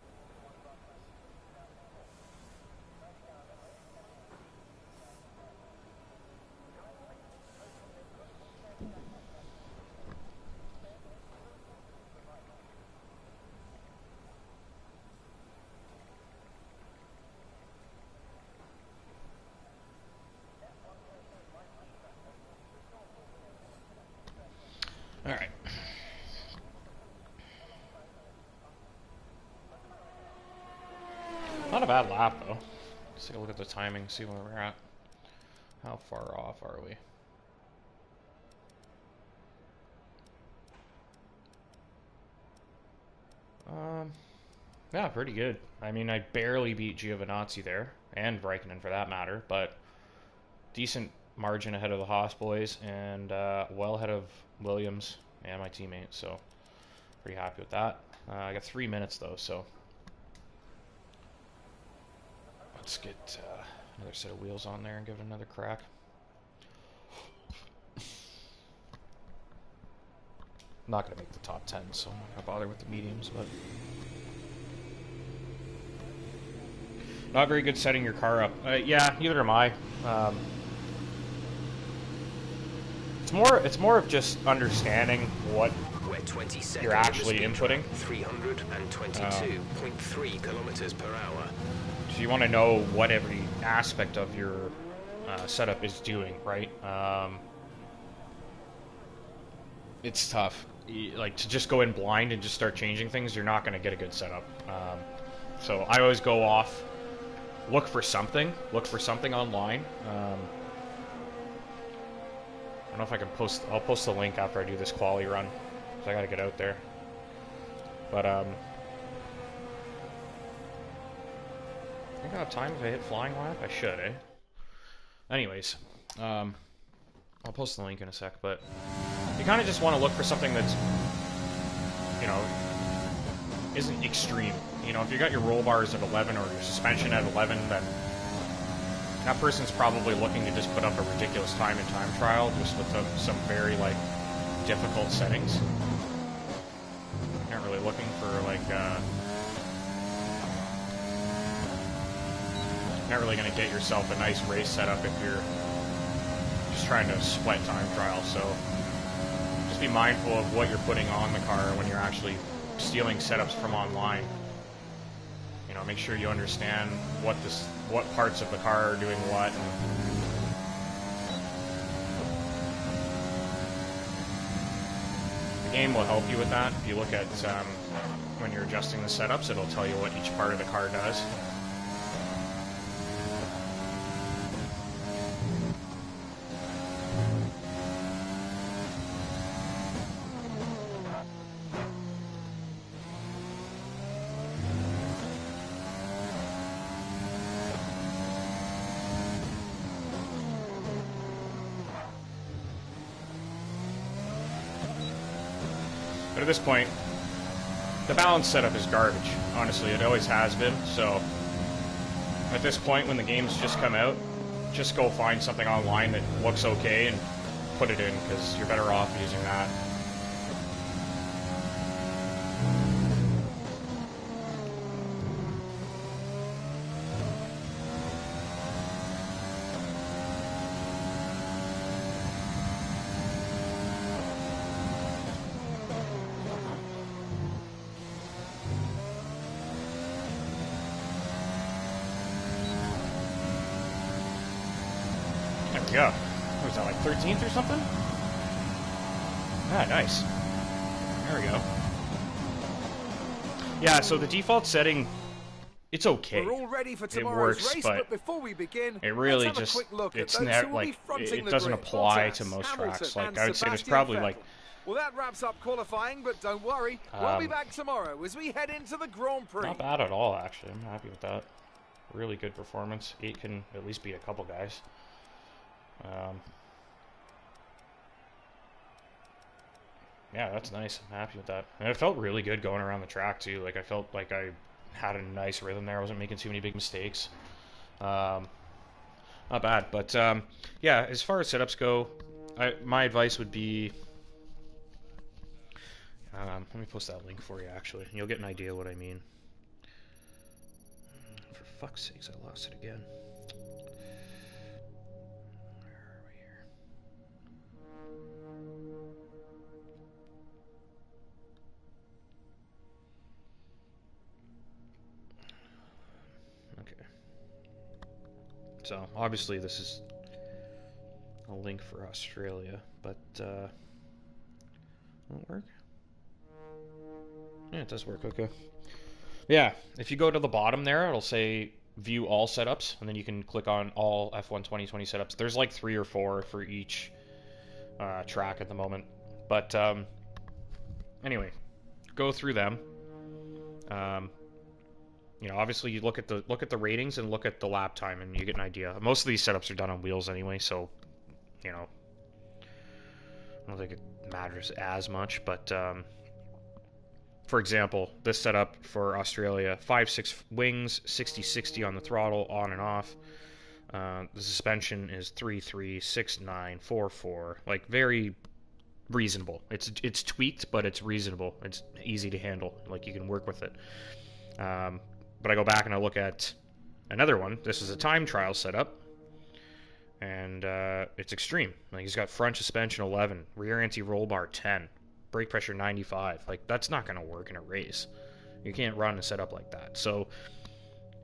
Alright. Not a bad lap, though. Let's take a look at the timing, see where we're at. How far off are we? Yeah, pretty good. I mean, I barely beat Giovinazzi there, and Raikkonen for that matter, but decent margin ahead of the Haas boys, and well ahead of Williams and my teammate, so pretty happy with that. I got 3 minutes though, so let's get another set of wheels on there and give it another crack. I'm not going to make the top 10, so I'm not going to bother with the mediums, but not very good setting your car up. Yeah, neither am I. It's more of just understanding what you're actually inputting. 322.3 kilometers per hour. So you want to know what every aspect of your setup is doing, right? It's tough. Like, to just go in blind and just start changing things, you're not going to get a good setup. So I always go off, look for something online. I don't know if I can post. I'll post the link after I do this quali run, because I gotta get out there. But I think I have time if I hit flying lap. I should, eh? Anyways, I'll post the link in a sec. But you kind of just want to look for something that's, you know, isn't extreme. You know, if you got your roll bars at 11 or your suspension at 11, then that person's probably looking to just put up a ridiculous time in time trial just with some very, like, difficult settings. You're not really looking for, like, not really going to get yourself a nice race setup if you're just trying to sweat time trial. So just be mindful of what you're putting on the car when you're actually stealing setups from online. You know, make sure you understand what parts of the car are doing what. The game will help you with that. If you look at when you're adjusting the setups, it'll tell you what each part of the car does. But at this point, the balance setup is garbage. Honestly, it always has been. So at this point, when the games just come out, just go find something online that looks okay and put it in, because you're better off using that. Yeah. What was that, like 13th or something? Ah, nice. There we go. Yeah, so the default setting, it's okay. We're all ready for tomorrow's works, race, but before we begin, it really let's have just, a quick look at it's those never, who will be like, fronting it the doesn't grid. apply Bottas, to most Hamilton, tracks. Like, and I would say there's Sebastian probably, Vettel. like... Well, that wraps up qualifying, but don't worry. We'll be back tomorrow as we head into the Grand Prix. Not bad at all, actually. I'm happy with that. Really good performance. 8 can at least beat a couple guys. Yeah, that's nice. I'm happy with that. And it felt really good going around the track, too. Like, I felt like I had a nice rhythm there. I wasn't making too many big mistakes. Not bad. But, yeah, as far as setups go, my advice would be Let me post that link for you, actually. You'll get an idea what I mean. For fuck's sakes, I lost it again. Where are we here? Okay. So, obviously this is a link for Australia, but, won't work? Yeah, it does work, okay. Yeah, if you go to the bottom there, it'll say view all setups, and then you can click on all F1 2020 setups. There's like 3 or 4 for each track at the moment. But anyway, go through them. You know, obviously you look at the ratings and look at the lap time, and you get an idea. Most of these setups are done on wheels anyway, so you know, I don't think it matters as much. But for example, this setup for Australia: 5.6 wings, 60/60 on the throttle, on and off. The suspension is 3.3, 6.9, 4.4. Like, very reasonable. It's tweaked, but it's reasonable. It's easy to handle. Like, you can work with it. But I go back and I look at another one. This is a time trial setup, and it's extreme. Like, he's got front suspension 11, rear anti-roll bar 10, brake pressure 95. Like, that's not going to work in a race. You can't run a setup like that. So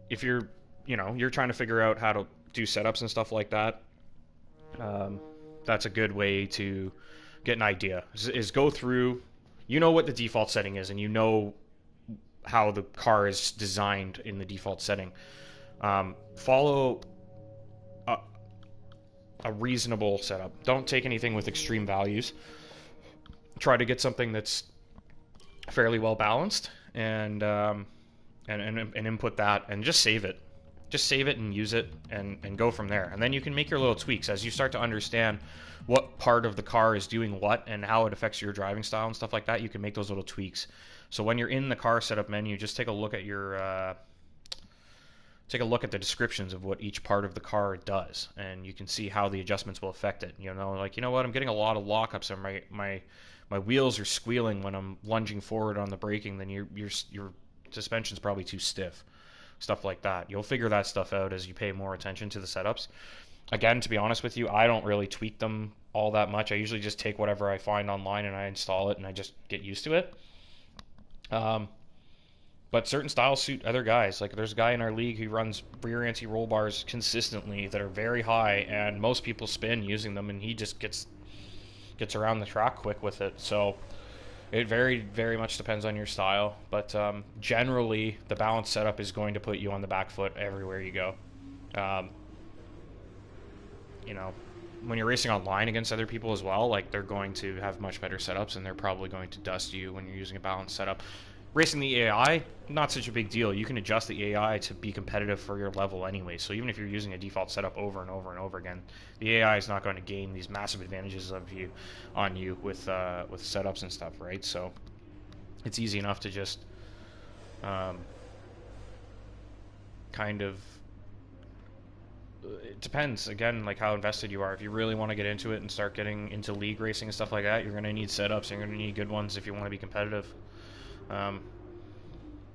if you're trying to figure out how to do setups and stuff like that, that's a good way to get an idea. Is go through, you know what the default setting is, and you know how the car is designed in the default setting. Follow a reasonable setup. Don't take anything with extreme values. Try to get something that's fairly well balanced, and input that, and just save it. Just save it and use it, and go from there. And then you can make your little tweaks as you start to understand what part of the car is doing what and how it affects your driving style and stuff like that. You can make those little tweaks. So when you're in the car setup menu, just take a look at the descriptions of what each part of the car does, and you can see how the adjustments will affect it. You know, like, you know what, I'm getting a lot of lockups, and my wheels are squealing when I'm lunging forward on the braking. Then your suspension's probably too stiff. Stuff like that. You'll figure that stuff out as you pay more attention to the setups. Again, to be honest with you, I don't really tweak them all that much. I usually just take whatever I find online and I install it, and I just get used to it. But certain styles suit other guys. Like, there's a guy in our league who runs rear anti-roll bars consistently that are very high, and most people spin using them, and he just gets around the track quick with it. So it very, very much depends on your style, but generally the balanced setup is going to put you on the back foot everywhere you go. You know, when you're racing online against other people as well, like, they're going to have much better setups, and they're probably going to dust you when you're using a balanced setup. Racing the AI, not such a big deal. You can adjust the AI to be competitive for your level anyway. So even if you're using a default setup over and over and over again, the AI is not going to gain these massive advantages on you with setups and stuff, right? So it's easy enough to just kind of, it depends, again, like how invested you are. If you really want to get into it and start getting into league racing and stuff like that, you're going to need setups. You're going to need good ones if you want to be competitive.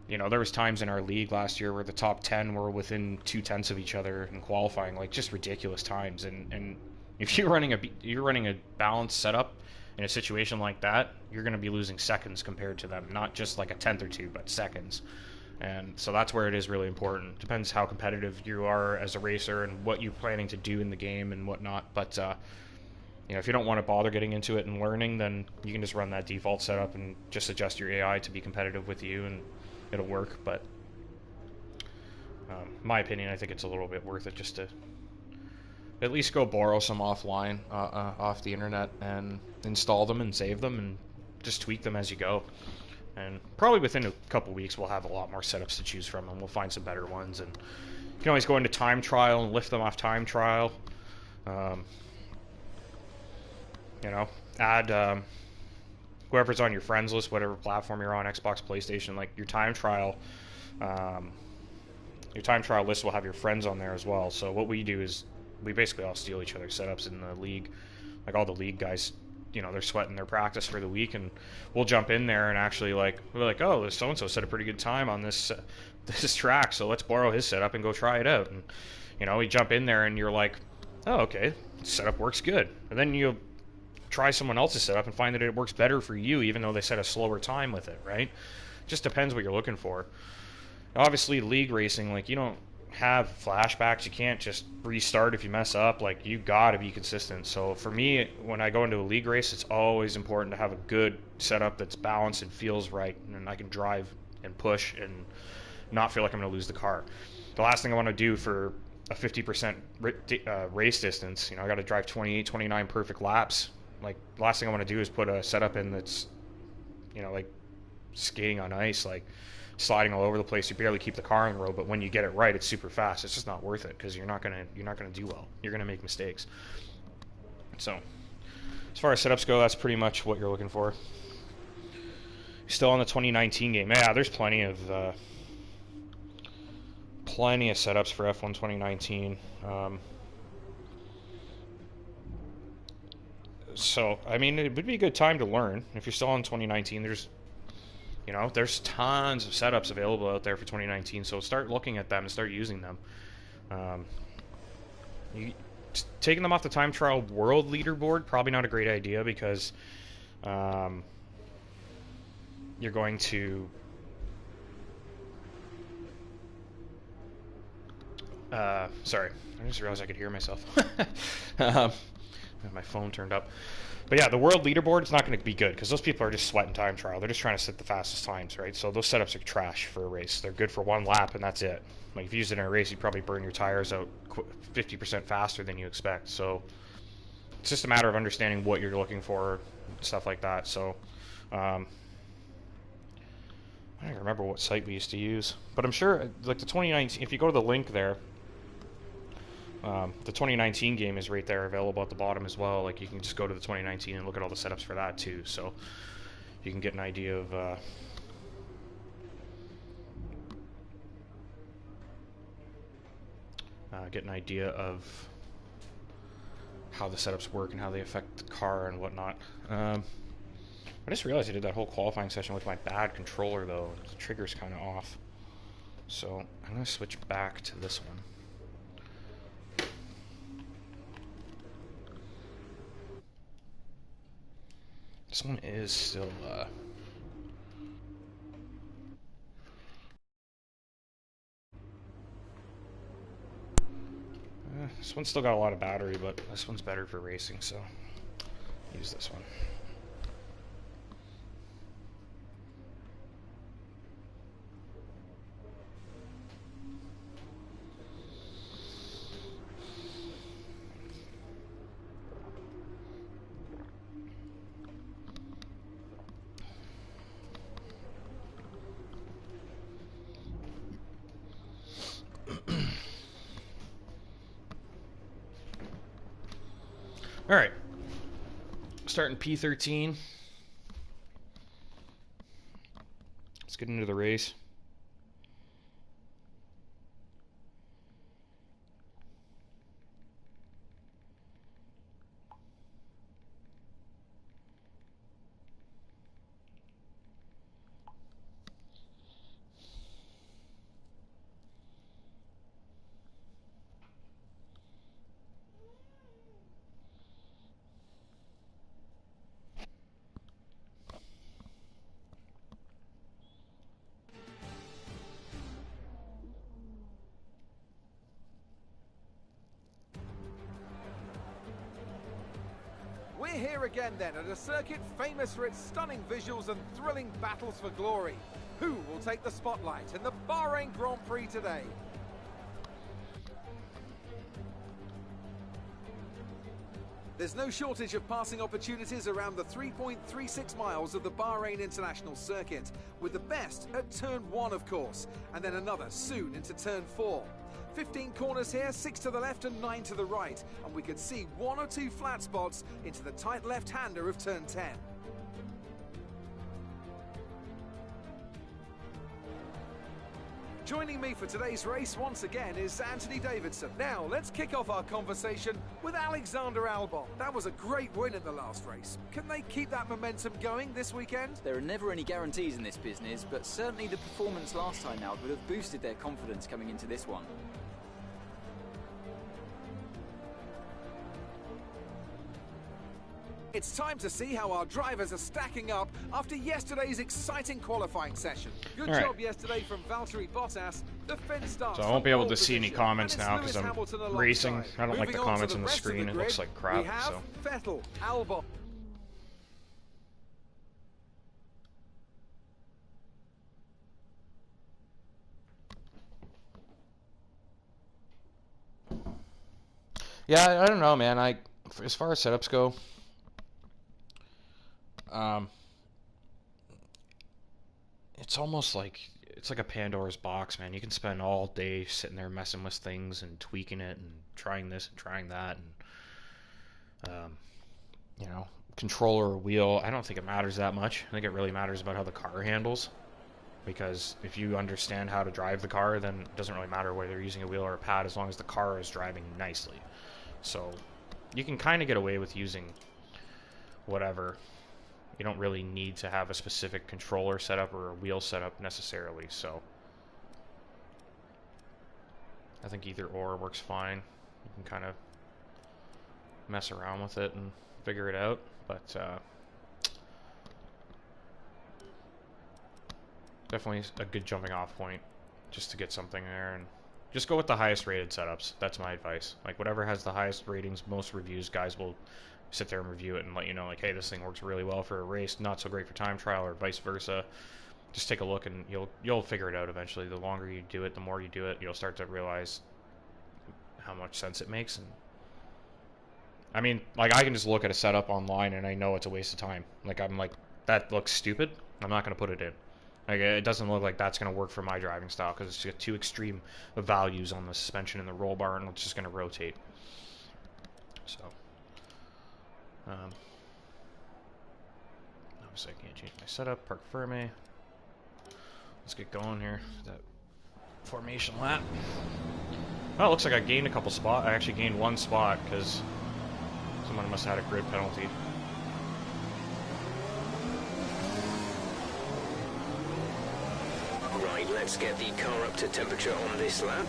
You know, there was times in our league last year where the top 10 were within 0.2 of each other in qualifying, like, just ridiculous times. And if you're running a balanced setup in a situation like that, you're going to be losing seconds compared to them, not just like a tenth or two, but seconds. And so that's where it is really important. Depends how competitive you are as a racer and what you're planning to do in the game and whatnot. But you know, if you don't want to bother getting into it and learning, then you can just run that default setup and just adjust your AI to be competitive with you, and it'll work. But my opinion, I think it's a little bit worth it just to at least go borrow some offline off the internet and install them and save them and just tweak them as you go. And probably within a couple weeks we'll have a lot more setups to choose from, and we'll find some better ones. And you can always go into time trial and lift them off time trial. You know, add whoever's on your friends list, whatever platform you're on, Xbox, PlayStation, like your time trial list will have your friends on there as well. So what we do is we basically all steal each other's setups in the league. Like, all the league guys you know, they're sweating their practice for the week, and we'll jump in there and actually we're like, oh, this so-and-so set a pretty good time on this this track, so let's borrow his setup and go try it out. And, you know, we jump in there and you're like, oh, okay, setup works good. And then you try someone else's setup and find that it works better for you, even though they set a slower time with it, right? Just depends what you're looking for. Obviously, league racing, like, you don't have flashbacks. You can't just restart if you mess up. Like, you gotta be consistent. So for me, when I go into a league race, it's always important to have a good setup that's balanced and feels right, and I can drive and push and not feel like I'm going to lose the car. The last thing I want to do for a 50% race distance, you know, I got to drive 28, 29 perfect laps. Like, the last thing I want to do is put a setup in that's, you know, like skating on ice, like sliding all over the place. You barely keep the car on the road, but when you get it right, it's super fast. It's just not worth it, because you're not gonna do well. You're gonna make mistakes. So, as far as setups go, that's pretty much what you're looking for. Still on the 2019 game. Yeah, there's plenty of setups for F1 2019. So, I mean, it would be a good time to learn. If you're still in 2019, there's tons of setups available out there for 2019, so start looking at them and start using them. Taking them off the time trial world leaderboard, probably not a great idea, because you're going to sorry, I just realized I could hear myself. My phone turned up. But yeah, the world leaderboard is not going to be good, because those people are just sweating time trial. They're just trying to set the fastest times, right? So those setups are trash for a race. They're good for one lap, and that's it. Like, if you use it in a race, you'd probably burn your tires out 50% faster than you expect. So it's just a matter of understanding what you're looking for, stuff like that. So I don't remember what site we used to use, but I'm sure, like, the 2019, if you go to the link there, the 2019 game is right there available at the bottom as well. Like, you can just go to the 2019 and look at all the setups for that too, so you can get an idea of how the setups work and how they affect the car and whatnot. I just realized I did that whole qualifying session with my bad controller, though. The trigger's kind of off, so I'm going to switch back to this one. This one is still, this one's still got a lot of battery, but this one's better for racing, so use this one. All right, starting P13. Let's get into the race. We're here again then at a circuit famous for its stunning visuals and thrilling battles for glory. Who will take the spotlight in the Bahrain Grand Prix today? There's no shortage of passing opportunities around the 3.36 miles of the Bahrain International Circuit, with the best at turn 1, of course, and then another soon into turn 4. 15 corners here, 6 to the left and 9 to the right, and we could see 1 or 2 flat spots into the tight left-hander of turn 10. Joining me for today's race once again is Anthony Davidson. Now, let's kick off our conversation with Alexander Albon. That was a great win in the last race. Can they keep that momentum going this weekend? There are never any guarantees in this business, but certainly the performance last time out would have boosted their confidence coming into this one. It's time to see how our drivers are stacking up after yesterday's exciting qualifying session. Good job yesterday from Valtteri Bottas. The Finn starts. So I won't be able to see any comments now because I'm racing. I don't like the comments on the screen. It looks like crap. We have so. Vettel, Albon. Yeah, I don't know, man. As far as setups go, it's almost like a Pandora's box, man. You can spend all day sitting there messing with things and tweaking it and trying this and trying that, and you know, controller or wheel. I don't think it matters that much. I think it really matters about how the car handles, because if you understand how to drive the car, then it doesn't really matter whether you're using a wheel or a pad as long as the car is driving nicely. So you can kind of get away with using whatever. You don't really need to have a specific controller setup or a wheel setup necessarily, so I think either or works fine. You can kind of mess around with it and figure it out, but definitely a good jumping off point just to get something there, and just go with the highest rated setups. That's my advice. Like, whatever has the highest ratings, most reviews, guys will sit there and review it and let you know, like, hey, this thing works really well for a race, not so great for time trial, or vice versa. Just take a look and you'll figure it out eventually. The longer you do it, the more you do it, you'll start to realize how much sense it makes. And I mean, like, I can just look at a setup online and I know it's a waste of time. Like, I'm like, that looks stupid, I'm not going to put it in. Like, it doesn't look like that's going to work for my driving style because it's got too extreme of values on the suspension and the roll bar, and it's just going to rotate. So obviously I can't change my setup. Park firme. Let's get going here. That formation lap. Well, it looks like I gained a couple spots. I actually gained one spot because someone must have had a grid penalty. Right, let's get the car up to temperature on this lap.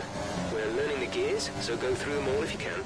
We're learning the gears, so go through them all if you can.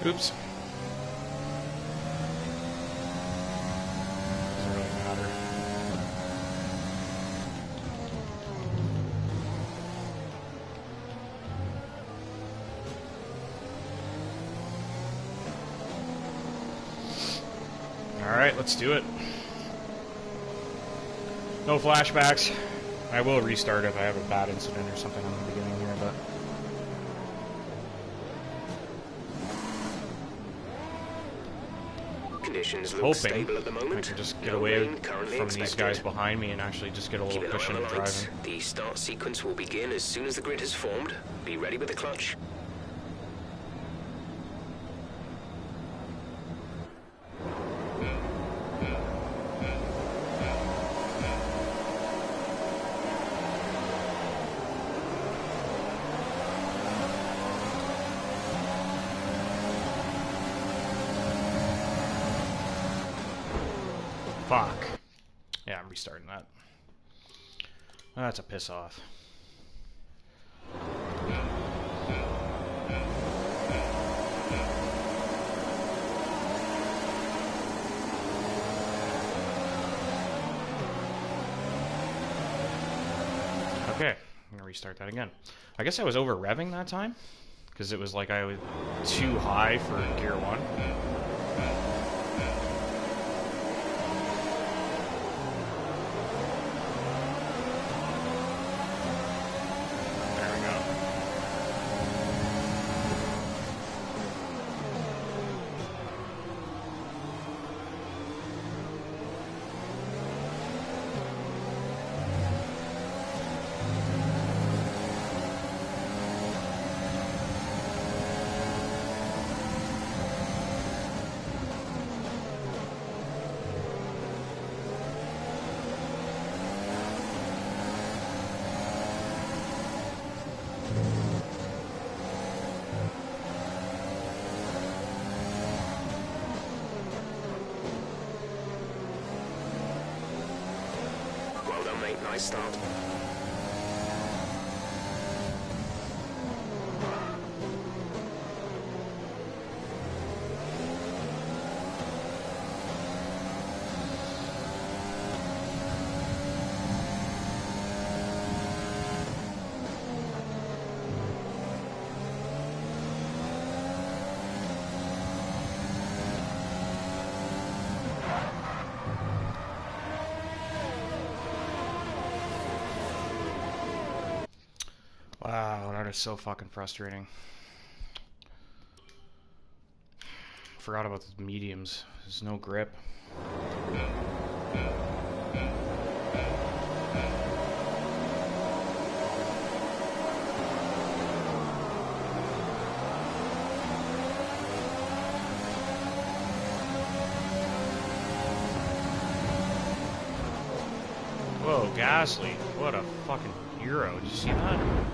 Oops. Doesn't really matter. Alright, let's do it. No flashbacks. I will restart if I have a bad incident or something in the beginning here, but Conditions look hoping stable at the moment. I can just get No away rain currently from these expected. guys behind me and actually just get a little Keep an cushion eye on in the lights. driving. The start sequence will begin as soon as the grid has formed. Be ready with the clutch. Yeah, I'm restarting that. That's a piss off. Okay, I'm gonna restart that again. I guess I was over revving that time because it was like I was too high for gear 1. Nice start. Wow, that is so fucking frustrating. Forgot about the mediums. There's no grip. Whoa, Gasly. What a fucking hero. Did you see that?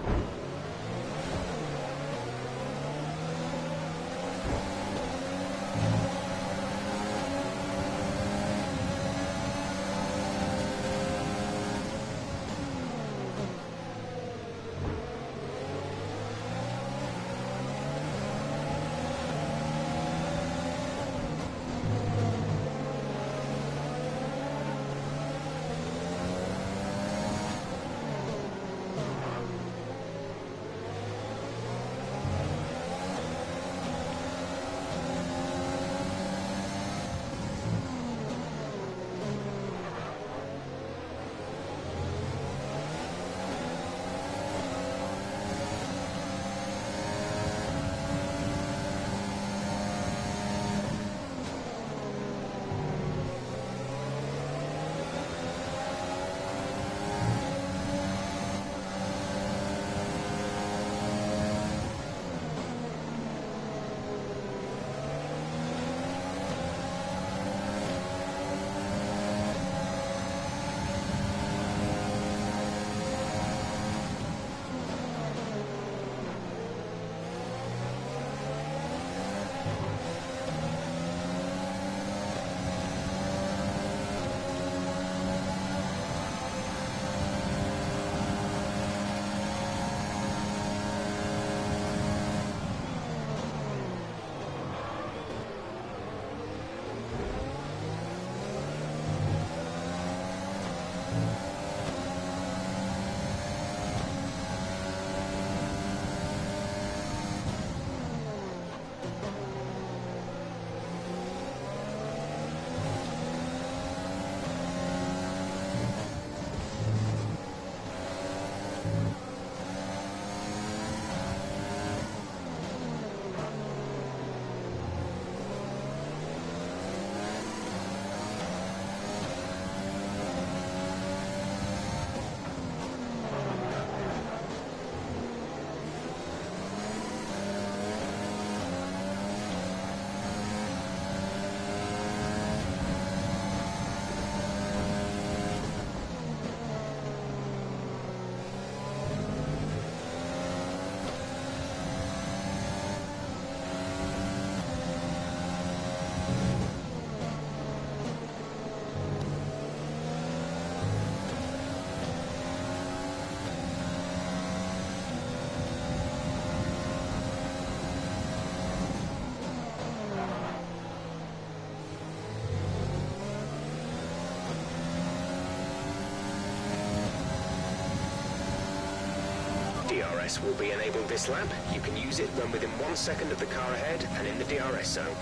DRS will be enabled this lap. You can use it when within 1 second of the car ahead and in the DRS zone.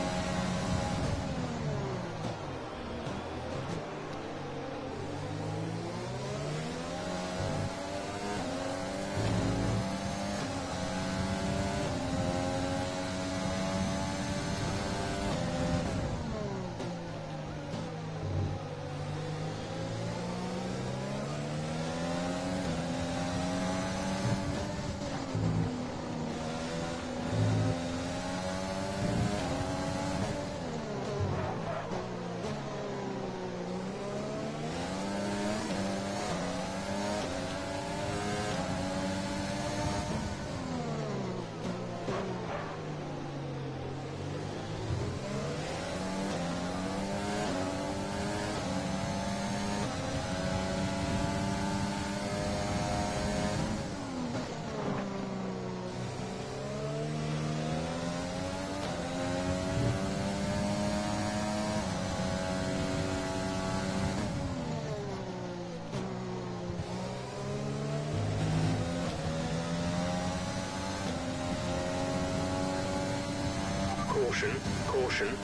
Caution, caution.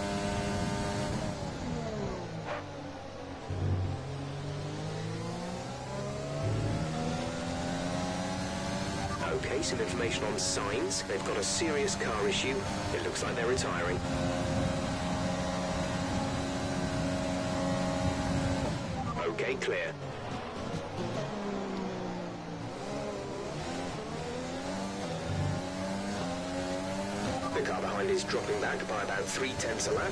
Okay, some information on signs. They've got a serious car issue. It looks like they're retiring. Okay, clear. The car behind is dropping back by about 0.3 a lap.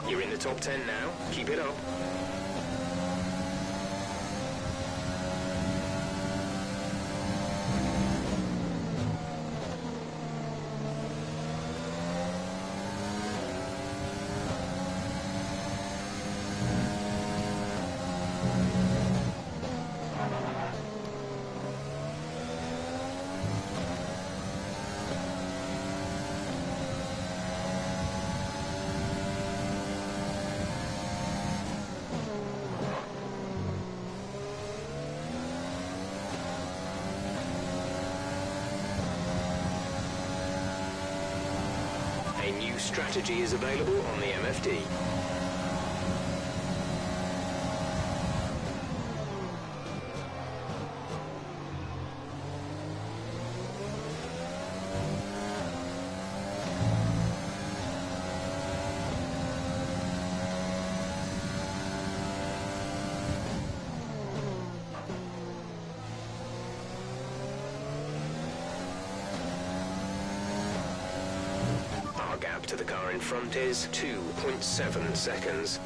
You're in the top 10 now. Keep it up. A new strategy is available on the MFD. Our gap to the car in front is 2.7 seconds.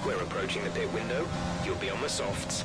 We're approaching the pit window. You'll be on the softs.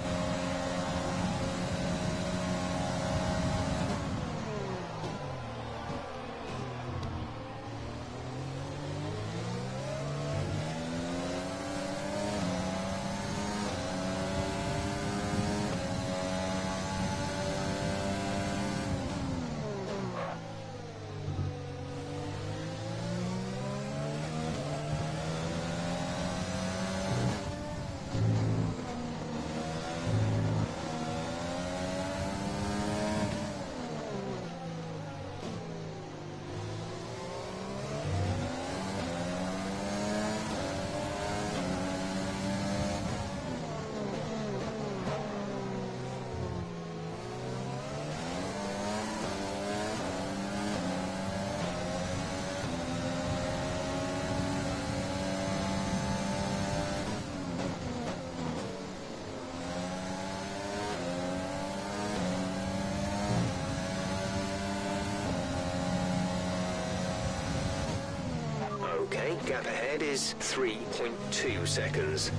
Okay, gap ahead is 3.2 seconds.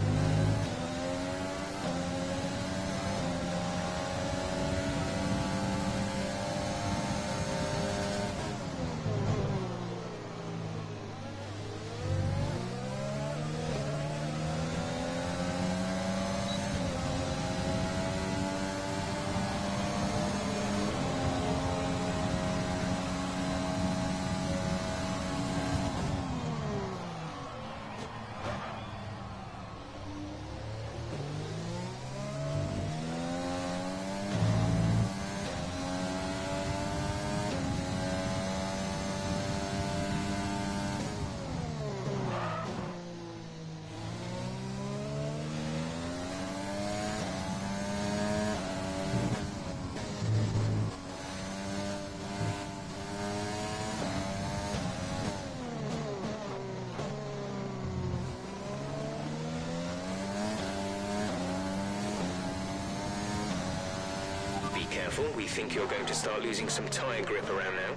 Careful, we think you're going to start losing some tyre grip around now.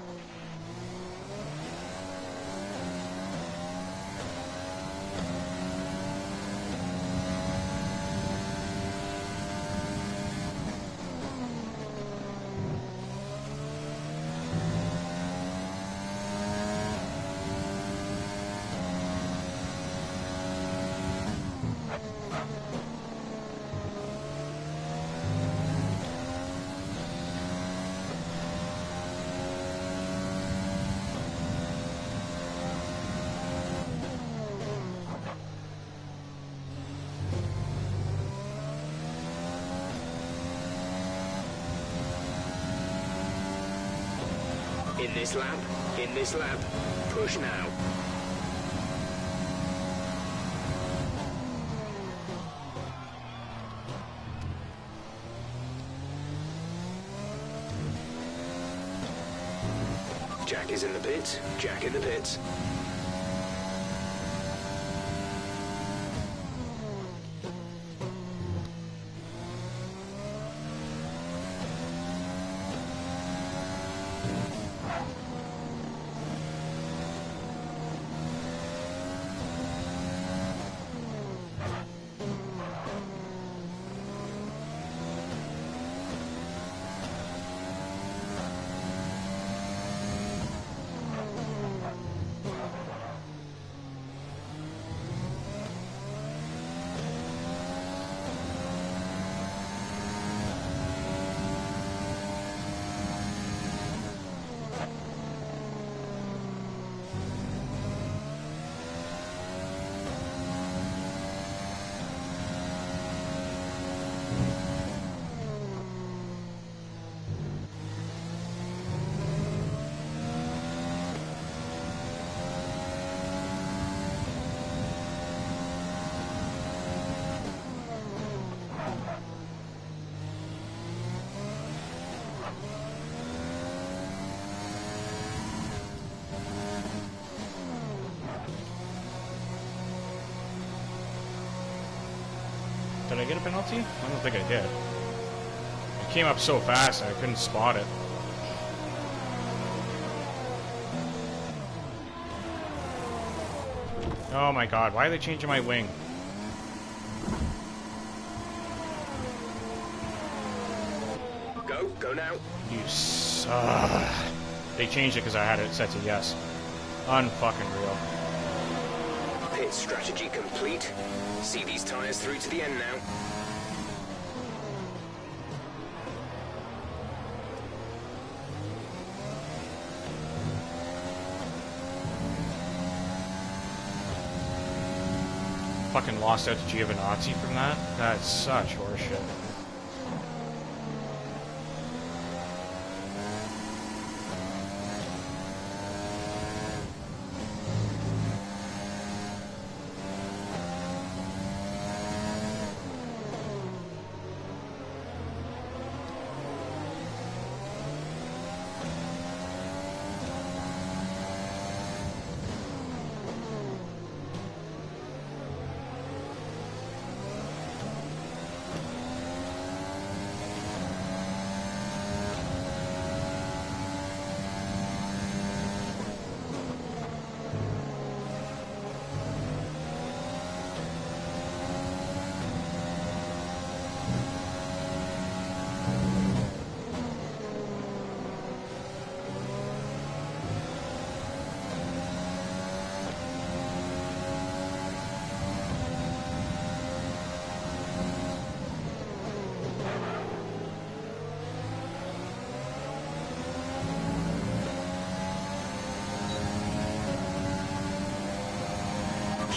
In this lap, push now. Jack is in the pits, Jack in the pits. Did I get a penalty? I don't think I did. It came up so fast I couldn't spot it. Oh my god, why are they changing my wing? Go now. You suck. They changed it because I had it set to yes. Unfucking real. Pit strategy complete. See these tyres through to the end now. Fucking lost out to Giovinazzi from that? That's such horseshit.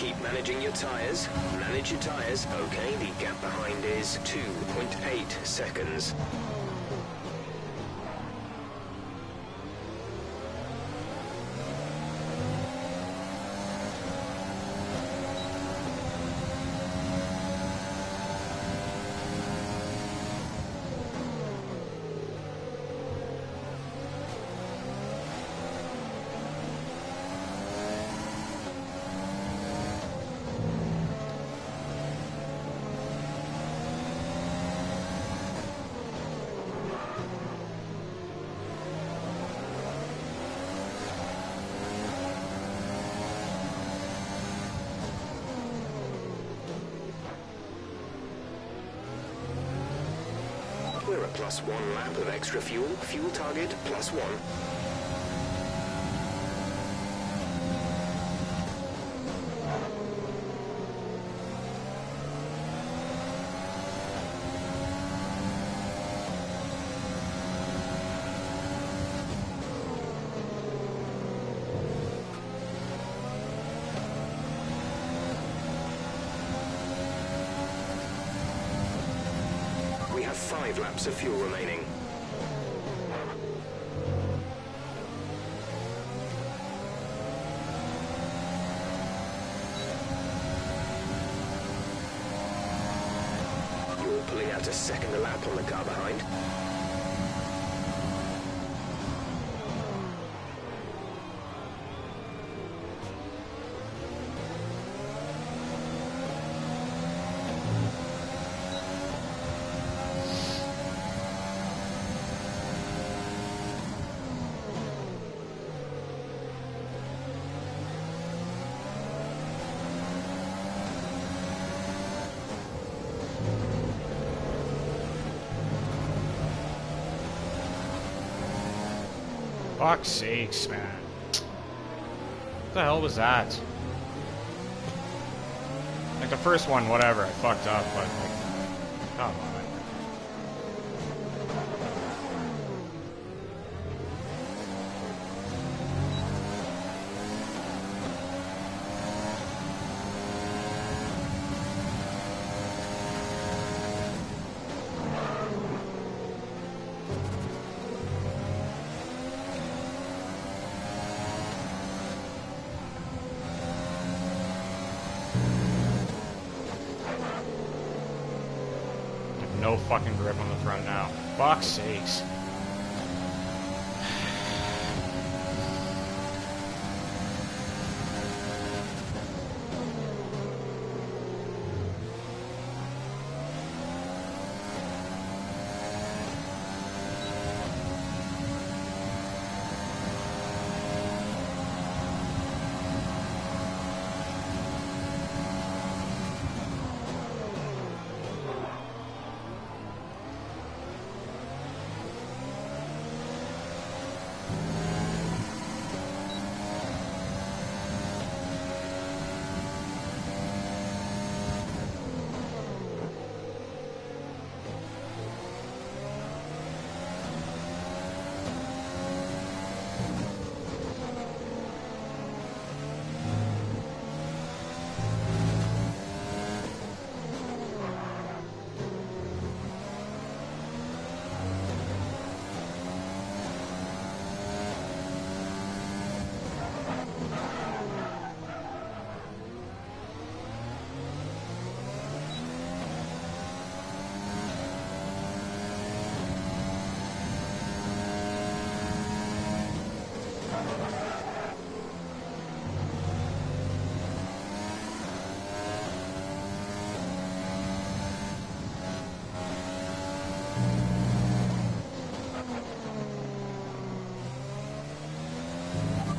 Keep managing your tyres. Manage your tyres. Okay, the gap behind is 2.8 seconds. We're at +1 lap of extra fuel. Fuel target +1. We have 5 laps of fuel remaining. You're pulling out a second lap on the car behind. Fuck's sakes, man. What the hell was that? Like the first one, whatever, I fucked up, but like, come on. No fucking grip on the front now. Fuck's sakes.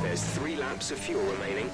There's 3 laps of fuel remaining.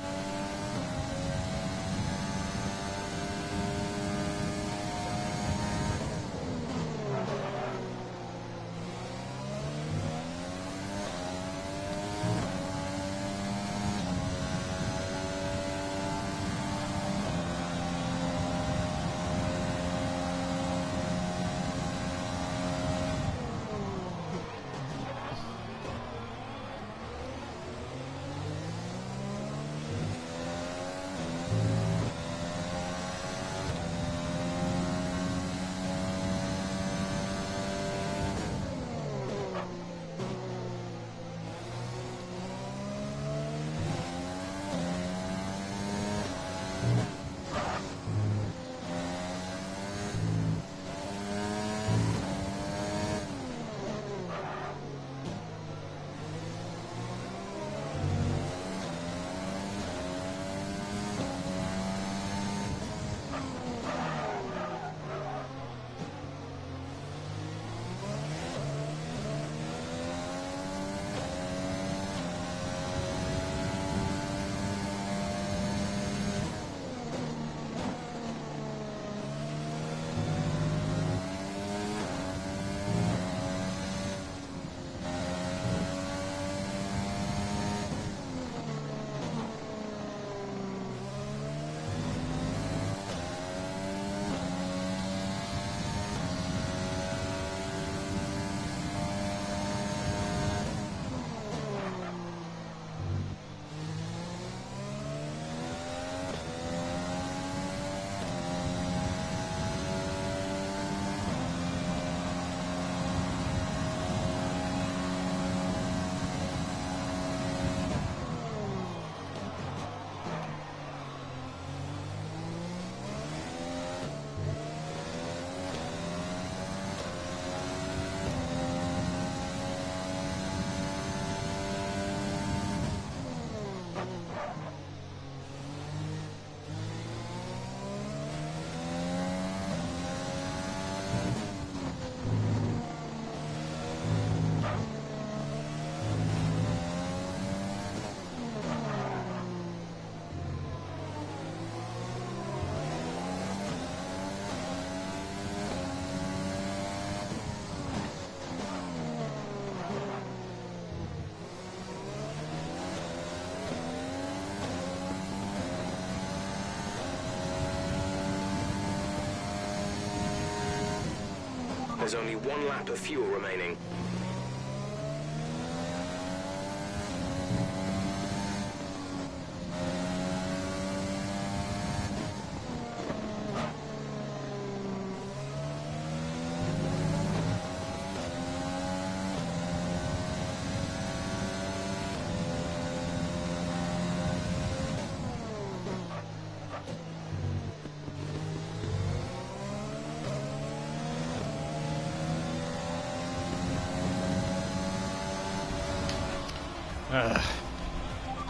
There's only 1 lap of fuel remaining.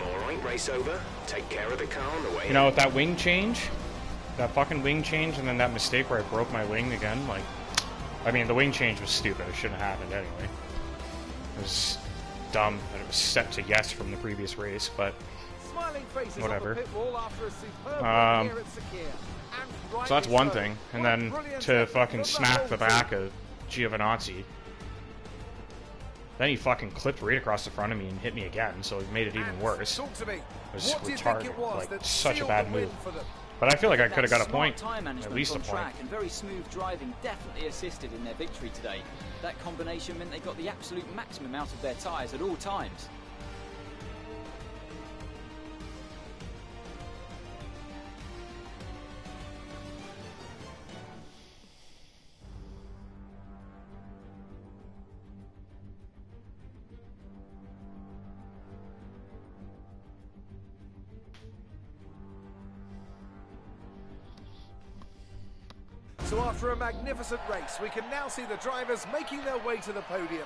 Alright, race over. Take care of the car on the way. You know, with that wing change, that fucking wing change, and then that mistake where I broke my wing again, like, I mean, the wing change was stupid. It shouldn't have happened anyway. It was dumb, and it was set to yes from the previous race, but whatever. So that's one thing, and then to fucking smack the back of Giovinazzi. Then he fucking clipped right across the front of me and hit me again, so it made it even worse. It was retarded, like such a bad move. But I feel like I could have got a point, at least a point. And very smooth driving definitely assisted in their victory today. That combination meant they got the absolute maximum out of their tyres at all times. So after a magnificent race, we can now see the drivers making their way to the podium.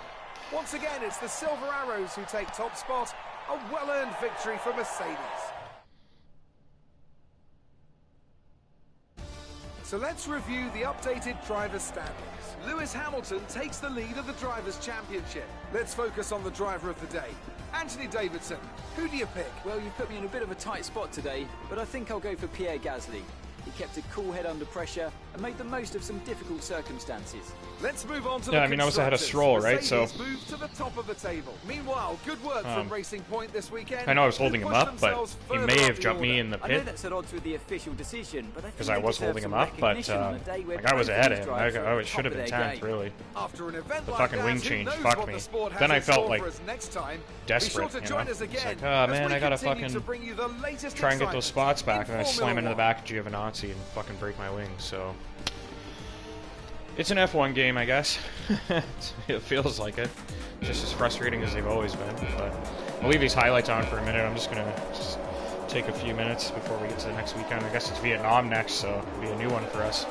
Once again, it's the Silver Arrows who take top spot. A well-earned victory for Mercedes. So let's review the updated drivers' standings. Lewis Hamilton takes the lead of the Drivers' Championship. Let's focus on the driver of the day. Anthony Davidson, who do you pick? Well, you've put me in a bit of a tight spot today, but I think I'll go for Pierre Gasly. He kept a cool head under pressure and made the most of some difficult circumstances. Let's move on to I mean, I was ahead of Stroll, right? So moved to the top of the table. Meanwhile, good work from Racing Point this weekend. I know I was holding him up, but he may have jumped me in the I know pit that's at odds with the official decision, but because I was holding him up. But like I was ahead of him. I should have been 10th, really. After an event The like fucking that, wing who change knows fucked what me. the sport has Then I in felt store like for us next time. desperate. Be sure to You join know? us again It's like, oh man, I gotta continue fucking to bring you the latest try and get those excitement spots back, in and I slam Formula into the 1. back of Giovinazzi and fucking break my wing. So it's an F1 game, I guess. It feels like it. Just as frustrating as they've always been. But I'll leave these highlights on for a minute. I'm just gonna take a few minutes before we get to the next weekend. I guess it's Vietnam next, so it'll be a new one for us.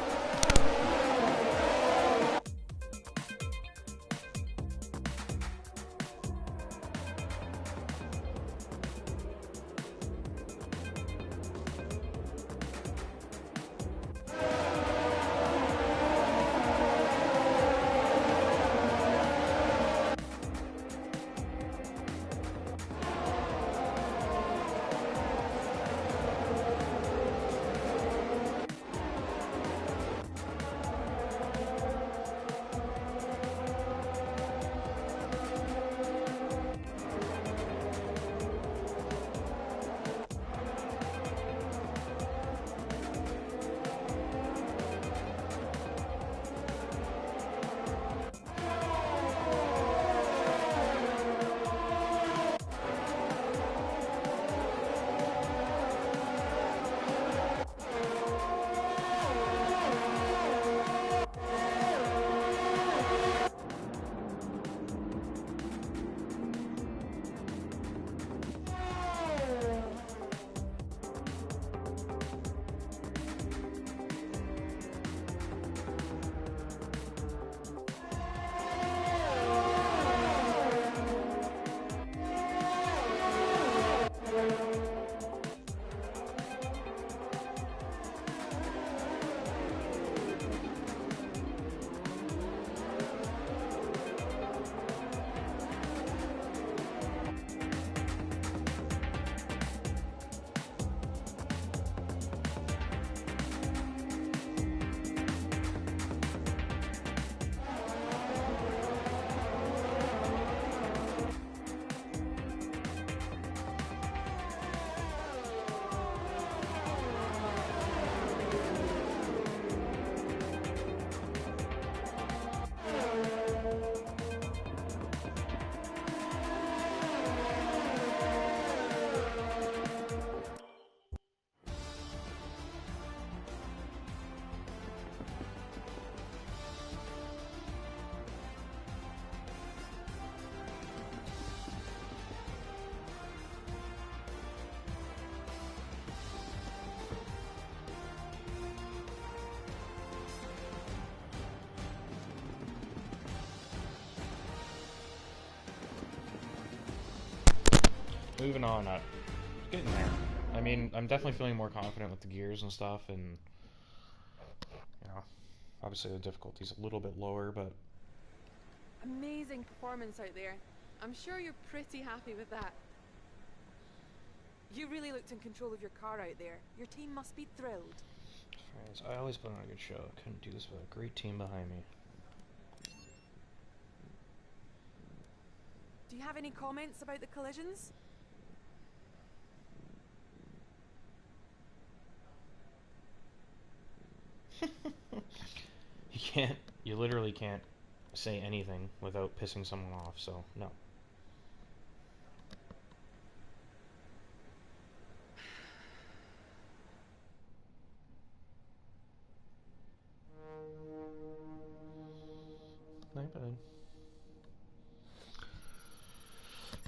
moving on up. Getting there. I mean, I'm definitely feeling more confident with the gears and stuff, and you know, obviously the difficulty's a little bit lower, but Amazing performance out there. I'm sure you're pretty happy with that. You really looked in control of your car out there. Your team must be thrilled. anyways, I always put on a good show. I couldn't do this with a great team behind me. Do you have any comments about the collisions? You literally can't say anything without pissing someone off, so no. Not bad.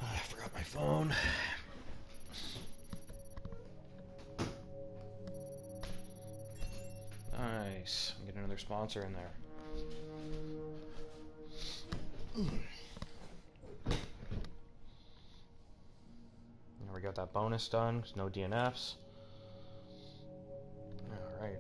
Oh, I forgot my phone. Nice. I'm getting another sponsor in there. Now we got that bonus done. There's no DNFs. Alright.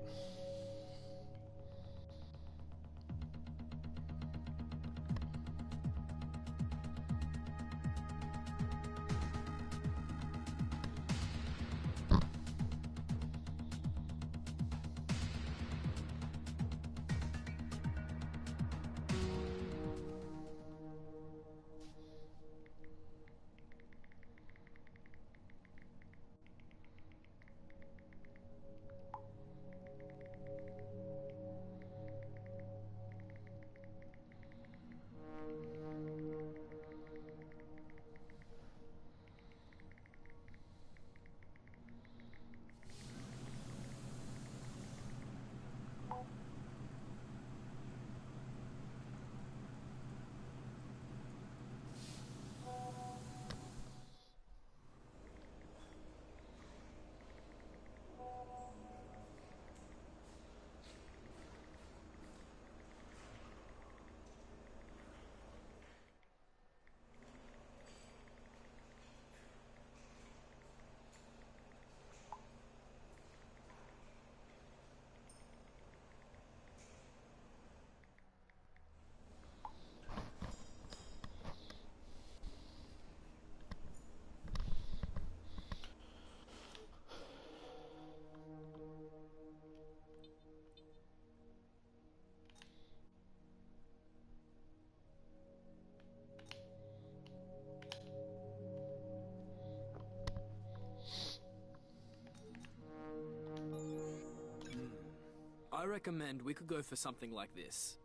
I recommend we could go for something like this.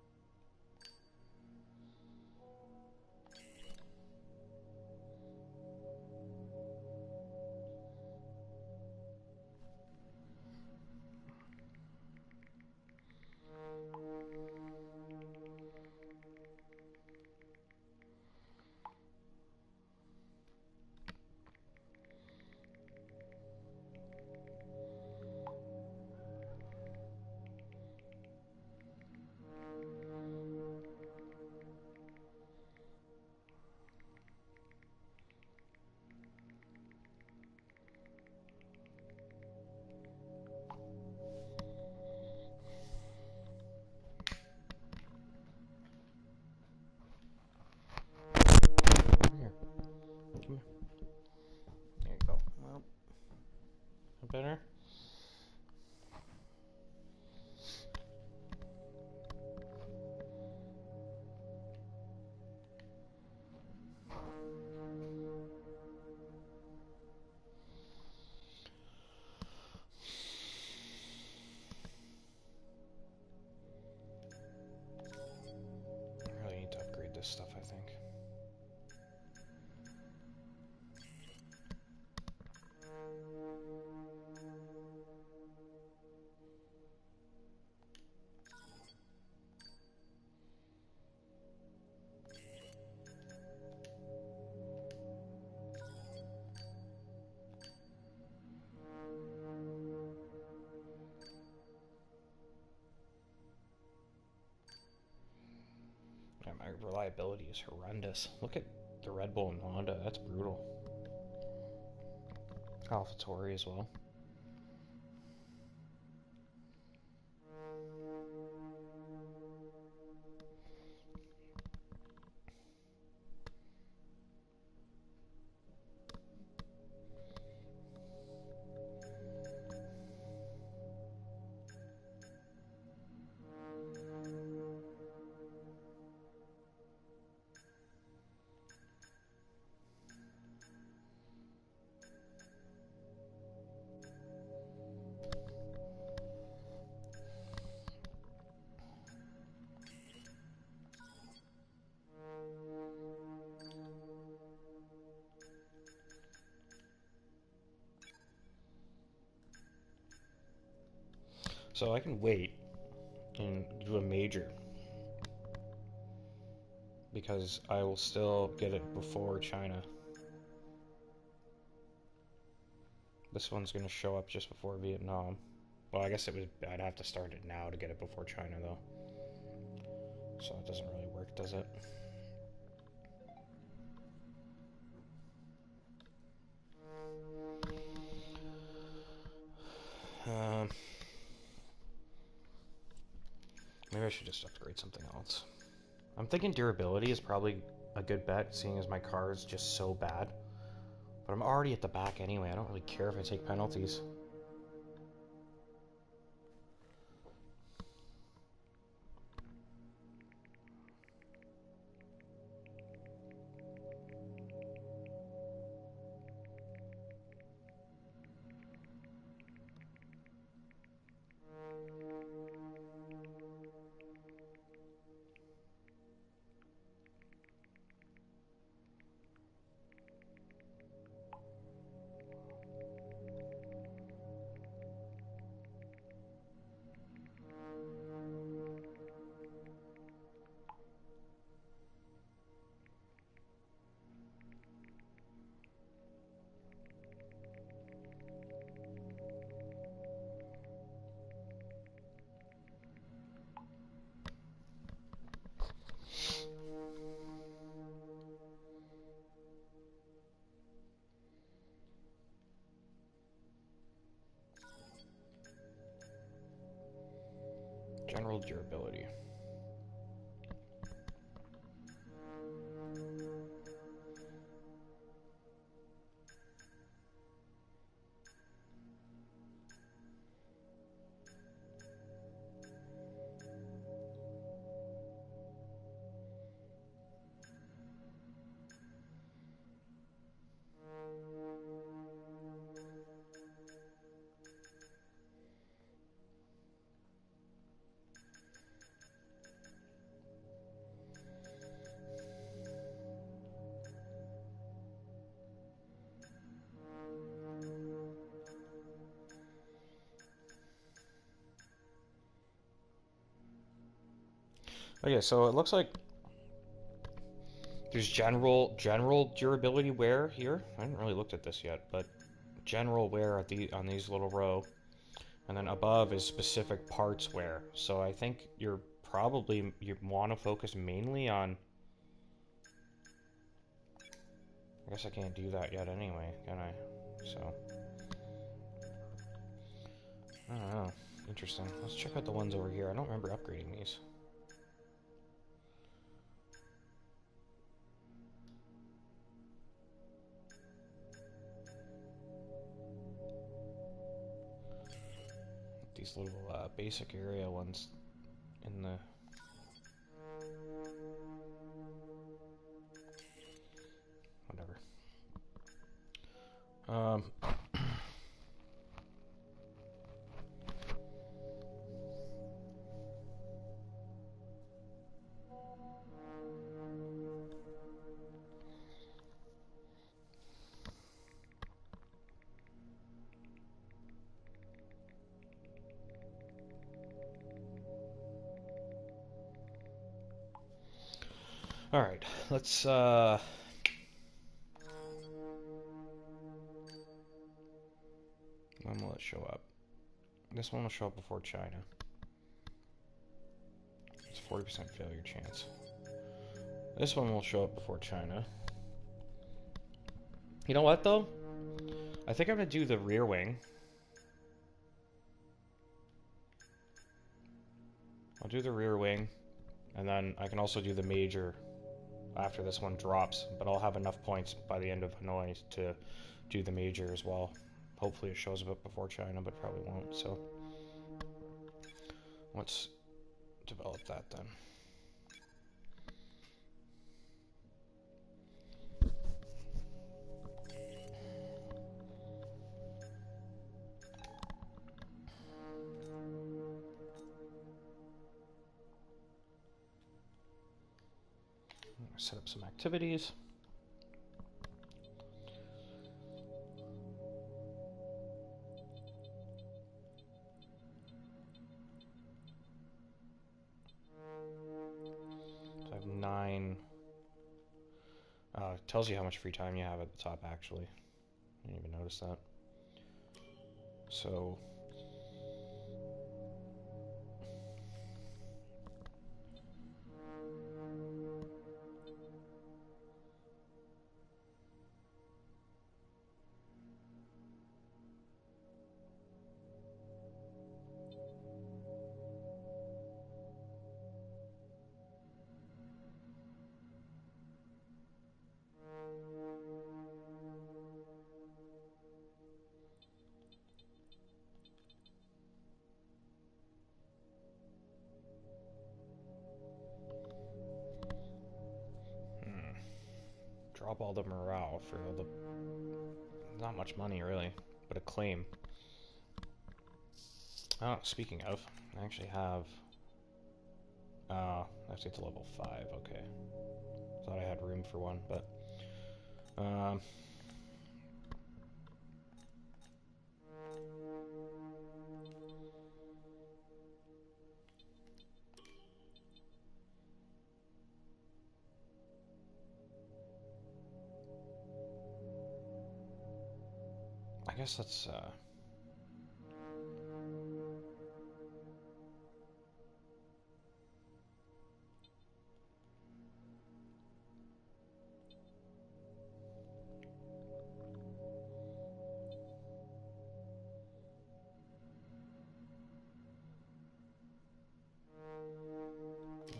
There you go. Well, better? I really need to upgrade this stuff, I think. Yeah, my reliability is horrendous. Look at the Red Bull and Honda, that's brutal. AlphaTauri as well. So I can wait and do a major because I will still get it before China. This one's gonna show up just before Vietnam. Well, I guess I'd have to start it now to get it before China though. So it doesn't really work, does it? Maybe I should just upgrade something else. I'm thinking durability is probably a good bet, seeing as my car is just so bad. But I'm already at the back anyway. I don't really care if I take penalties. General durability. Okay, so it looks like there's general durability wear here. I haven't really looked at this yet, but general wear at on these little row, and then above is specific parts wear. So I think you want to focus mainly on. I guess I can't do that yet anyway, can I? So I don't know. Interesting. Let's check out the ones over here. I don't remember upgrading these. These little basic area ones in the whatever. All right, let's when will it show up? This one will show up before China. It's 40% failure chance. This one will show up before China. You know what though? I think I'm gonna do the rear wing. I'll do the rear wing, and then I can also do the major after this one drops, but I'll have enough points by the end of Hanoi to do the major as well. Hopefully it shows up before China, but probably won't, so let's develop that then. Set up some activities. So I have 9. It tells you how much free time you have at the top, actually. I didn't even notice that. So drop all the morale for all the... Not much money, really, but a claim. Oh, speaking of, I actually have... I have to get to level 5, okay. Thought I had room for one, but... I guess let's,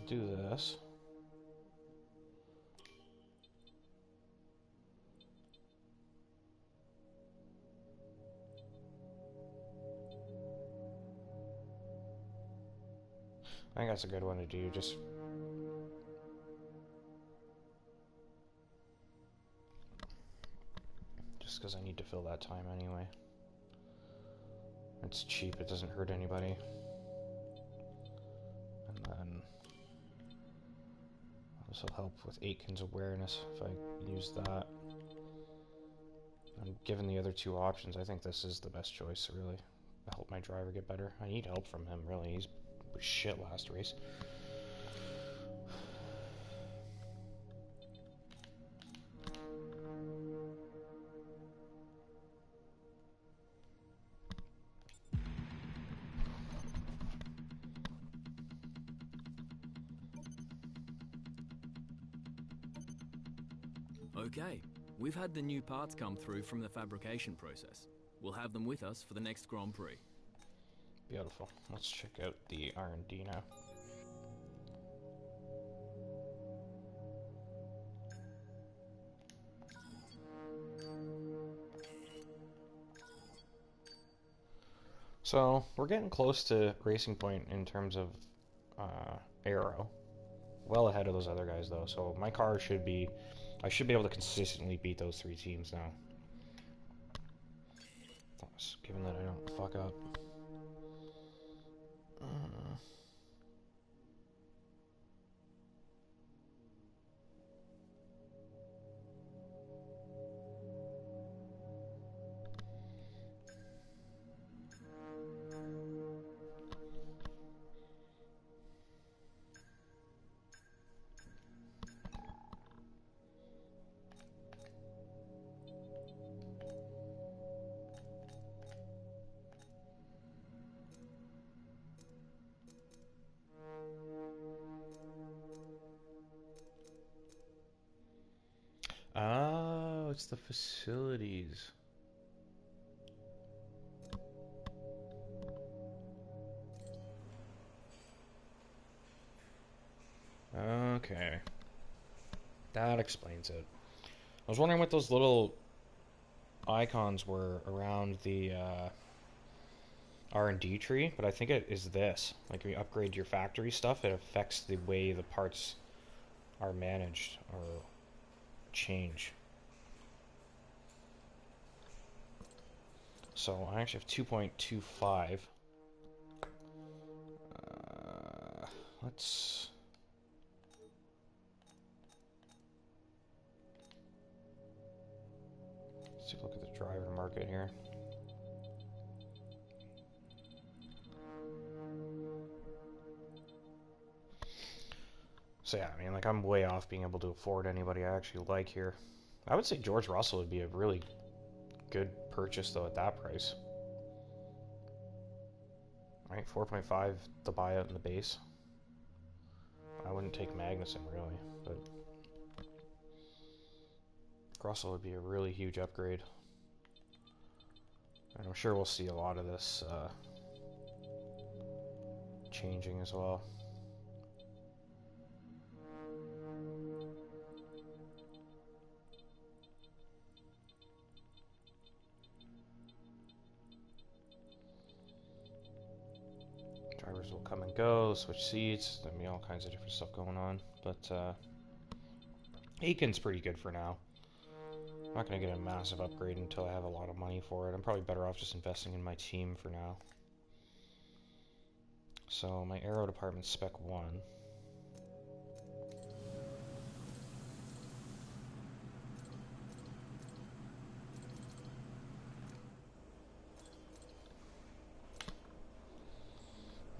do this. I think that's a good one to do, just because I need to fill that time anyway. It's cheap, it doesn't hurt anybody. And then this will help with Aitken's awareness if I use that. And given the other 2 options, I think this is the best choice to really help my driver get better. I need help from him, really. He's shit last race. Okay, we've had the new parts come through from the fabrication process. We'll have them with us for the next Grand Prix. Beautiful. Let's check out the R&D now. So, we're getting close to racing point in terms of aero. Well ahead of those other guys, though, so my car should be... I should be able to consistently beat those 3 teams now. Given that I don't fuck up. Oh, it's the facilities. Okay. That explains it. I was wondering what those little icons were around the R&D tree, but I think it is this. Like, when you upgrade your factory stuff, it affects the way the parts are managed or change. So I actually have 2.25. Let's... Let's take a look at the driver market here. So yeah, I mean, like, I'm way off being able to afford anybody I actually like here. I would say George Russell would be a really good purchase, though, at that price. Right, 4.5 the buyout and the base. I wouldn't take Magnussen, really, but Russell would be a really huge upgrade. And I'm sure we'll see a lot of this changing as well. Drivers will come and go, switch seats, I mean, all kinds of different stuff going on. But Aiken's pretty good for now. I'm not going to get a massive upgrade until I have a lot of money for it. I'm probably better off just investing in my team for now. So my aero department's spec 1.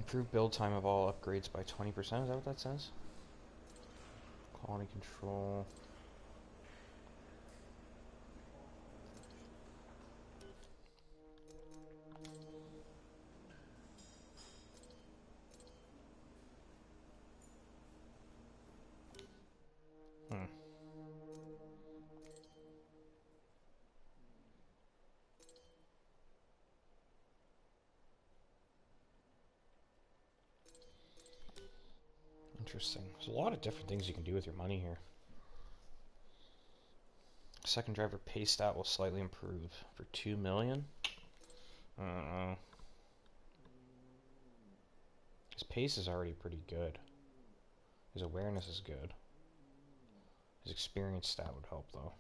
Improve build time of all upgrades by 20%, is that what that says? Quality control. Interesting. There's a lot of different things you can do with your money here. Second driver pace stat will slightly improve for 2 million. I don't know. His pace is already pretty good. His awareness is good. His experience stat would help, though.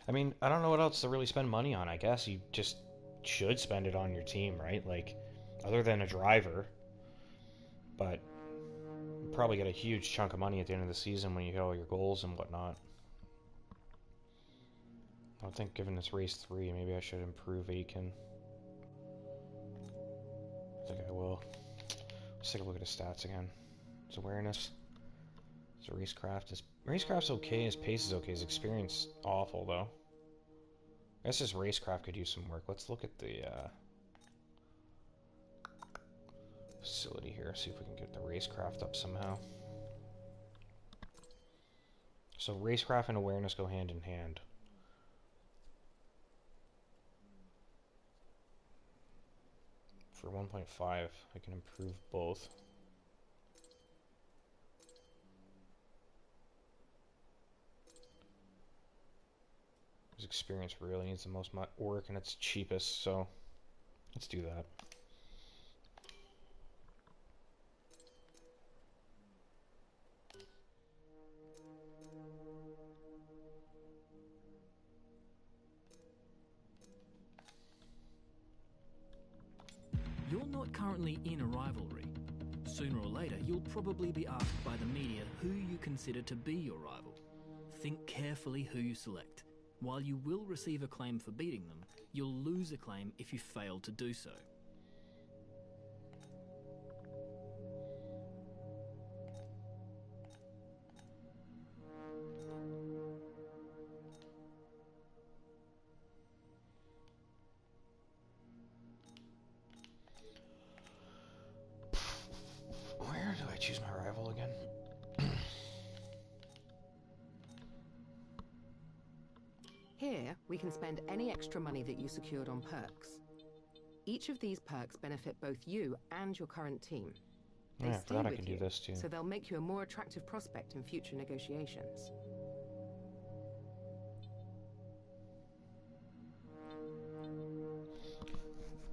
I mean, I don't know what else to really spend money on. I guess you just should spend it on your team, right? Like, other than a driver. But you probably get a huge chunk of money at the end of the season when you hit all your goals and whatnot. I think given this race 3, maybe I should improve Aiken. I think I will. Let's take a look at his stats again. His awareness. His racecraft. His racecraft's okay. His pace is okay. His experience awful, though. I guess his racecraft could use some work. Let's look at the facility here. See if we can get the racecraft up somehow. So racecraft and awareness go hand in hand. For 1.5, I can improve both. His experience really needs the most work, and it's cheapest, so let's do that. You're not currently in a rivalry. Sooner or later, you'll probably be asked by the media who you consider to be your rival. Think carefully who you select. While you will receive acclaim for beating them, you'll lose acclaim if you fail to do so. Here, we can spend any extra money that you secured on perks. Each of these perks benefit both you and your current team. They Yeah, I stay forgot I with can you, do this too. so they'll make you a more attractive prospect in future negotiations.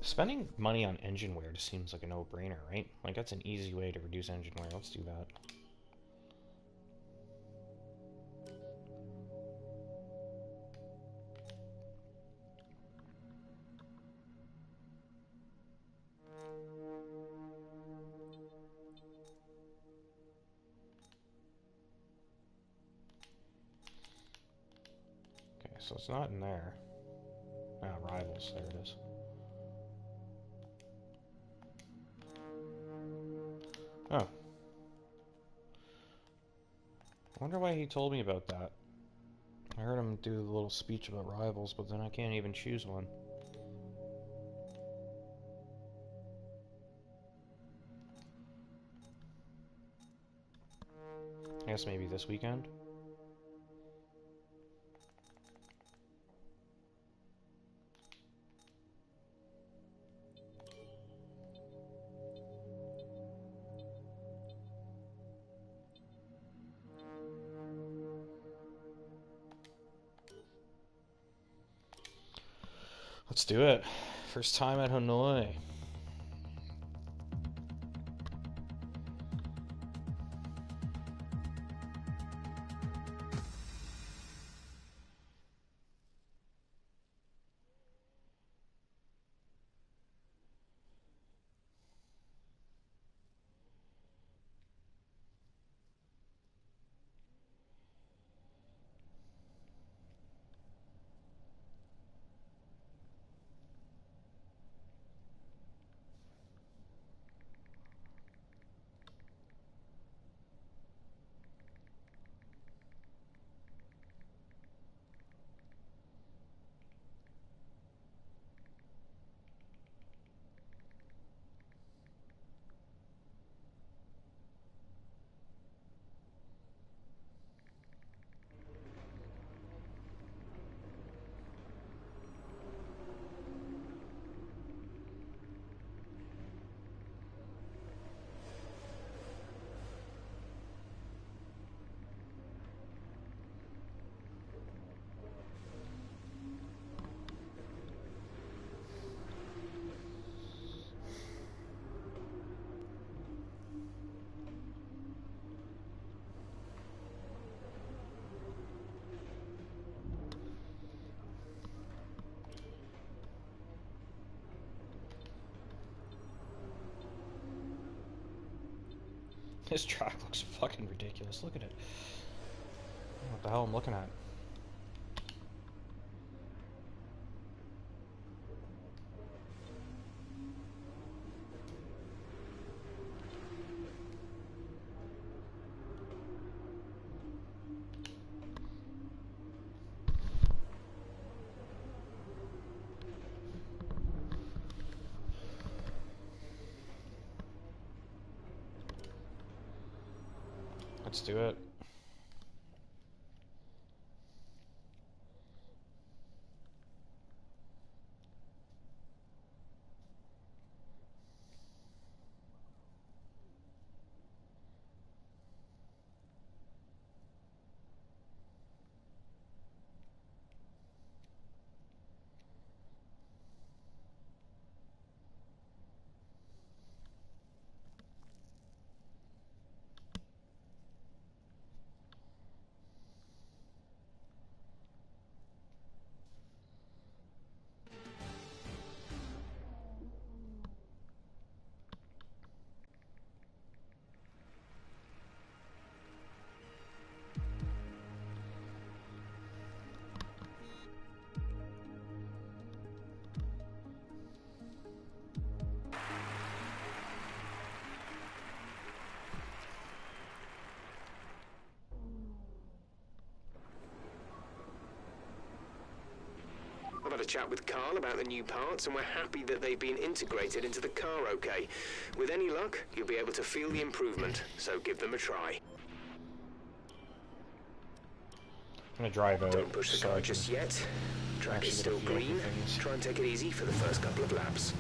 Spending money on engine wear just seems like a no-brainer, right? Like, that's an easy way to reduce engine wear. Let's do that. Okay, so it's not in there. Ah, rivals, there it is. Oh. I wonder why he told me about that. I heard him do the little speech about rivals, but then I can't even choose one. I guess maybe this weekend? Let's do it. First time at Hanoi. This track looks fucking ridiculous. Look at it. What the hell I'm looking at? Let's do it. I've had a chat with Carl about the new parts, and we're happy that they've been integrated into the car okay. With any luck, you'll be able to feel the improvement, so give them a try. gonna drive out. Don't push the so car I can just yet. Track is actually get a still feel for green. things. Try and take it easy for the first couple of laps.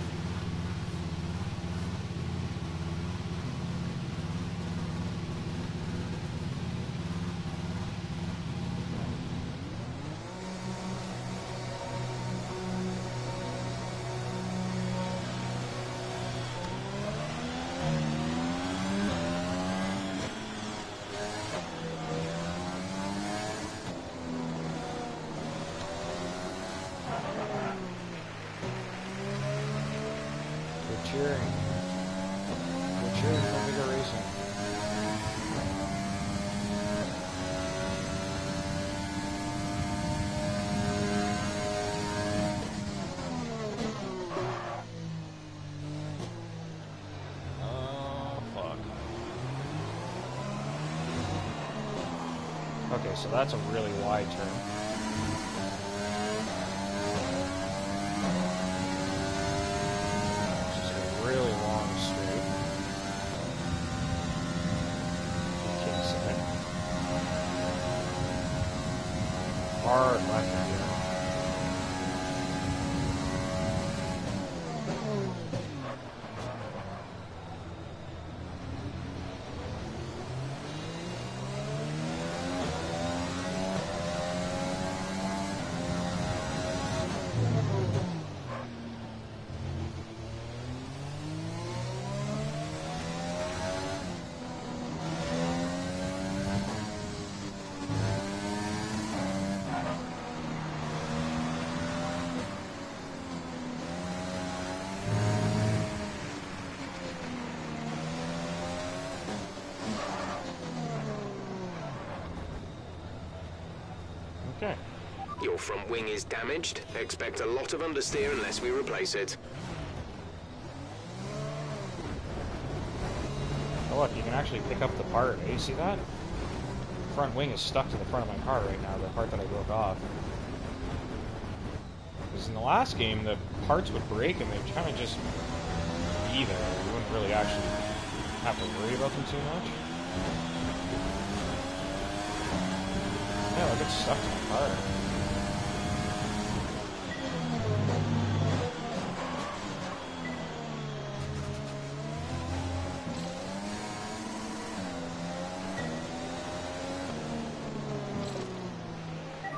We're cheering. We're cheering for bigger racing. Oh, fuck. Okay, so that's a really wide turn. Really long straight. Kicks in it. Hard left again. Okay. Your front wing is damaged. Expect a lot of understeer unless we replace it. Oh look, you can actually pick up the part. You see that? Front wing is stuck to the front of my car right now, the part that I broke off. Because in the last game, the parts would break and they'd kind of just be there. You wouldn't really actually have to worry about them too much. Yeah, look, it's stuck to my car.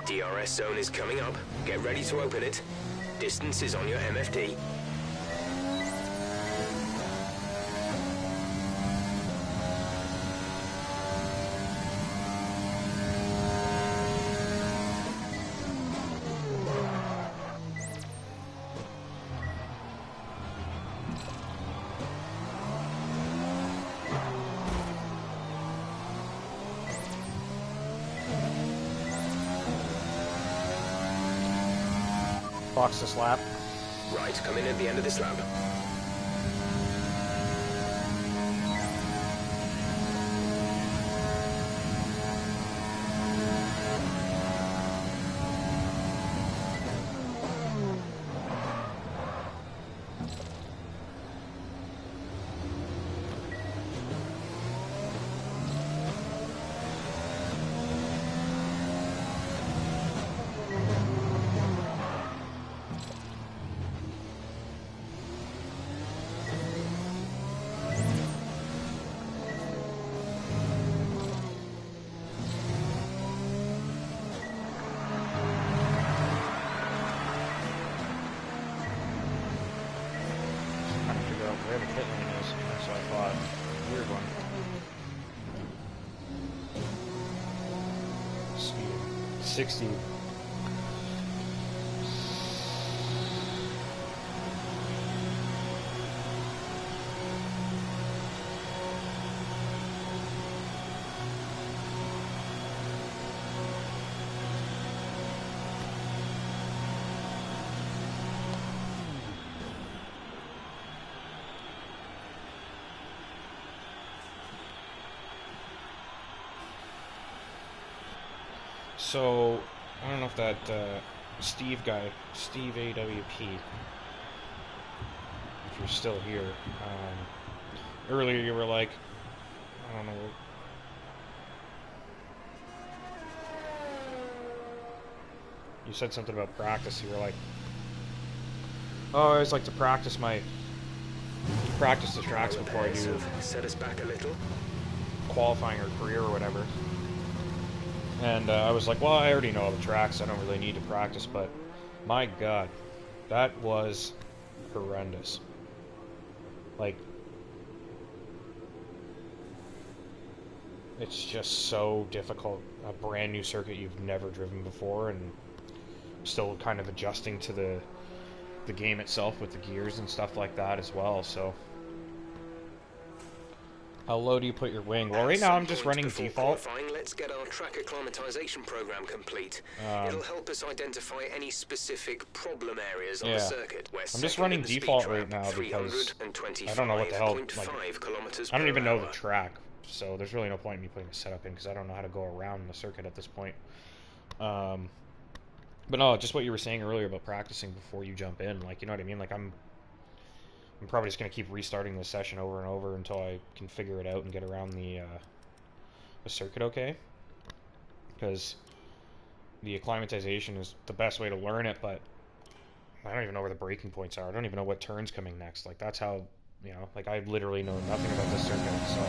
DRS zone is coming up. Get ready to open it. Distance is on your MFD. Box this lap. Right, come in at the end of this lap. Where the pit lane is, so I thought. Weird one. Speed. 60. So, I don't know if that Steve guy, Steve AWP, if you're still here, earlier you were like, I don't know, you said something about practice. You were like, oh, I always like to practice the tracks before I do set us back a little. qualifying or career or whatever. And I was like, well, I already know all the tracks. I don't really need to practice. But my God, that was horrendous. Like, it's just so difficult. A brand new circuit you've never driven before, and still kind of adjusting to the game itself with the gears and stuff like that as well. So how low do you put your wing? Well, right now I'm just running default. Let's get our track acclimatization program complete. It'll help us identify any specific problem areas on the circuit. I'm just running default right now because I don't know what the hell. Like, I don't even know the track, so there's really no point in me putting a setup in because I don't know how to go around the circuit at this point. But no, just what you were saying earlier about practicing before you jump in, like, you know what I mean? Like, I'm probably just gonna keep restarting this session over and over until I can figure it out and get around the circuit okay. Because the acclimatization is the best way to learn it, but I don't even know where the braking points are. I don't even know what turn's coming next. Like, that's how, you know, like, I literally know nothing about this circuit. So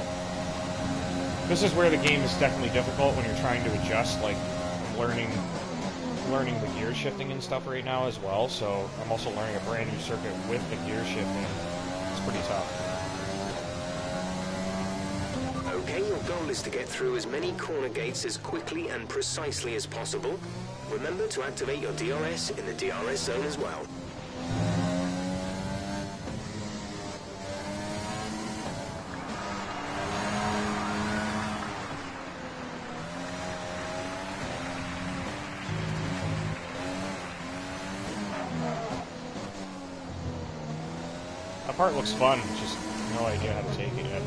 this is where the game is definitely difficult when you're trying to adjust, like, learning the gear shifting and stuff right now as well. So I'm also learning a brand new circuit with the gear shifting. It's pretty tough. Okay, your goal is to get through as many corner gates as quickly and precisely as possible. Remember to activate your DRS in the DRS zone as well. That part looks fun, just no idea how to take it yet.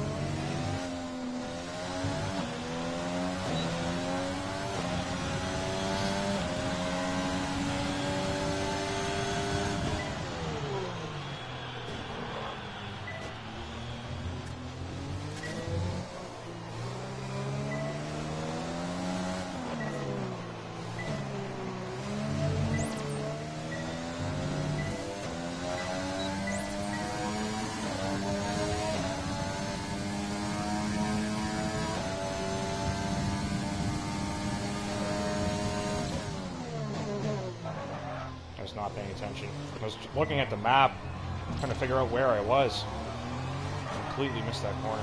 Not paying attention. I was looking at the map, trying to figure out where I was. Completely missed that corner.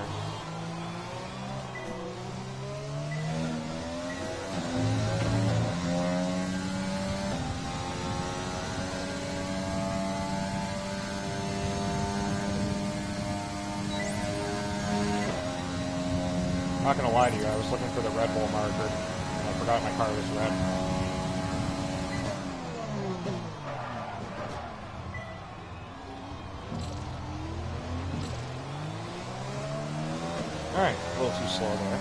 I'm not gonna lie to you, I was looking for the Red Bull marker, and I forgot my car was red. Alright, a little too slow there.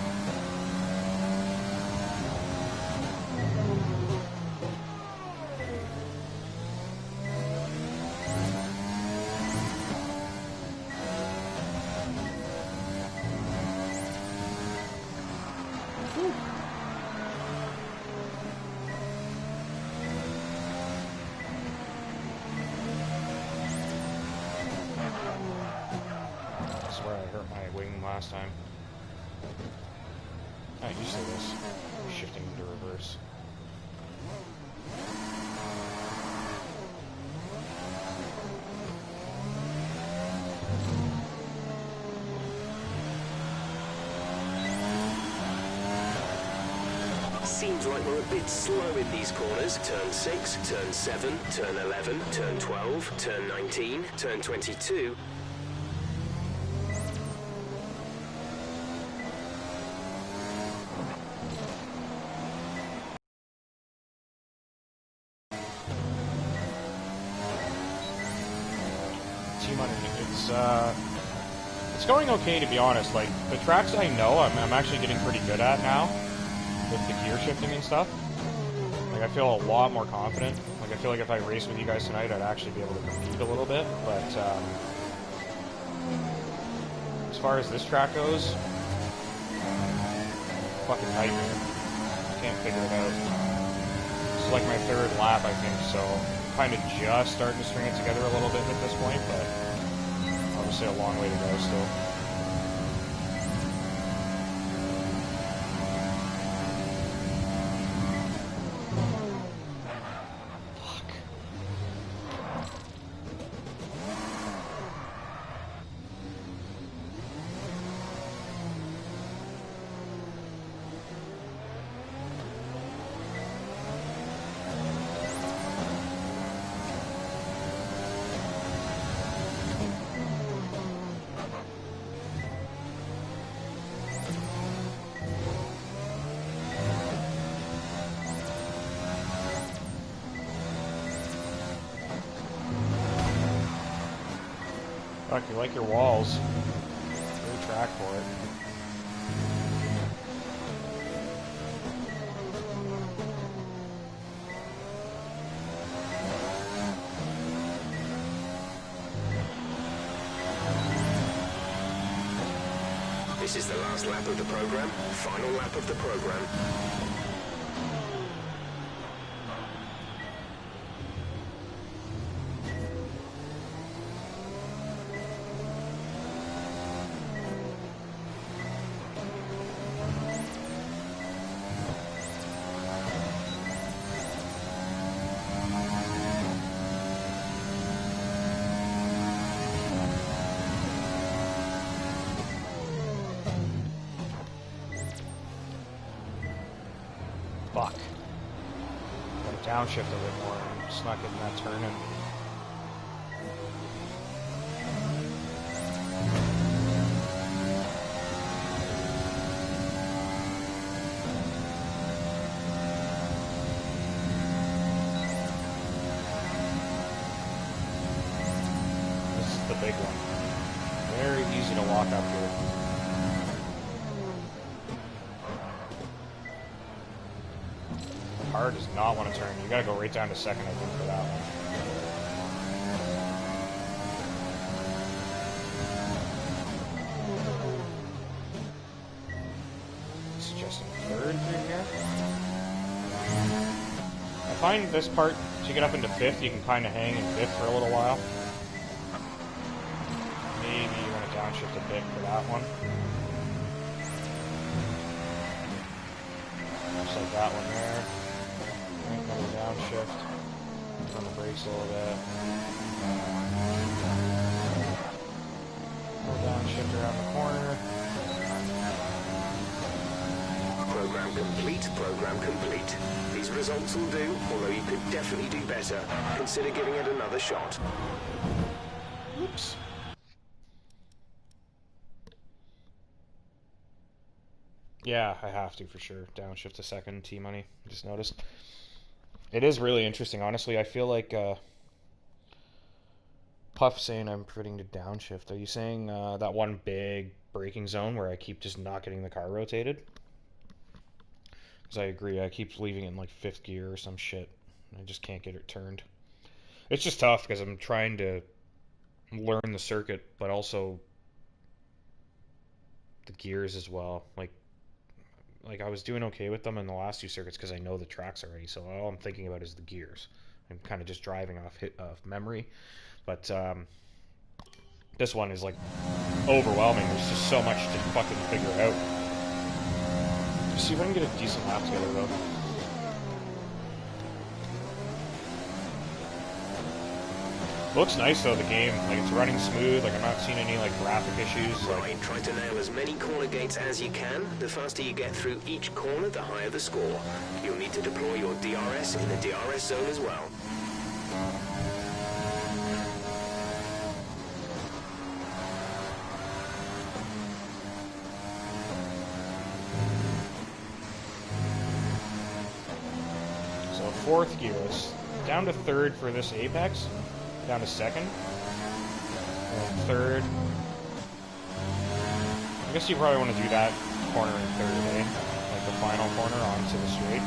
I swear I hurt my wing last time. I used to this. Shifting into reverse. Seems like we're a bit slow in these corners. Turn 6, turn 7, turn 11, turn 12, turn 19, turn 22. It's going okay, to be honest. Like, the tracks I know, I'm actually getting pretty good at now with the gear shifting and stuff. Like, I feel a lot more confident. Like, I feel like if I race with you guys tonight, I'd actually be able to compete a little bit. But as far as this track goes, fucking nightmare. Can't figure it out. like my third lap, I think, so kind of just starting to string it together a little bit at this point, but obviously a long way to go still. Fuck, you like your walls. Great track for it. This is the last lap of the program, final lap of the program. Fuck. Gotta downshift a bit more. I'm just not getting that turn in. This is the big one. Very easy to walk up here. Car does not want to turn. You gotta go right down to second, I think, for that one. Suggesting third through here. I find this part, to get up into fifth, you can kind of hang in fifth for a little while. Maybe you want to downshift a bit for that one. Just like that one there. Another downshift. On the brakes a little bit. Little downshift around the corner. Program complete, program complete. These results will do, although you could definitely do better. Consider giving it another shot. Oops. Yeah, I have to for sure. Downshift to second, T-money. Just noticed. It is really interesting, honestly. I feel like Puff saying I'm forgetting to downshift. Are you saying that one big braking zone where I keep just not getting the car rotated? Because I agree, I keep leaving it in like fifth gear or some shit. I just can't get it turned. It's just tough because I'm trying to learn the circuit, but also the gears as well. Like I was doing okay with them in the last two circuits because I know the tracks already, so all I'm thinking about is the gears. I'm kind of just driving off memory, but this one is like overwhelming. There's just so much to fucking figure out. See if I can get a decent lap together though. Looks nice though, the game. Like it's running smooth. Like I'm not seeing any like graphic issues. Right, try to nail as many corner gates as you can. The faster you get through each corner, the higher the score. You'll need to deploy your DRS in the DRS zone as well. So fourth gear is down to third for this apex. Down to second. And third. I guess you probably want to do that corner in third, eh? Like the final corner onto the straight.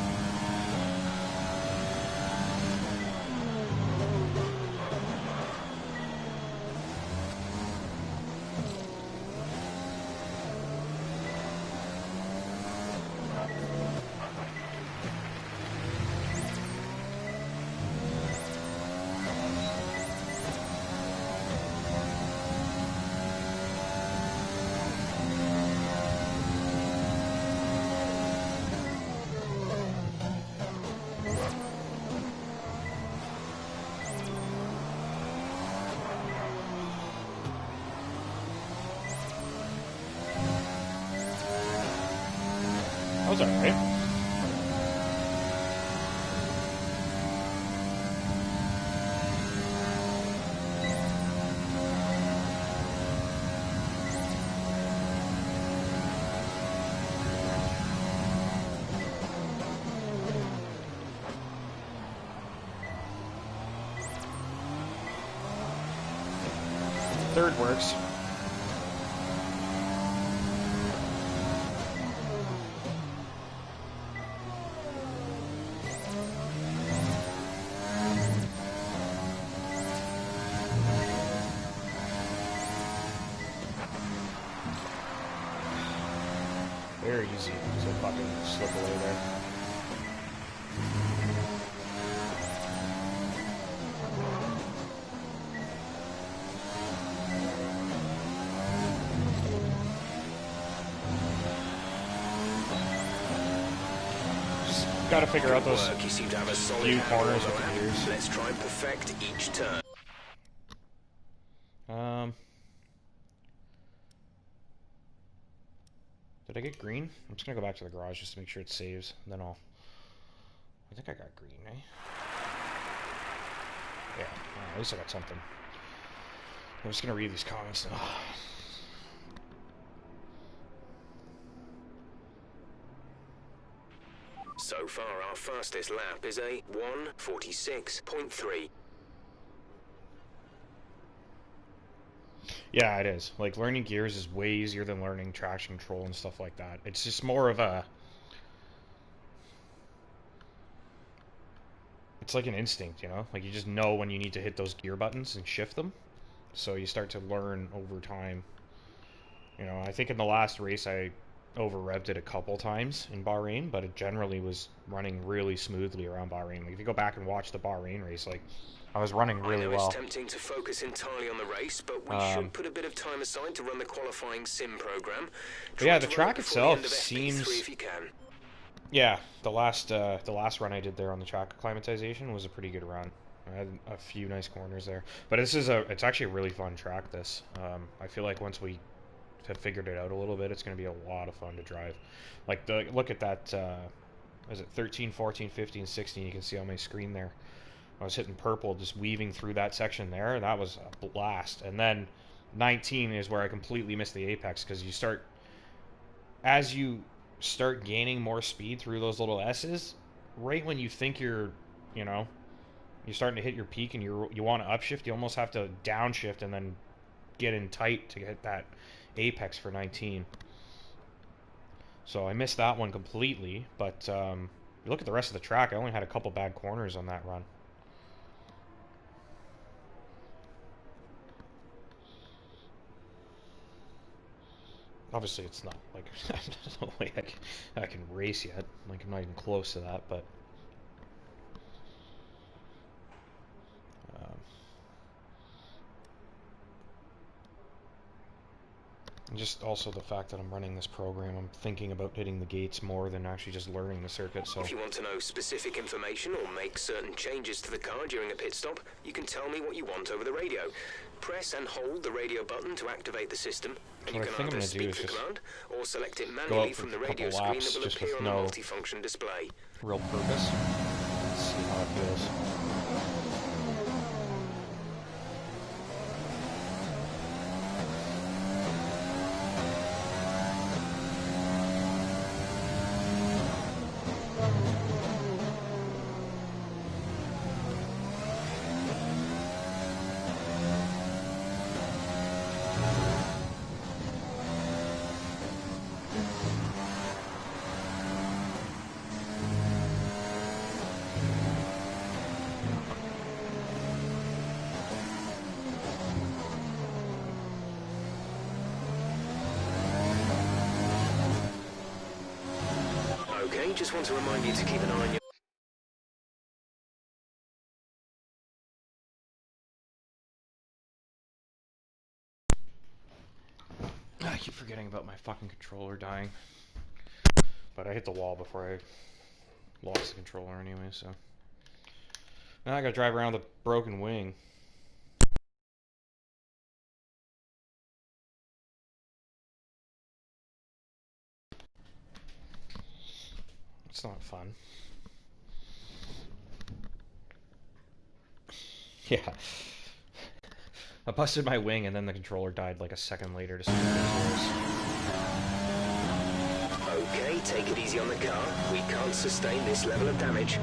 was alright. Third works. Very easy to fucking slip away there. Got to figure out those You seem to have a solid few handle corners on with the the lap. gears. Let's try and perfect each turn. Did I get green? I'm just gonna go back to the garage just to make sure it saves. Then I'll. I think I got green, right? Yeah. At least I got something. I'm just gonna read these comments now. So far, our fastest lap is a 1:46.3. Yeah, it is. Like, learning gears is way easier than learning traction control and stuff like that. It's just more of a... It's like an instinct, you know? Like, you just know when you need to hit those gear buttons and shift them. So you start to learn over time. You know, I think in the last race I over-revved it a couple times in Bahrain, but it generally was running really smoothly around Bahrain. Like, if you go back and watch the Bahrain race, like... I was running really I know well. it's tempting to focus entirely on the race, but we should put a bit of time aside to run the qualifying sim program. Yeah, the track itself seems... if you can. Yeah, the last run I did there on the track acclimatization was a pretty good run. I had a few nice corners there, but it's actually a really fun track. This, I feel like once we have figured it out a little bit, it's going to be a lot of fun to drive. Like look at that. Was it 13, 14, 15, 16? You can see on my screen there. I was hitting purple, just weaving through that section there. That was a blast. And then 19 is where I completely missed the apex, because as you start gaining more speed through those little S's, right when you think you're starting to hit your peak and you want to upshift, you almost have to downshift and then get in tight to hit that apex for 19. So I missed that one completely, but you look at the rest of the track, I only had a couple bad corners on that run. Obviously, it's not like there's no way I can race yet. Like, I'm not even close to that, but just also the fact that I'm running this program, I'm thinking about hitting the gates more than actually just learning the circuit. So If you want to know specific information or make certain changes to the car during a pit stop, you can tell me what you want over the radio. Press and hold the radio button to activate the system, and you what I can think I'm either gonna do speak is the just command or select it go manually out for from the a radio couple screen laps that will just appear with on no the multifunction display. real purpose. Let's see how it feels. Okay, just want to remind you to keep an eye on your... I keep forgetting about my fucking controller dying. But I hit the wall before I lost the controller anyway, so. Now I gotta drive around the broken wing. It's not fun. Yeah. I busted my wing and then the controller died like a second later to some Okay, take it easy on the car. We can't sustain this level of damage.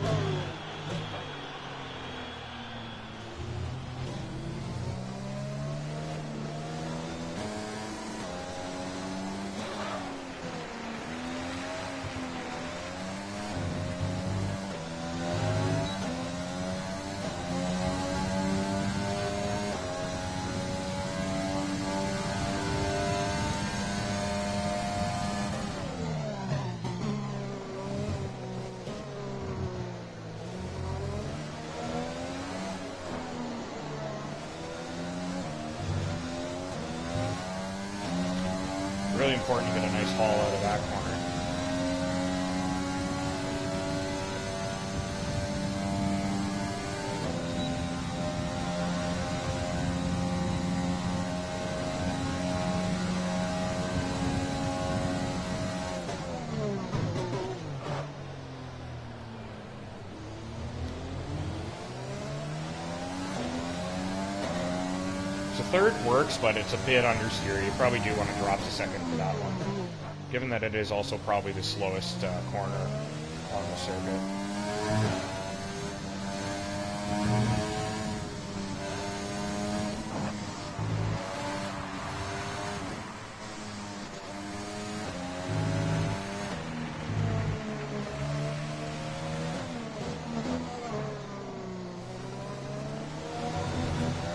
Really important to get a nice haul out of that corner. So third works, but it's a bit understeer. You probably do want to drop to second for that one, given that it is also probably the slowest corner on the circuit.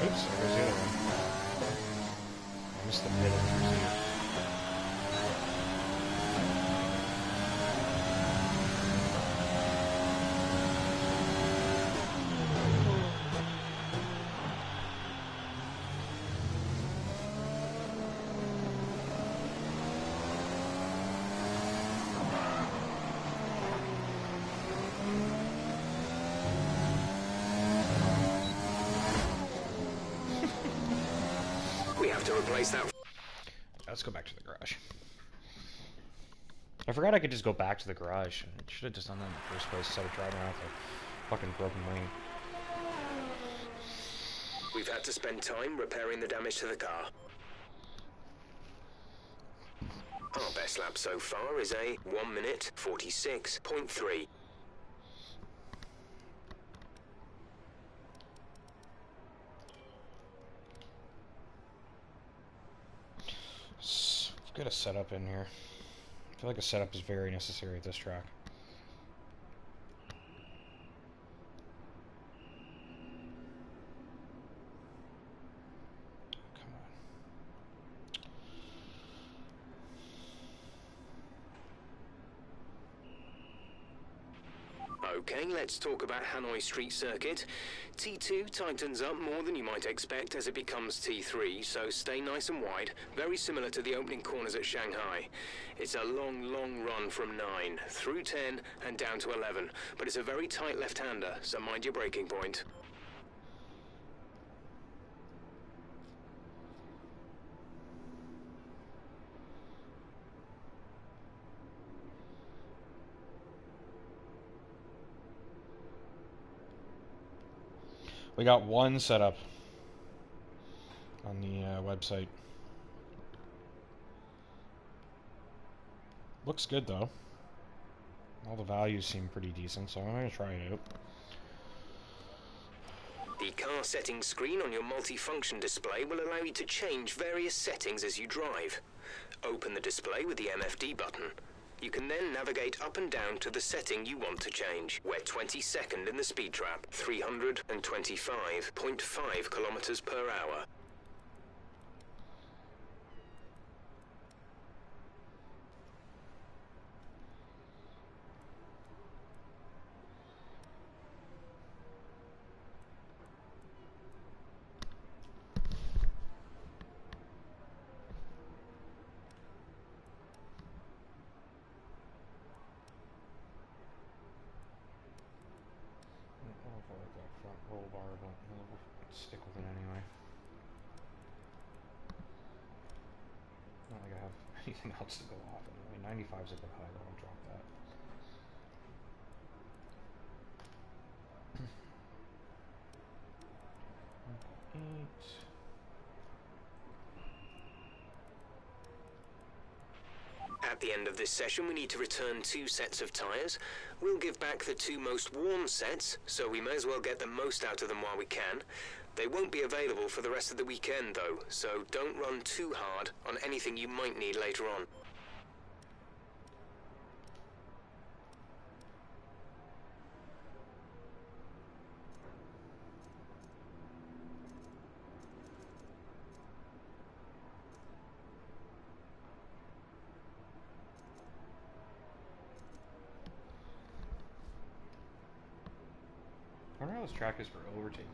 Oops, there goes the other one. I missed the middle here. We have to replace that. Let's go back to the garage. I forgot I could just go back to the garage. I should have just done that in the first place instead of driving around with a fucking broken wing. We've had to spend time repairing the damage to the car. Our best lap so far is a 1 minute 46.3. Let's get a setup in here. I feel like a setup is very necessary at this track. Come on. Okay, let's talk about Hanoi Street Circuit. T2 tightens up more than you might expect as it becomes T3, so stay nice and wide, very similar to the opening corners at Shanghai. It's a long, long run from 9, through 10, and down to 11, but it's a very tight left-hander, so mind your braking point. We got one setup on the website. Looks good though. All the values seem pretty decent, so I'm going to try it out. The car settings screen on your multi-function display will allow you to change various settings as you drive. Open the display with the MFD button. You can then navigate up and down to the setting you want to change. We're 22nd in the speed trap, 325.5 kilometers per hour. Roll bar, but we'll stick with it anyway. Not like I have anything else to go off anyway. 95's a bit high, but I'll drop that. At the end of this session, we need to return 2 sets of tyres. We'll give back the 2 most worn sets, so we may as well get the most out of them while we can. They won't be available for the rest of the weekend, though, so don't run too hard on anything you might need later on. I wonder how this track is for overtaking.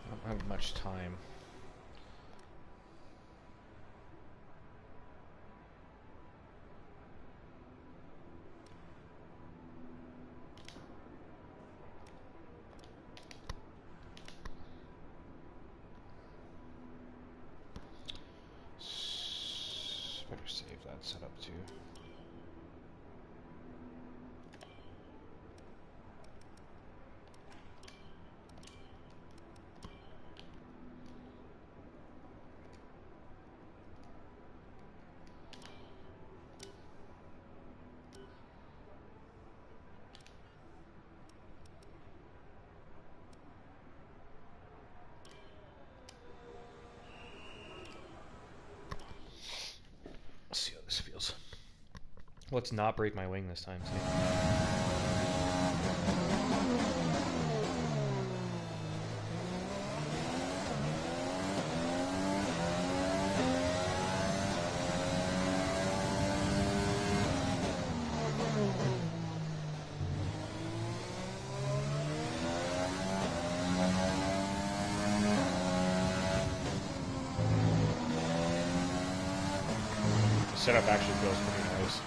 I don't have much time. Better save that setup too. Let's see how this feels. Let's not break my wing this time, see? The setup actually feels pretty nice.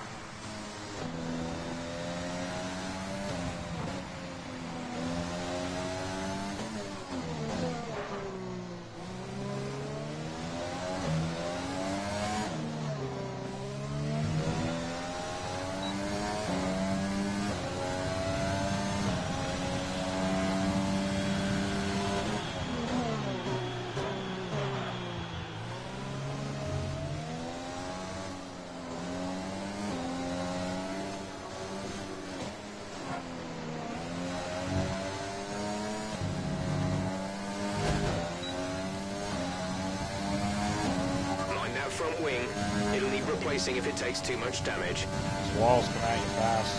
Front wing. It'll need replacing if it takes too much damage. These walls come at you fast.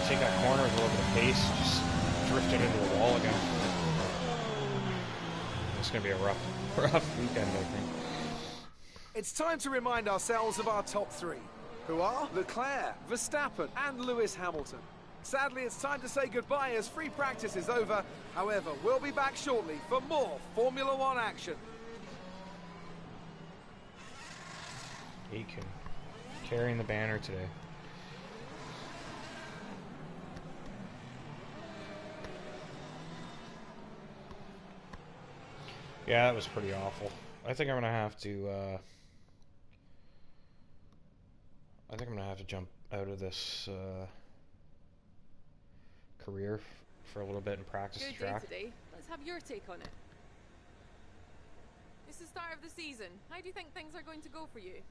Take that corner with a little bit of pace, just drifted into the wall again. It's going to be a rough weekend, I think. It's time to remind ourselves of our top 3, who are Leclerc, Verstappen and Lewis Hamilton. Sadly, it's time to say goodbye as free practice is over. However, we'll be back shortly for more Formula One action. Aiken carrying the banner today. Yeah, that was pretty awful. I think I'm gonna have to. I think I'm gonna have to jump out of this career for a little bit and practice the Good day track. today. Let's have your take on it. It's the start of the season. How do you think things are going to go for you?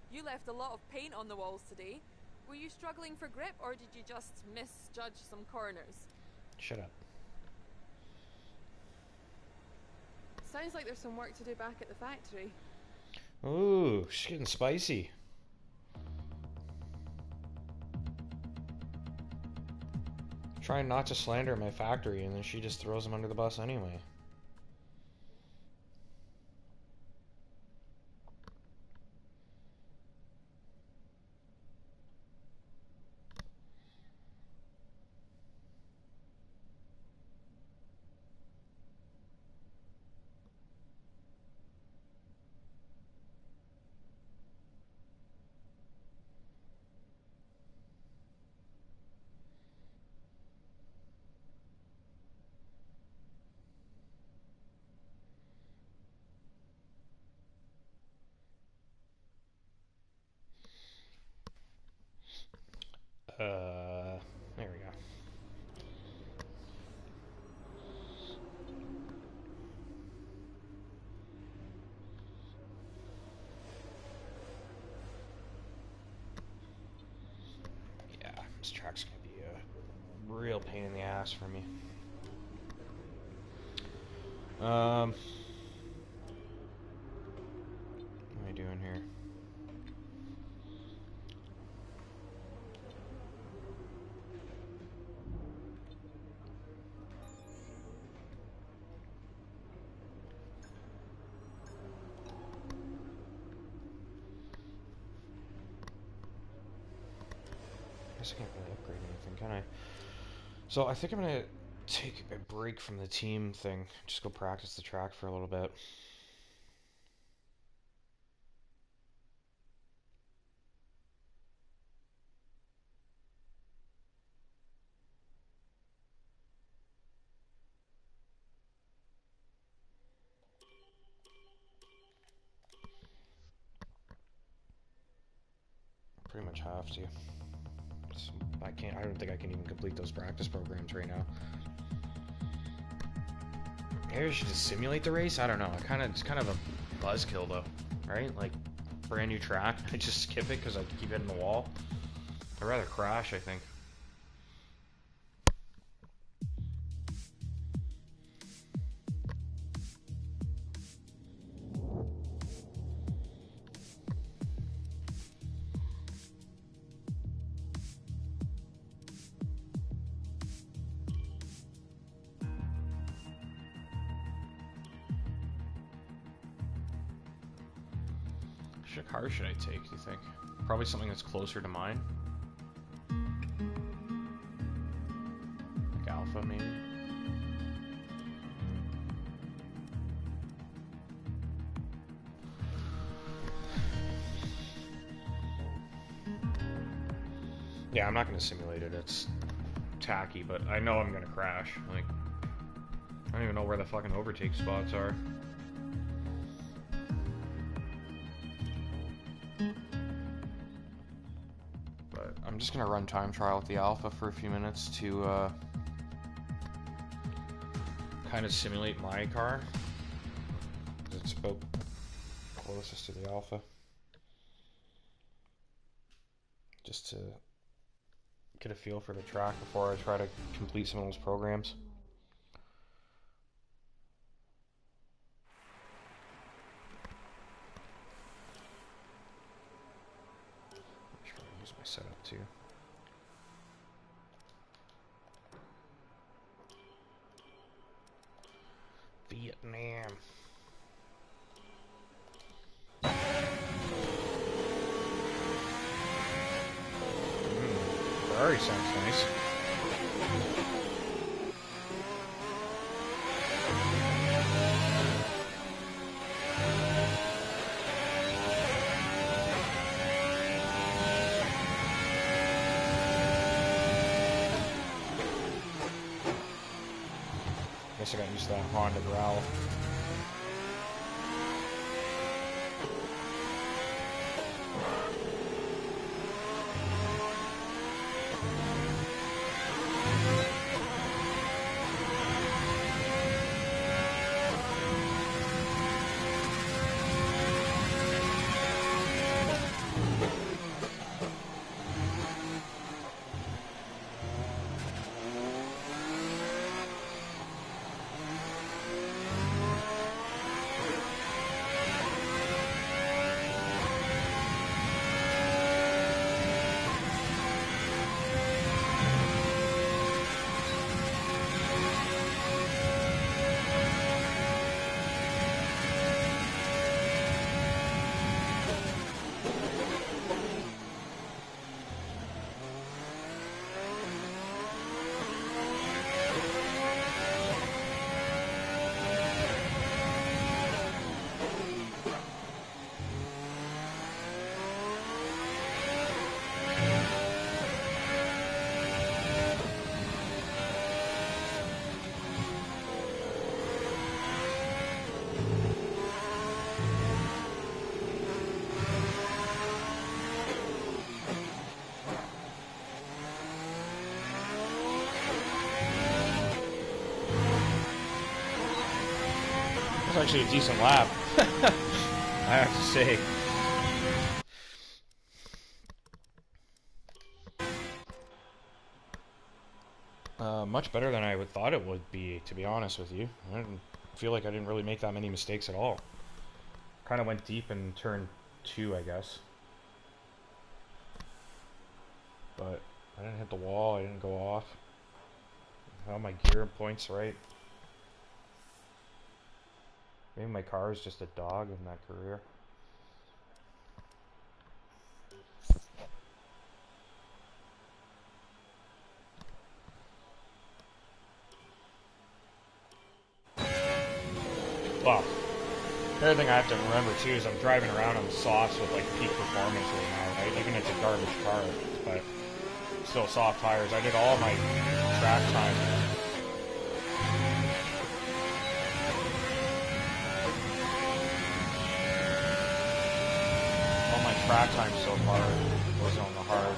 You left a lot of paint on the walls today. Were you struggling for grip, or did you just misjudge some corners? Shut up. Sounds like there's some work to do back at the factory. Ooh, she's getting spicy. Trying not to slander my factory, and then she just throws them under the bus anyway. There we go. Yeah, this track's gonna be a real pain in the ass for me. What am I doing here? I guess I can't really upgrade anything, can I? So I think I'm gonna take a break from the team thing. Just go practice the track for a little bit. Pretty much have to. I don't think I can even complete those practice programs right now. Maybe I should just simulate the race? I don't know. It's kind of a buzzkill though, right? Like, brand new track. I just skip it because I keep hitting the wall. I'd rather crash, I think. Which car should I take, do you think? Probably something that's closer to mine. Like Alpha, maybe? Yeah, I'm not going to simulate it. It's tacky, but I know I'm going to crash. Like, I don't even know where the fucking overtake spots are. I'm just gonna run time trial with the Alpha for a few minutes to kind of simulate my car. It's about closest to the Alpha. Just to get a feel for the track before I try to complete some of those programs. My setup too. Vietnam. Ferrari sounds nice. guess I got used to that Honda growl. Actually a decent lap, I have to say. Much better than I would thought it would be, to be honest with you. I didn't feel like I didn't really make that many mistakes at all. Kind of went deep in turn 2, I guess. But I didn't hit the wall, I didn't go off. I had my gear points right. Maybe my car is just a dog in that career. Well, the other thing I have to remember too is I'm driving around on softs with like peak performance right now, right? Even it's a garbage car, but still soft tires. I did all my track time. All my track time so far was on the hard.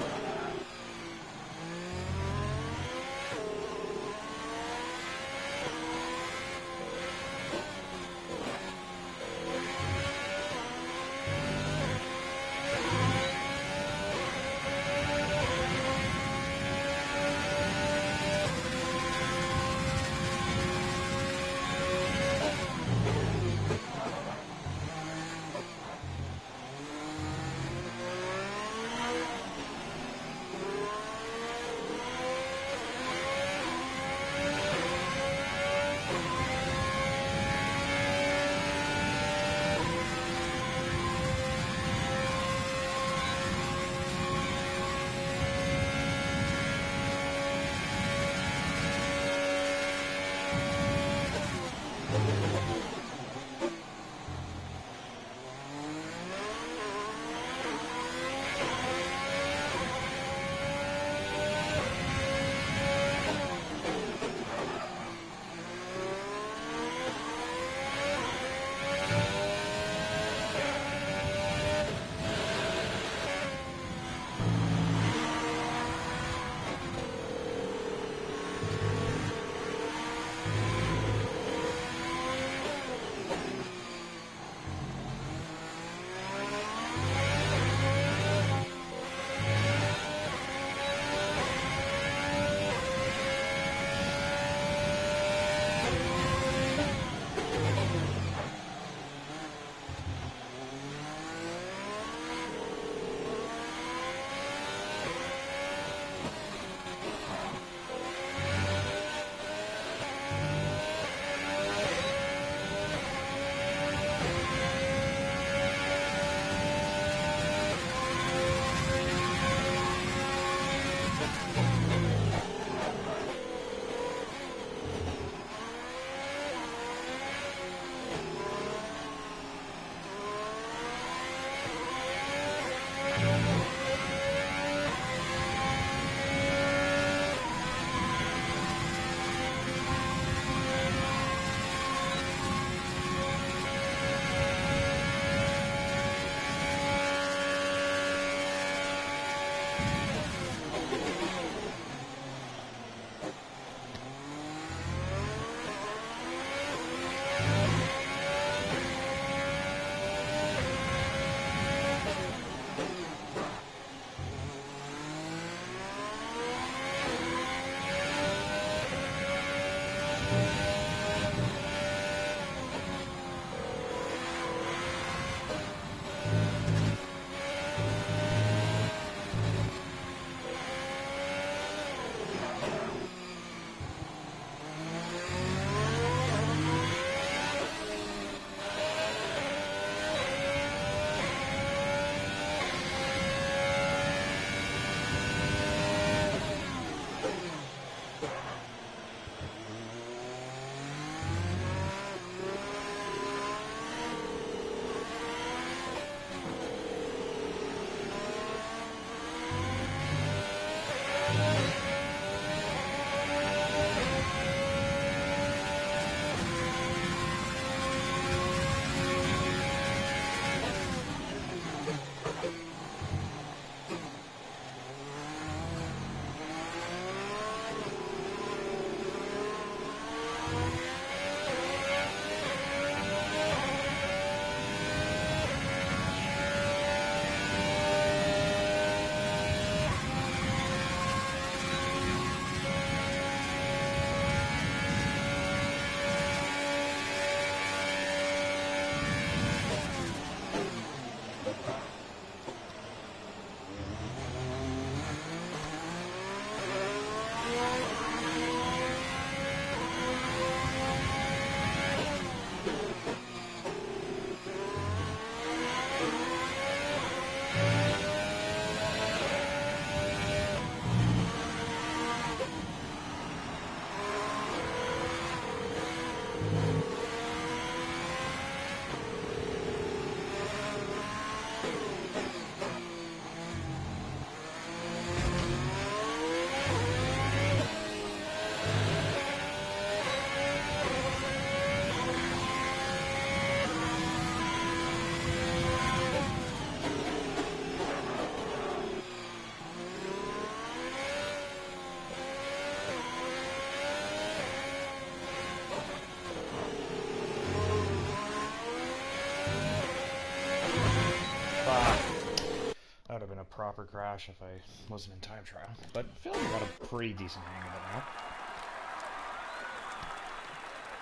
crash if I wasn't in time trial. But I feel like I got a pretty decent hang of it now.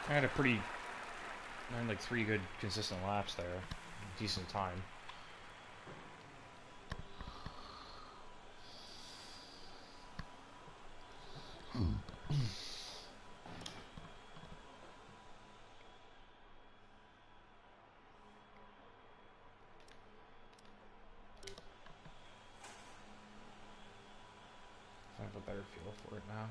I had like 3 good consistent laps there. Decent time. I have a better feel for it now.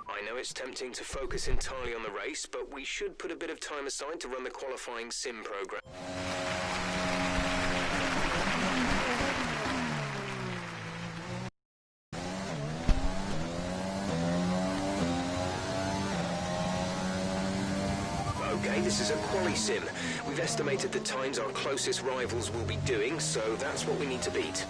I know it's tempting to focus entirely on the race, but we should put a bit of time aside to run the qualifying sim program. Okay, this is a quali sim. We've estimated the times our closest rivals will be doing, so that's what we need to beat.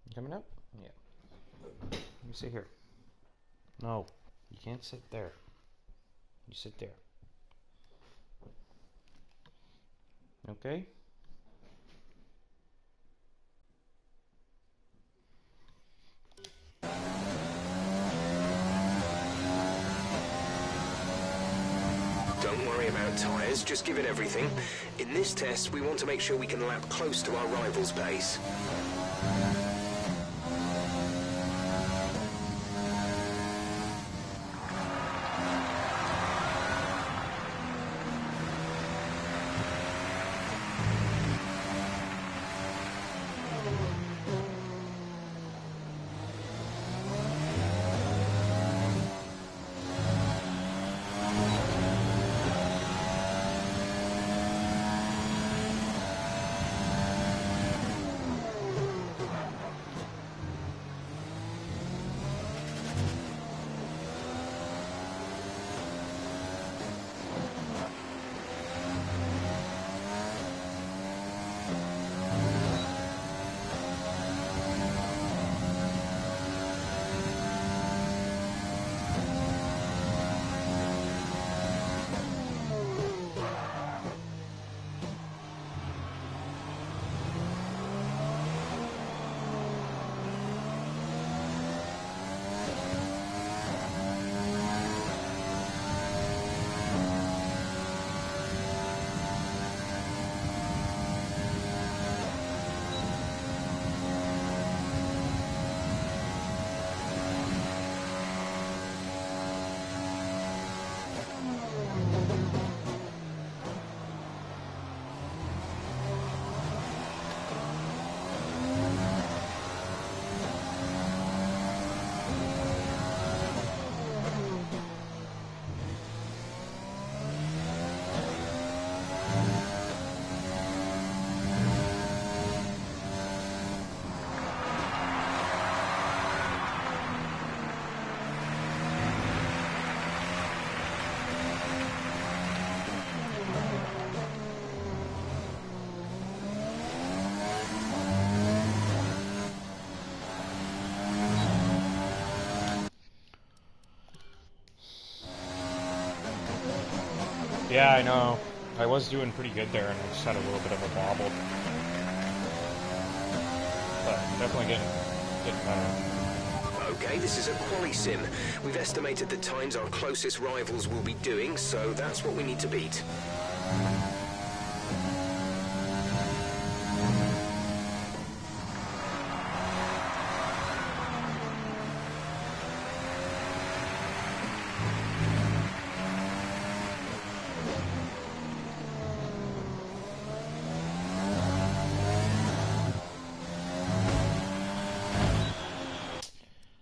You coming up? Yeah. Let me sit here. No, you can't sit there. You sit there. Okay? Don't worry about tyres, just give it everything. In this test, we want to make sure we can lap close to our rival's pace. Yeah, I know. I was doing pretty good there, and I just had a little bit of a bobble. But definitely getting better. Okay, this is a quali sim. We've estimated the times our closest rivals will be doing, so that's what we need to beat.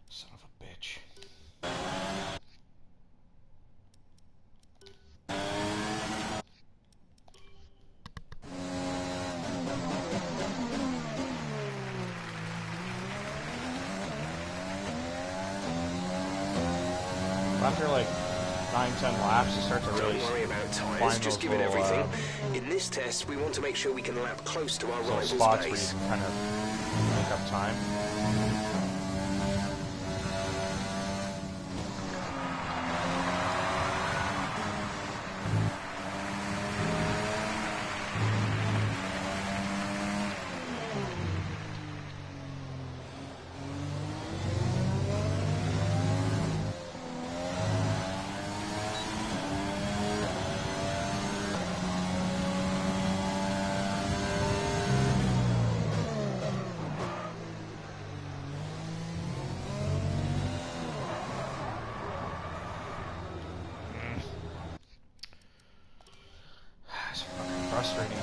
Son of a bitch. After like 9-10 laps, you start to really Don't worry about tyres, find just those give it little, everything. In this test, we want to make sure we can lap close to our little rival's spots where you pace. can kind of make up time. It's fucking frustrating.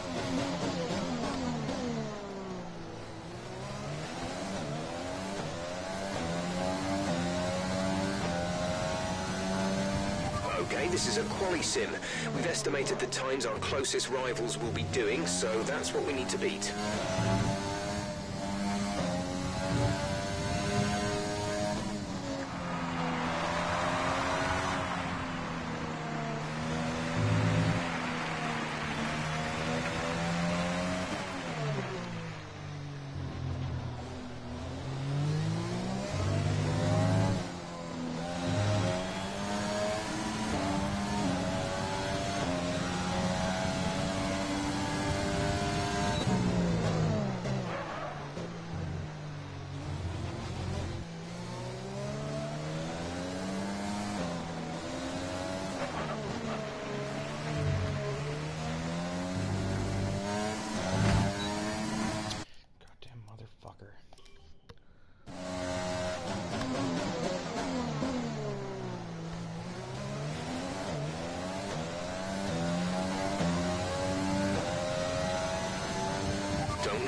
Okay, this is a quali sim. We've estimated the times our closest rivals will be doing, so that's what we need to beat.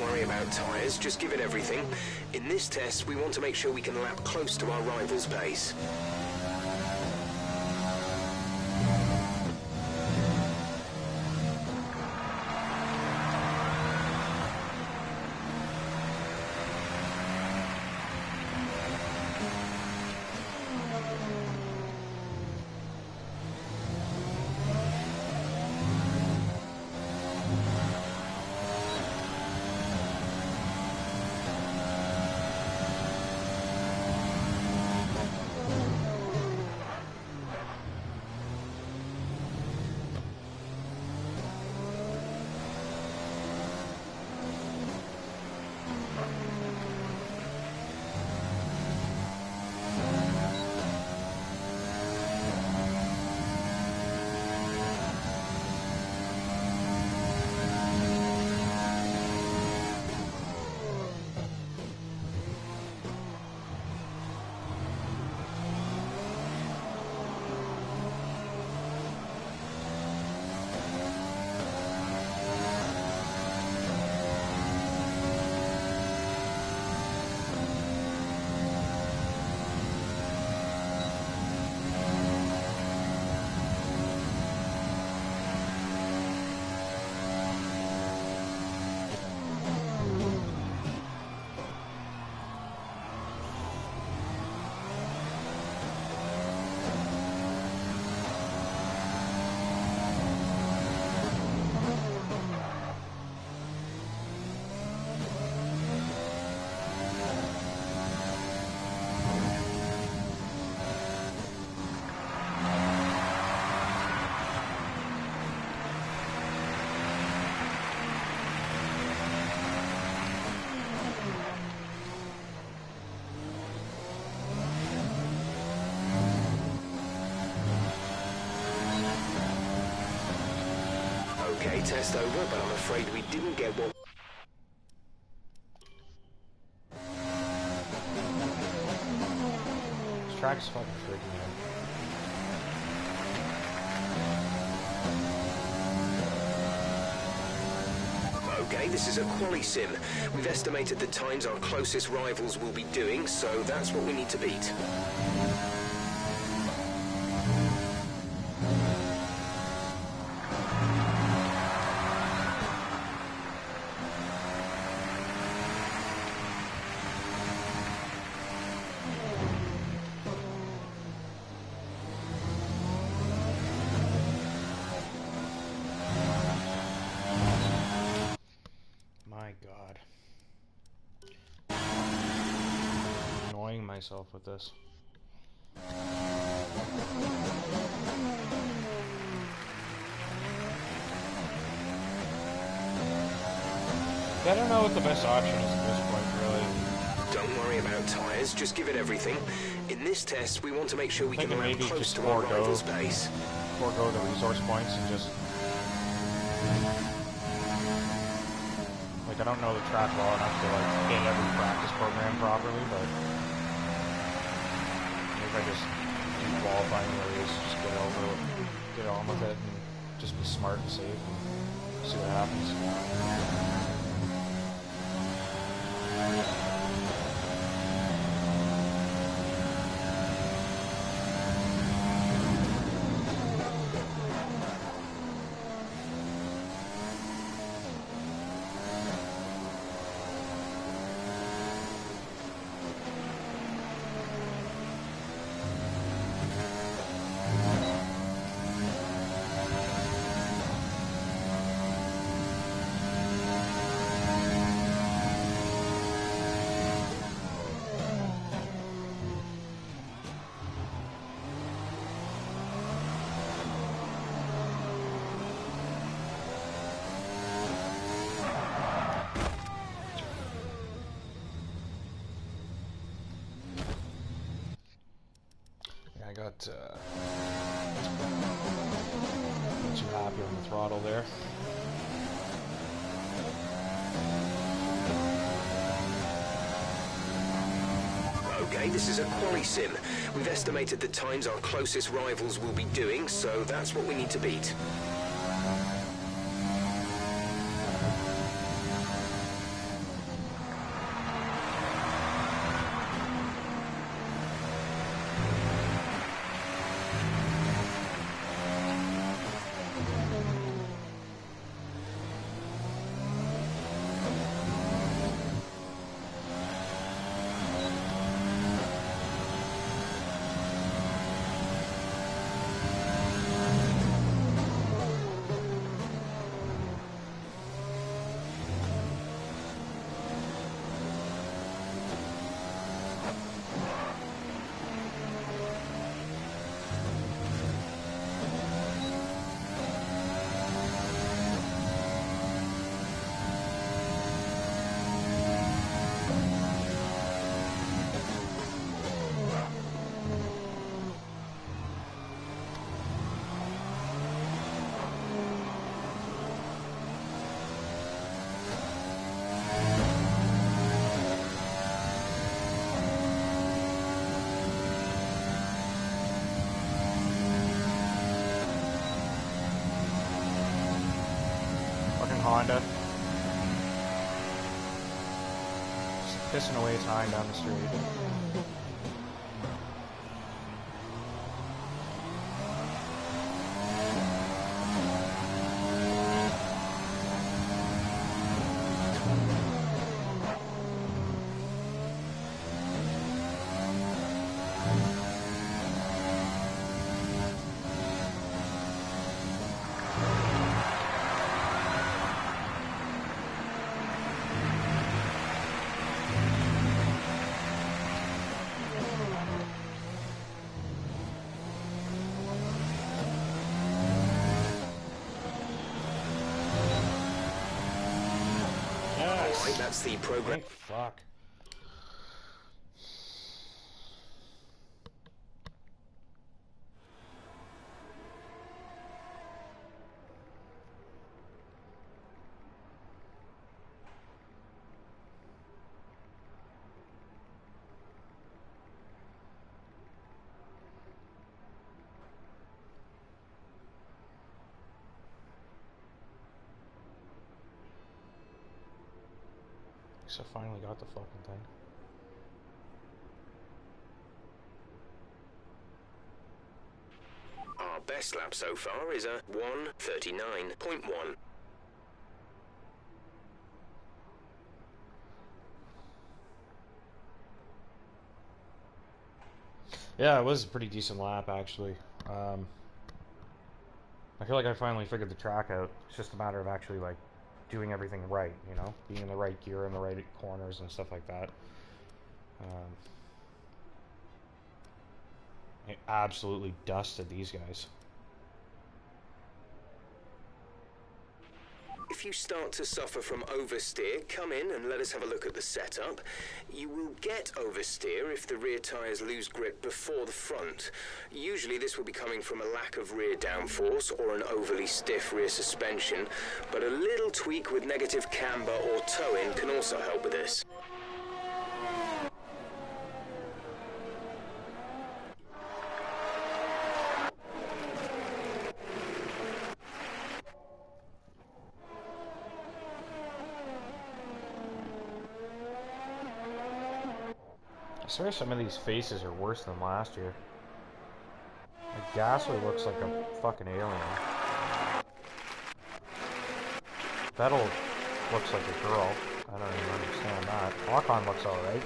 worry about tyres, just give it everything. In this test, we want to make sure we can lap close to our rival's pace. Okay, test over, but I'm afraid we didn't get what... This track's fucking freaking out. Okay, this is a quali sim. We've estimated the times our closest rivals will be doing, so that's what we need to beat. My God. Annoying myself with this. I don't know what the best option is at this point, really. Don't worry about tyres, just give it everything. In this test, we want to make sure we can lap Maybe close just to our rival's pace. Forego the resource points and just... Like, I don't know the track well enough to, like, get every practice program properly, but... Maybe I just do qualifying race, just get on with it, and just be smart and safe, and see what happens. I got too happy on the throttle there. Okay, this is a quali sim. We've estimated the times our closest rivals will be doing, so that's what we need to beat. Honda. Just pissing away time down the street. Alright, that's the program. Fuck. I finally got the fucking thing. Our best lap so far is a 1:39.1. Yeah, it was a pretty decent lap, actually. I feel like I finally figured the track out. It's just a matter of actually, like, doing everything right, you know? Being in the right gear in the right corners and stuff like that. I absolutely dusted these guys. If you start to suffer from oversteer, come in and let us have a look at the setup. You will get oversteer if the rear tyres lose grip before the front. Usually this will be coming from a lack of rear downforce or an overly stiff rear suspension, but a little tweak with negative camber or toe-in can also help with this. I swear some of these faces are worse than last year. Like, Gasly looks like a fucking alien. Vettel looks like a girl. I don't even understand that. Ocon looks alright.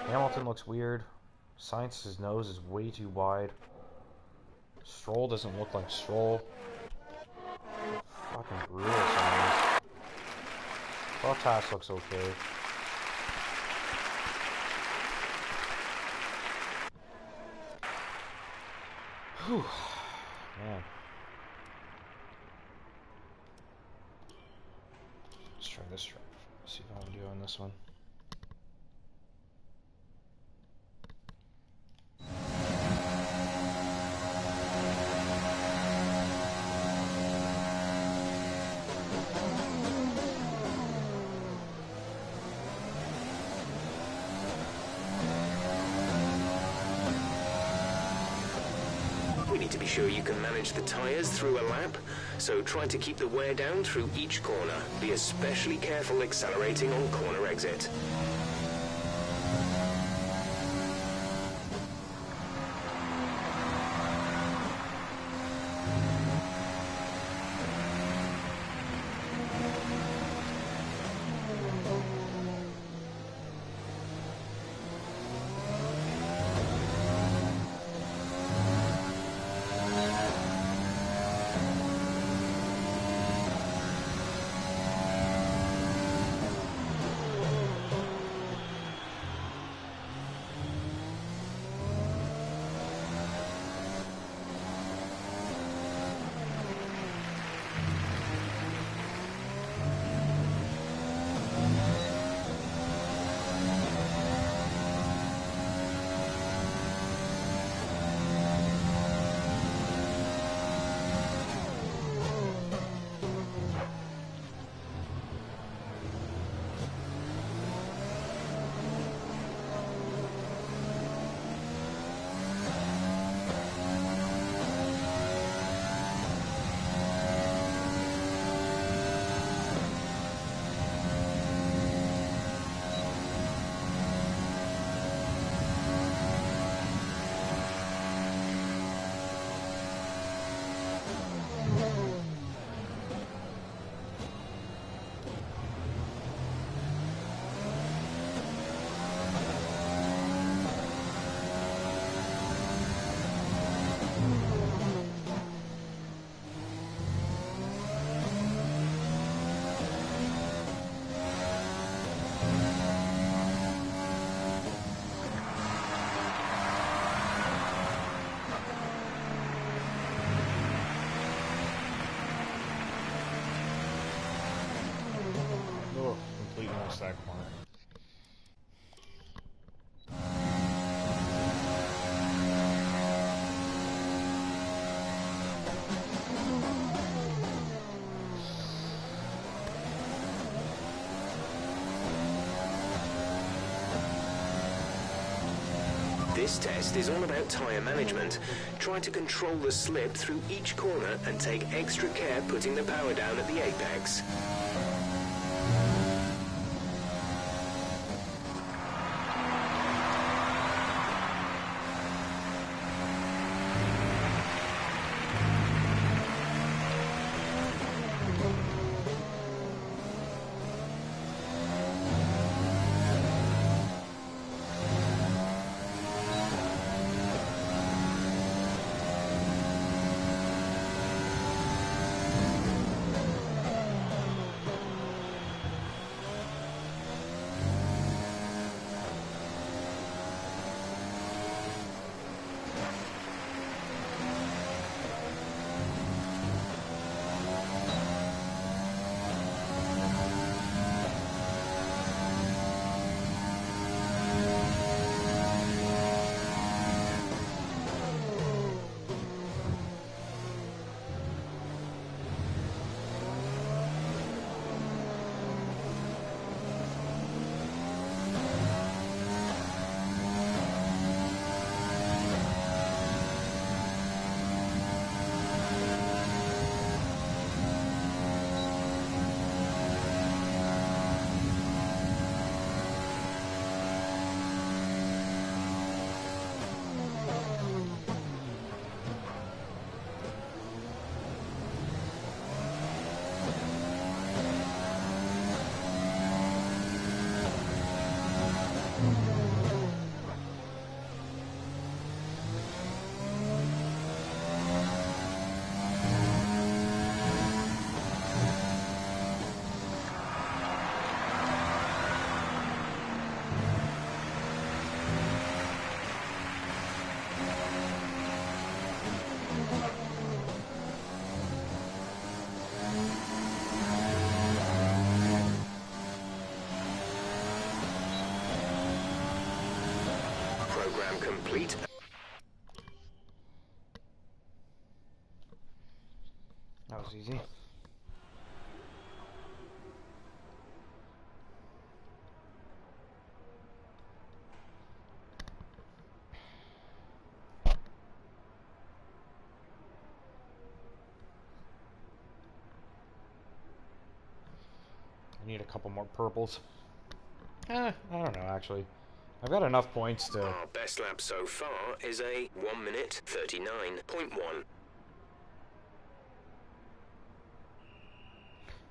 Hamilton looks weird. Sainz's nose is way too wide. Stroll doesn't look like Stroll. Fucking brutal sometimes. Bottas looks okay. Whew. Man. Let's try this drive. See how I'm doing this one. To be sure you can manage the tyres through a lap, so try to keep the wear down through each corner. Be especially careful accelerating on corner exit. This test is all about tyre management. Try to control the slip through each corner and take extra care putting the power down at the apex. Program complete. That was easy. I need a couple more purples. I don't know, actually. I've got enough points to... Our best lap so far is a 1 minute 39.1.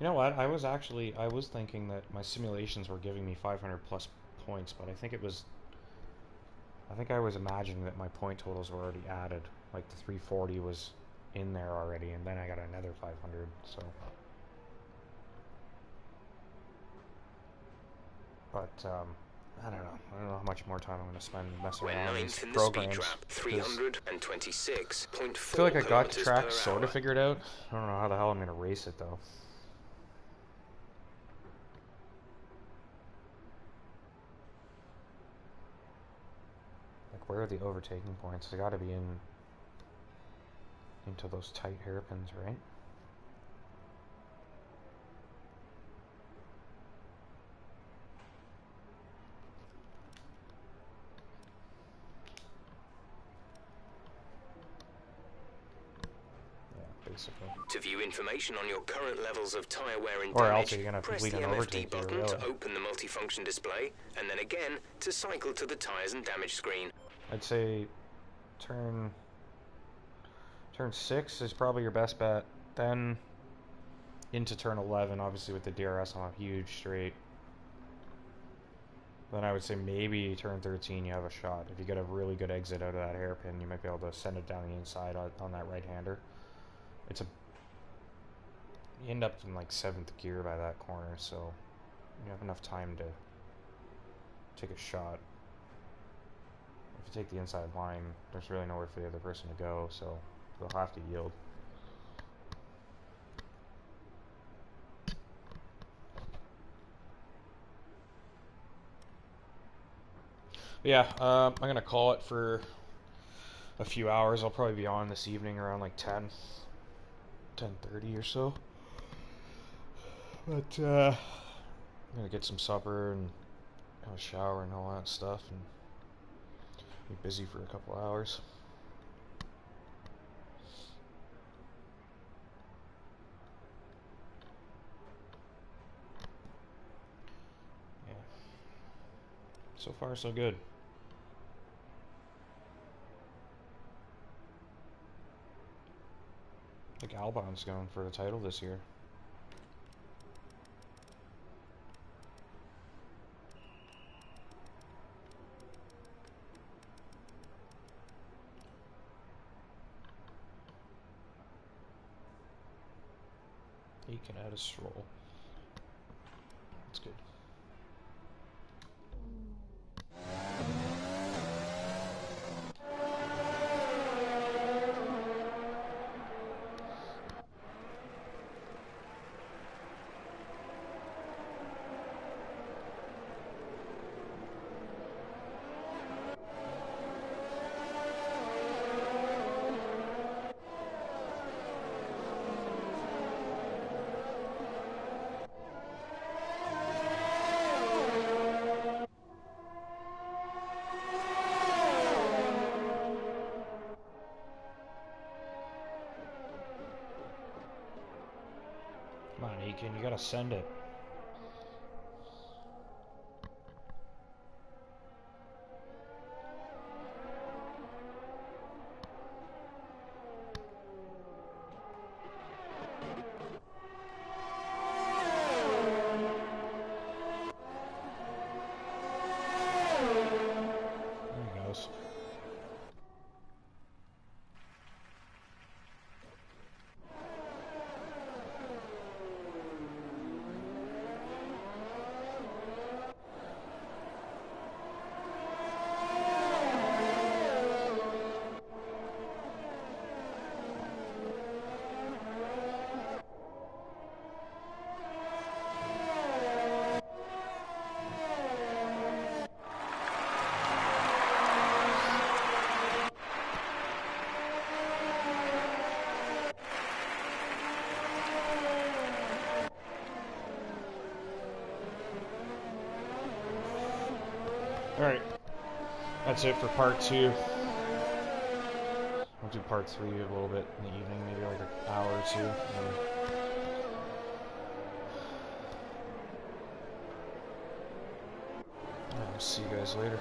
You know what? I was thinking that my simulations were giving me 500 plus points, but I think I was imagining that my point totals were already added. Like the 340 was in there already, and then I got another 500, so... But, I don't know. I don't know how much more time I'm going to spend messing We're around with ninth these in the speed programs. trap, 326.4 I feel like I got the track kilometers per sort of hour. figured out. I don't know how the hell I'm going to race it, though. Like, where are the overtaking points? They got to be into those tight hairpins, right? Basically. To view information on your current levels of tyre wear and Or else damage, you're gonna press complete the an MFD overtake here, button really. to open the multifunction display, and then again to cycle to the tyres and damage screen. I'd say turn 6 is probably your best bet. Then into turn 11, obviously with the DRS on a huge straight. Then I would say maybe turn 13 you have a shot. If you get a really good exit out of that hairpin, you might be able to send it down the inside on that right-hander. You end up in like 7th gear by that corner, so you have enough time to take a shot. If you take the inside line, there's really nowhere for the other person to go, so they'll have to yield. But yeah, I'm gonna call it for a few hours. I'll probably be on this evening around like 10:30 or so. But I'm gonna get some supper and have a shower and all that stuff, and Be busy for a couple hours. Yeah. So far, so good. I think Albon's going for the title this year. He can add a stroll. That's good. Come on, Eakin, you gotta send it. There he goes. Alright, that's it for part 2. We'll do part 3 a little bit in the evening, maybe like an hour or 2. I'll see you guys later.